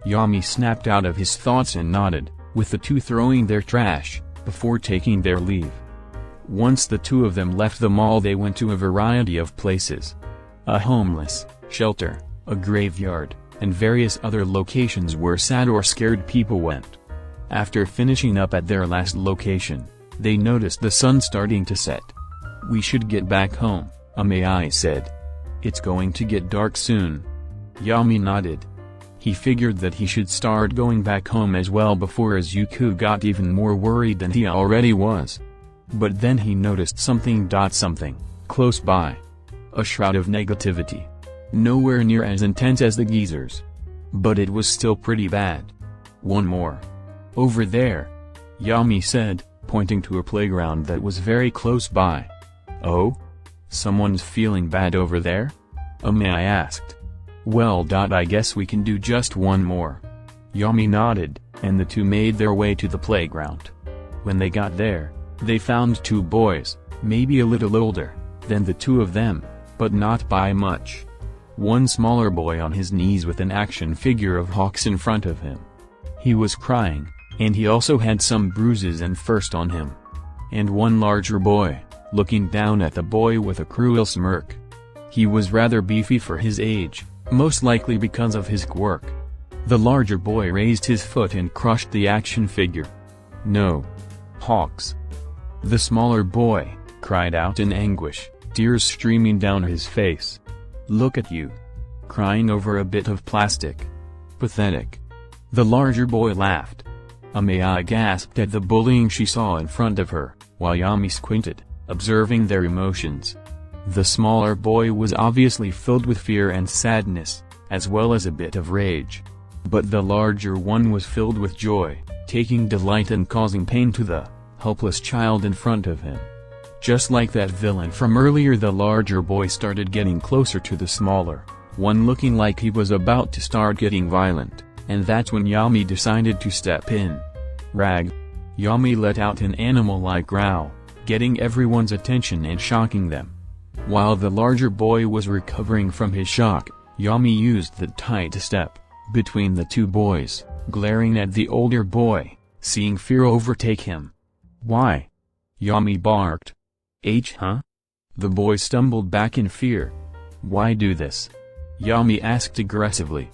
Yami snapped out of his thoughts and nodded, with the two throwing their trash, before taking their leave. Once the two of them left the mall, they went to a variety of places. A homeless shelter, a graveyard, and various other locations where sad or scared people went. After finishing up at their last location, they noticed the sun starting to set. We should get back home, Aoyama said. It's going to get dark soon. Yami nodded. He figured that he should start going back home as well before Izuku got even more worried than he already was. But then he noticed something close by. A shroud of negativity. Nowhere near as intense as the geezers. But it was still pretty bad. One more. Over there. Yami said, pointing to a playground that was very close by. Oh? Someone's feeling bad over there? Aoyama asked. Well, I guess we can do just one more. Yami nodded, and the two made their way to the playground. When they got there, they found two boys, maybe a little older than the two of them, but not by much. One smaller boy on his knees with an action figure of Hawks in front of him. He was crying, and he also had some bruises and thirst on him. And one larger boy, looking down at the boy with a cruel smirk. He was rather beefy for his age, most likely because of his quirk. The larger boy raised his foot and crushed the action figure. No. Hawks. The smaller boy cried out in anguish, tears streaming down his face. Look at you. Crying over a bit of plastic. Pathetic. The larger boy laughed. Aoyama gasped at the bullying she saw in front of her, while Yami squinted, observing their emotions. The smaller boy was obviously filled with fear and sadness, as well as a bit of rage. But the larger one was filled with joy, taking delight in causing pain to the helpless child in front of him. Just like that villain from earlier, the larger boy started getting closer to the smaller one, looking like he was about to start getting violent, and that's when Yami decided to step in. Rag. Yami let out an animal-like growl, getting everyone's attention and shocking them. While the larger boy was recovering from his shock, Yami used the tight step between the two boys, glaring at the older boy, seeing fear overtake him. Why? Yami barked. Huh? The boy stumbled back in fear. Why do this? Yami asked aggressively.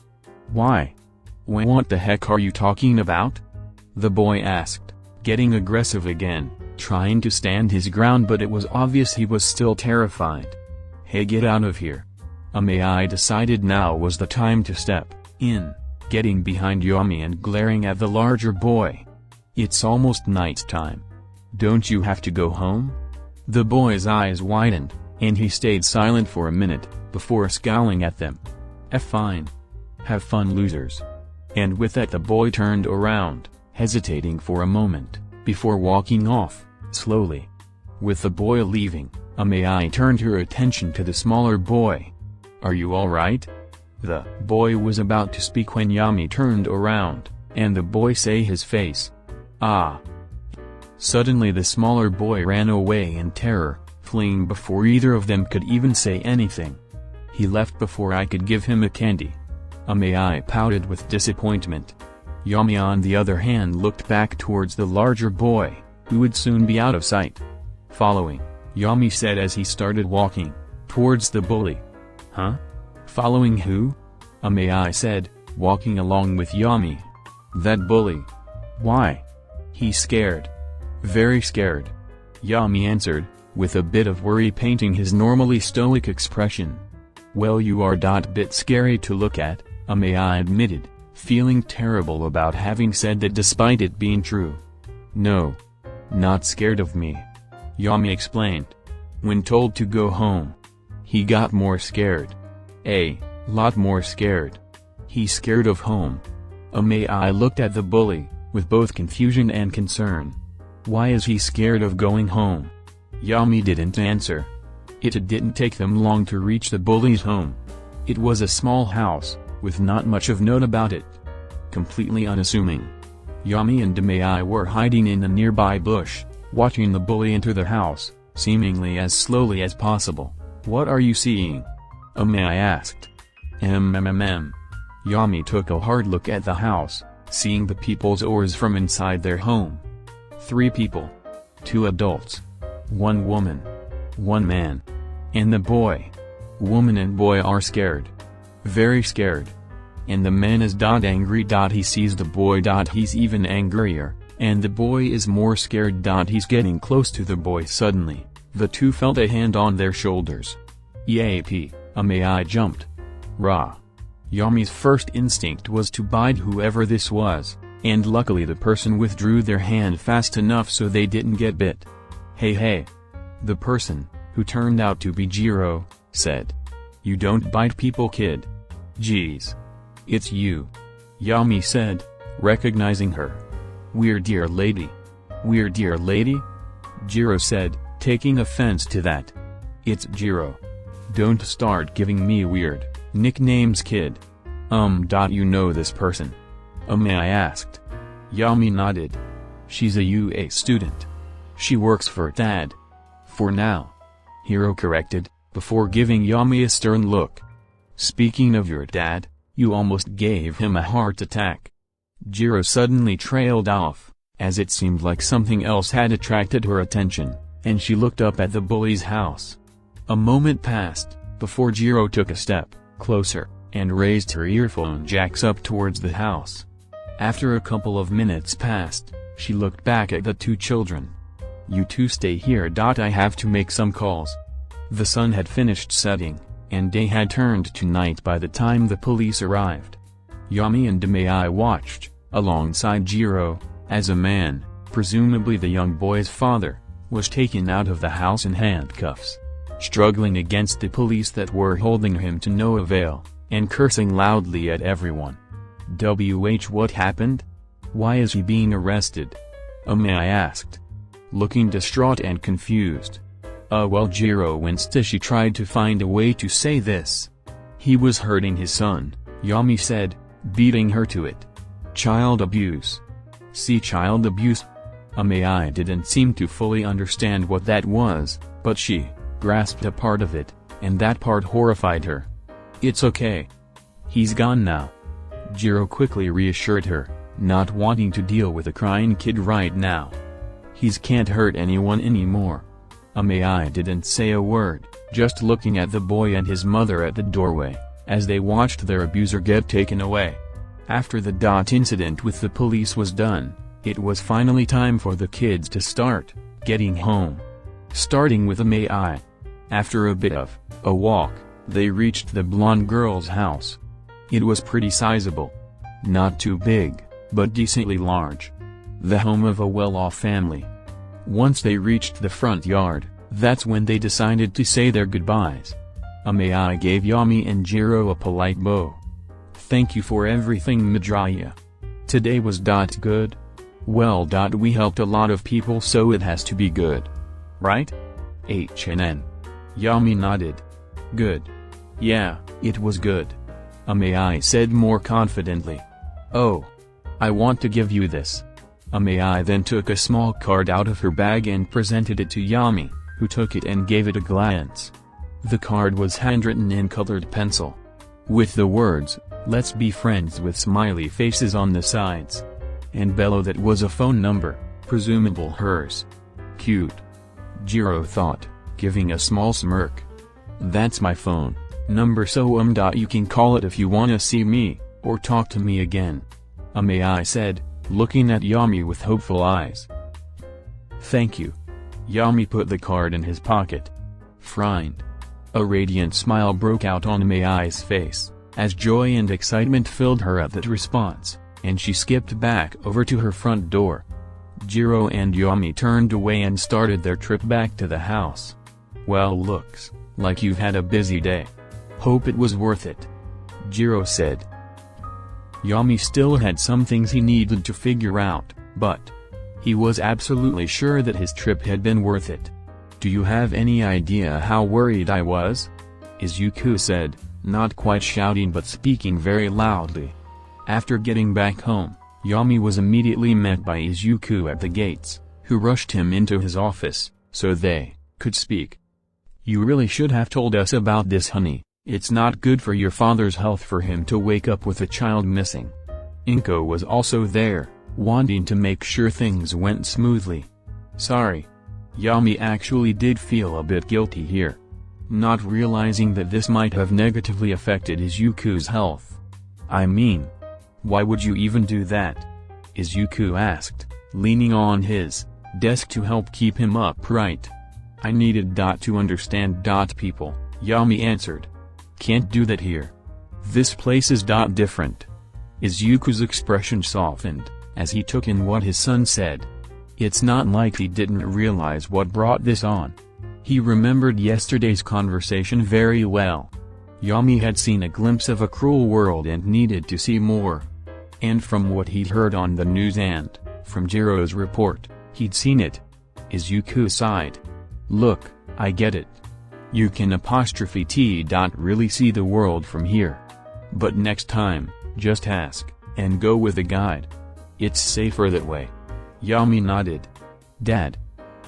Why? What the heck are you talking about? The boy asked, getting aggressive again, trying to stand his ground, but it was obvious he was still terrified. Hey, get out of here. Aoyama decided now was the time to step in, getting behind Yami and glaring at the larger boy. It's almost night time. Don't you have to go home? The boy's eyes widened, and he stayed silent for a minute, before scowling at them. Fine. Have fun, losers. And with that the boy turned around, hesitating for a moment, before walking off, slowly. With the boy leaving, Aoi turned her attention to the smaller boy. Are you alright? The boy was about to speak when Yami turned around, and the boy saw his face. Ah! Suddenly the smaller boy ran away in terror, fleeing before either of them could even say anything. He left before I could give him a candy. Aoi pouted with disappointment. Yami on the other hand looked back towards the larger boy, who would soon be out of sight. Following, Yami said as he started walking towards the bully. Huh? Following who? Aoi said, walking along with Yami. That bully. Why? He's scared. Very scared. Yami answered, with a bit of worry painting his normally stoic expression. Well, you are bit scary to look at, Aoi admitted, feeling terrible about having said that despite it being true. No. Not scared of me. Yami explained. When told to go home, he got more scared. A lot more scared. He's scared of home. Aoi looked at the bully, with both confusion and concern. Why is he scared of going home? Yami didn't answer. It didn't take them long to reach the bully's home. It was a small house, with not much of note about it. Completely unassuming. Yami and Aoi were hiding in a nearby bush, watching the bully enter the house, seemingly as slowly as possible. What are you seeing? Aoi asked. Yami took a hard look at the house, seeing the people's oars from inside their home. 3 people. 2 adults. 1 woman. 1 man. And the boy. Woman and boy are scared. Very scared. And the man is angry. He sees the boy. He's even angrier, and the boy is more scared. He's getting close to the boy. Suddenly, the 2 felt a hand on their shoulders. Yap! Aoi jumped. Rah! Yami's first instinct was to bite whoever this was, and luckily the person withdrew their hand fast enough so they didn't get bit. Hey! The person, who turned out to be Jiro, said. You don't bite people, kid. Geez. It's you. Yami said, recognizing her. Weird dear lady. Weird dear lady? Jiro said, taking offense to that. It's Jiro. Don't start giving me weird nicknames, kid. You know this person? Aoi asked. Yami nodded. She's a UA student. She works for Dad. For now. Hiro corrected, before giving Yami a stern look. Speaking of your dad, you almost gave him a heart attack. Jiro suddenly trailed off, as it seemed like something else had attracted her attention, and she looked up at the bully's house. A moment passed, before Jiro took a step closer, and raised her earphone jacks up towards the house. After a couple of minutes passed, she looked back at the 2 children. You 2 stay here. I have to make some calls. The sun had finished setting, and day had turned to night by the time the police arrived. Yami and Aoi watched, alongside Jiro, as a man, presumably the young boy's father, was taken out of the house in handcuffs, struggling against the police that were holding him to no avail, and cursing loudly at everyone. What happened? Why is he being arrested? Aoi asked, looking distraught and confused. Well, Jiro winced as she tried to find a way to say this. He was hurting his son, Yami said, beating her to it. Child abuse. See, child abuse? Aoi didn't seem to fully understand what that was, but she grasped a part of it, and that part horrified her. It's okay. He's gone now. Jiro quickly reassured her, not wanting to deal with a crying kid right now. He's can't hurt anyone anymore. Aoi didn't say a word, just looking at the boy and his mother at the doorway, as they watched their abuser get taken away. After the incident with the police was done, it was finally time for the kids to start getting home. Starting with Aoi. After a bit of a walk, they reached the blonde girl's house. It was pretty sizable. Not too big, but decently large. The home of a well-off family. Once they reached the front yard, That's when they decided to say their goodbyes. Aoyama gave Yami and Jiro a polite bow. "Thank you for everything, Midoriya. Today was good? Well, we helped a lot of people, so it has to be good. Right? HNN. Yami nodded. Good. Yeah, it was good. Aoyama said more confidently. Oh. I want to give you this. Aoyama then took a small card out of her bag and presented it to Yami, who took it and gave it a glance. The card was handwritten in colored pencil. With the words, "Let's be friends," with smiley faces on the sides. And below that was a phone number, presumable hers. Cute. Jiro thought, giving a small smirk. "That's my phone number, so you can call it if you wanna see me, or talk to me again," Aoyama said, looking at Yami with hopeful eyes. "Thank you." Yami put the card in his pocket. Friend. A radiant smile broke out on Aoyama's face, as joy and excitement filled her at that response, and she skipped back over to her front door. Jiro and Yami turned away and started their trip back to the house. "Well, looks like you've had a busy day. Hope it was worth it," Jiro said. Yami still had some things he needed to figure out, but he was absolutely sure that his trip had been worth it. "Do you have any idea how worried I was?" Izuku said, not quite shouting but speaking very loudly. After getting back home, Yami was immediately met by Izuku at the gates, who rushed him into his office, so they could speak. "You really should have told us about this, honey. It's not good for your father's health for him to wake up with a child missing." Inko was also there, wanting to make sure things went smoothly. "Sorry." Yami actually did feel a bit guilty here, not realizing that this might have negatively affected Izuku's health. "I mean, why would you even do that?" Izuku asked, leaning on his desk to help keep him upright. "I needed to understand people," Yami answered. "Can't do that here. This place is different." Izuku's expression softened, as he took in what his son said. It's not like he didn't realize what brought this on. He remembered yesterday's conversation very well. Yami had seen a glimpse of a cruel world and needed to see more. And from what he'd heard on the news and from Jiro's report, he'd seen it. Izuku sighed. "Look, I get it. You can really see the world from here. But next time, just ask, and go with a guide. It's safer that way." Yami nodded. "Dad.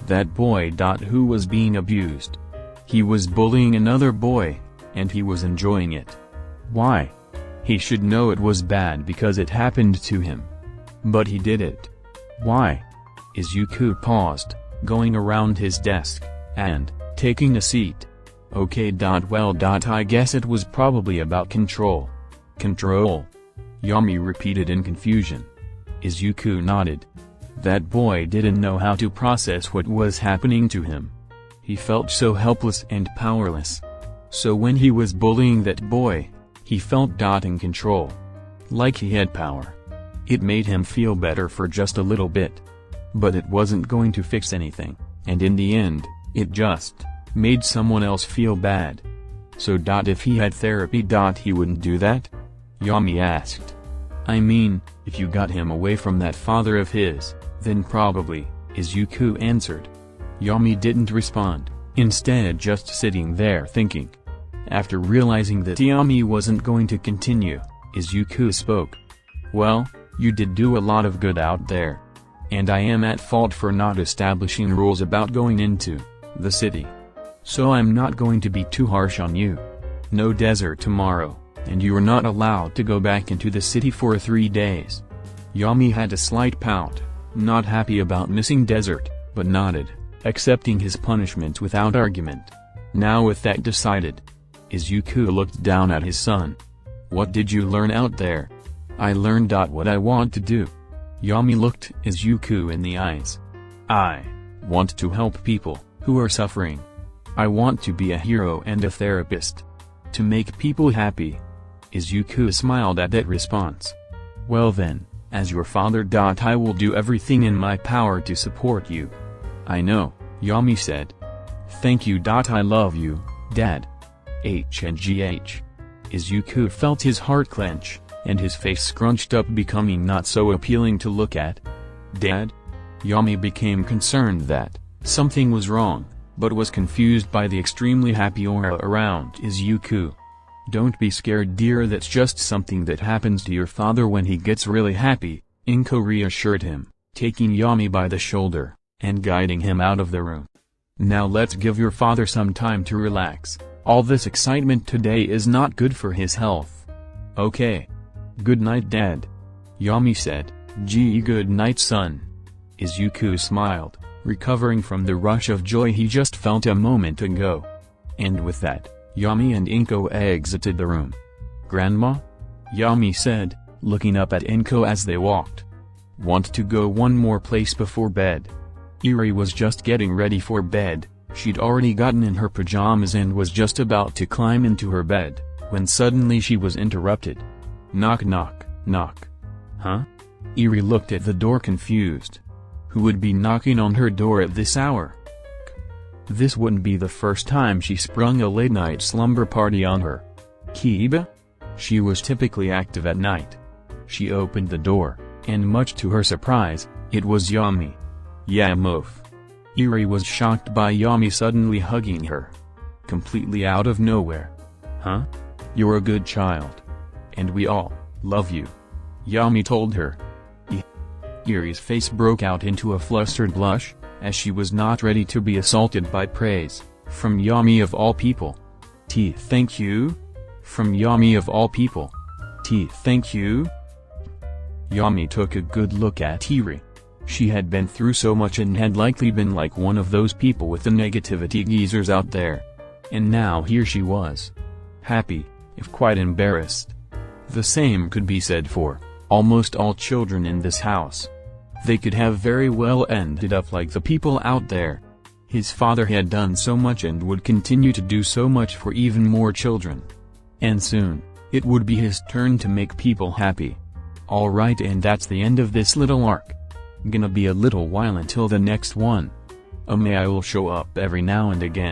That boy who was being abused. He was bullying another boy, and he was enjoying it. Why? He should know it was bad because it happened to him. But he did it. Why?" Izuku paused, going around his desk, and taking a seat. "Okay. Well. I guess it was probably about control." "Control?" Yami repeated in confusion. Izuku nodded. That boy didn't know how to process what was happening to him. He felt so helpless and powerless. So when he was bullying that boy, he felt in control. Like he had power. It made him feel better for just a little bit. But it wasn't going to fix anything, and in the end, it just made someone else feel bad. So if he had therapy he wouldn't do that? Yami asked. "I mean, if you got him away from that father of his, then probably," Izuku answered. Yami didn't respond, instead just sitting there thinking. After realizing that Yami wasn't going to continue, Izuku spoke. "Well, you did do a lot of good out there. And I am at fault for not establishing rules about going into the city. So I'm not going to be too harsh on you. No desert tomorrow, and you are not allowed to go back into the city for 3 days." Yami had a slight pout, not happy about missing desert, but nodded, accepting his punishment without argument. Now with that decided, Izuku looked down at his son. "What did you learn out there?" "I learned what I want to do." Yami looked Izuku in the eyes. "I want to help people who are suffering. I want to be a hero and a therapist. To make people happy." Izuku smiled at that response. "Well then, as your father. I will do everything in my power to support you." "I know," Yami said. Thank you. I love you, Dad. HNGH. Izuku felt his heart clench, and his face scrunched up, becoming not so appealing to look at. Dad? Yami became concerned that something was wrong, but was confused by the extremely happy aura around Izuku. Don't be scared, dear, that's just something that happens to your father when he gets really happy, Inko reassured him, taking Yami by the shoulder, and guiding him out of the room. Now let's give your father some time to relax. All this excitement today is not good for his health. Okay. Good night, Dad. Yami said, Gee, good night, son. Izuku smiled, recovering from the rush of joy he just felt a moment ago. And with that, Yami and Inko exited the room. Grandma? Yami said, looking up at Inko as they walked. Want to go one more place before bed? Eri was just getting ready for bed. She'd already gotten in her pajamas and was just about to climb into her bed, when suddenly she was interrupted. Knock knock, knock. Huh? Eri looked at the door confused. Who would be knocking on her door at this hour? This wouldn't be the first time she sprung a late-night slumber party on her. Kiba? She was typically active at night. She opened the door, and much to her surprise, it was Yami. Yeah, move. Eri was shocked by Yami suddenly hugging her. Completely out of nowhere. Huh? You're a good child. And we all love you. Yami told her. Eri's face broke out into a flustered blush, as she was not ready to be assaulted by praise, from Yami of all people. Thank you? From Yami of all people. Thank you? Yami took a good look at Eri. She had been through so much and had likely been like one of those people with the negativity geezers out there. And now here she was. Happy, if quite embarrassed. The same could be said for almost all children in this house. They could have very well ended up like the people out there. His father had done so much and would continue to do so much for even more children. And soon, it would be his turn to make people happy. Alright, and that's the end of this little arc. Gonna be a little while until the next one. I will show up every now and again.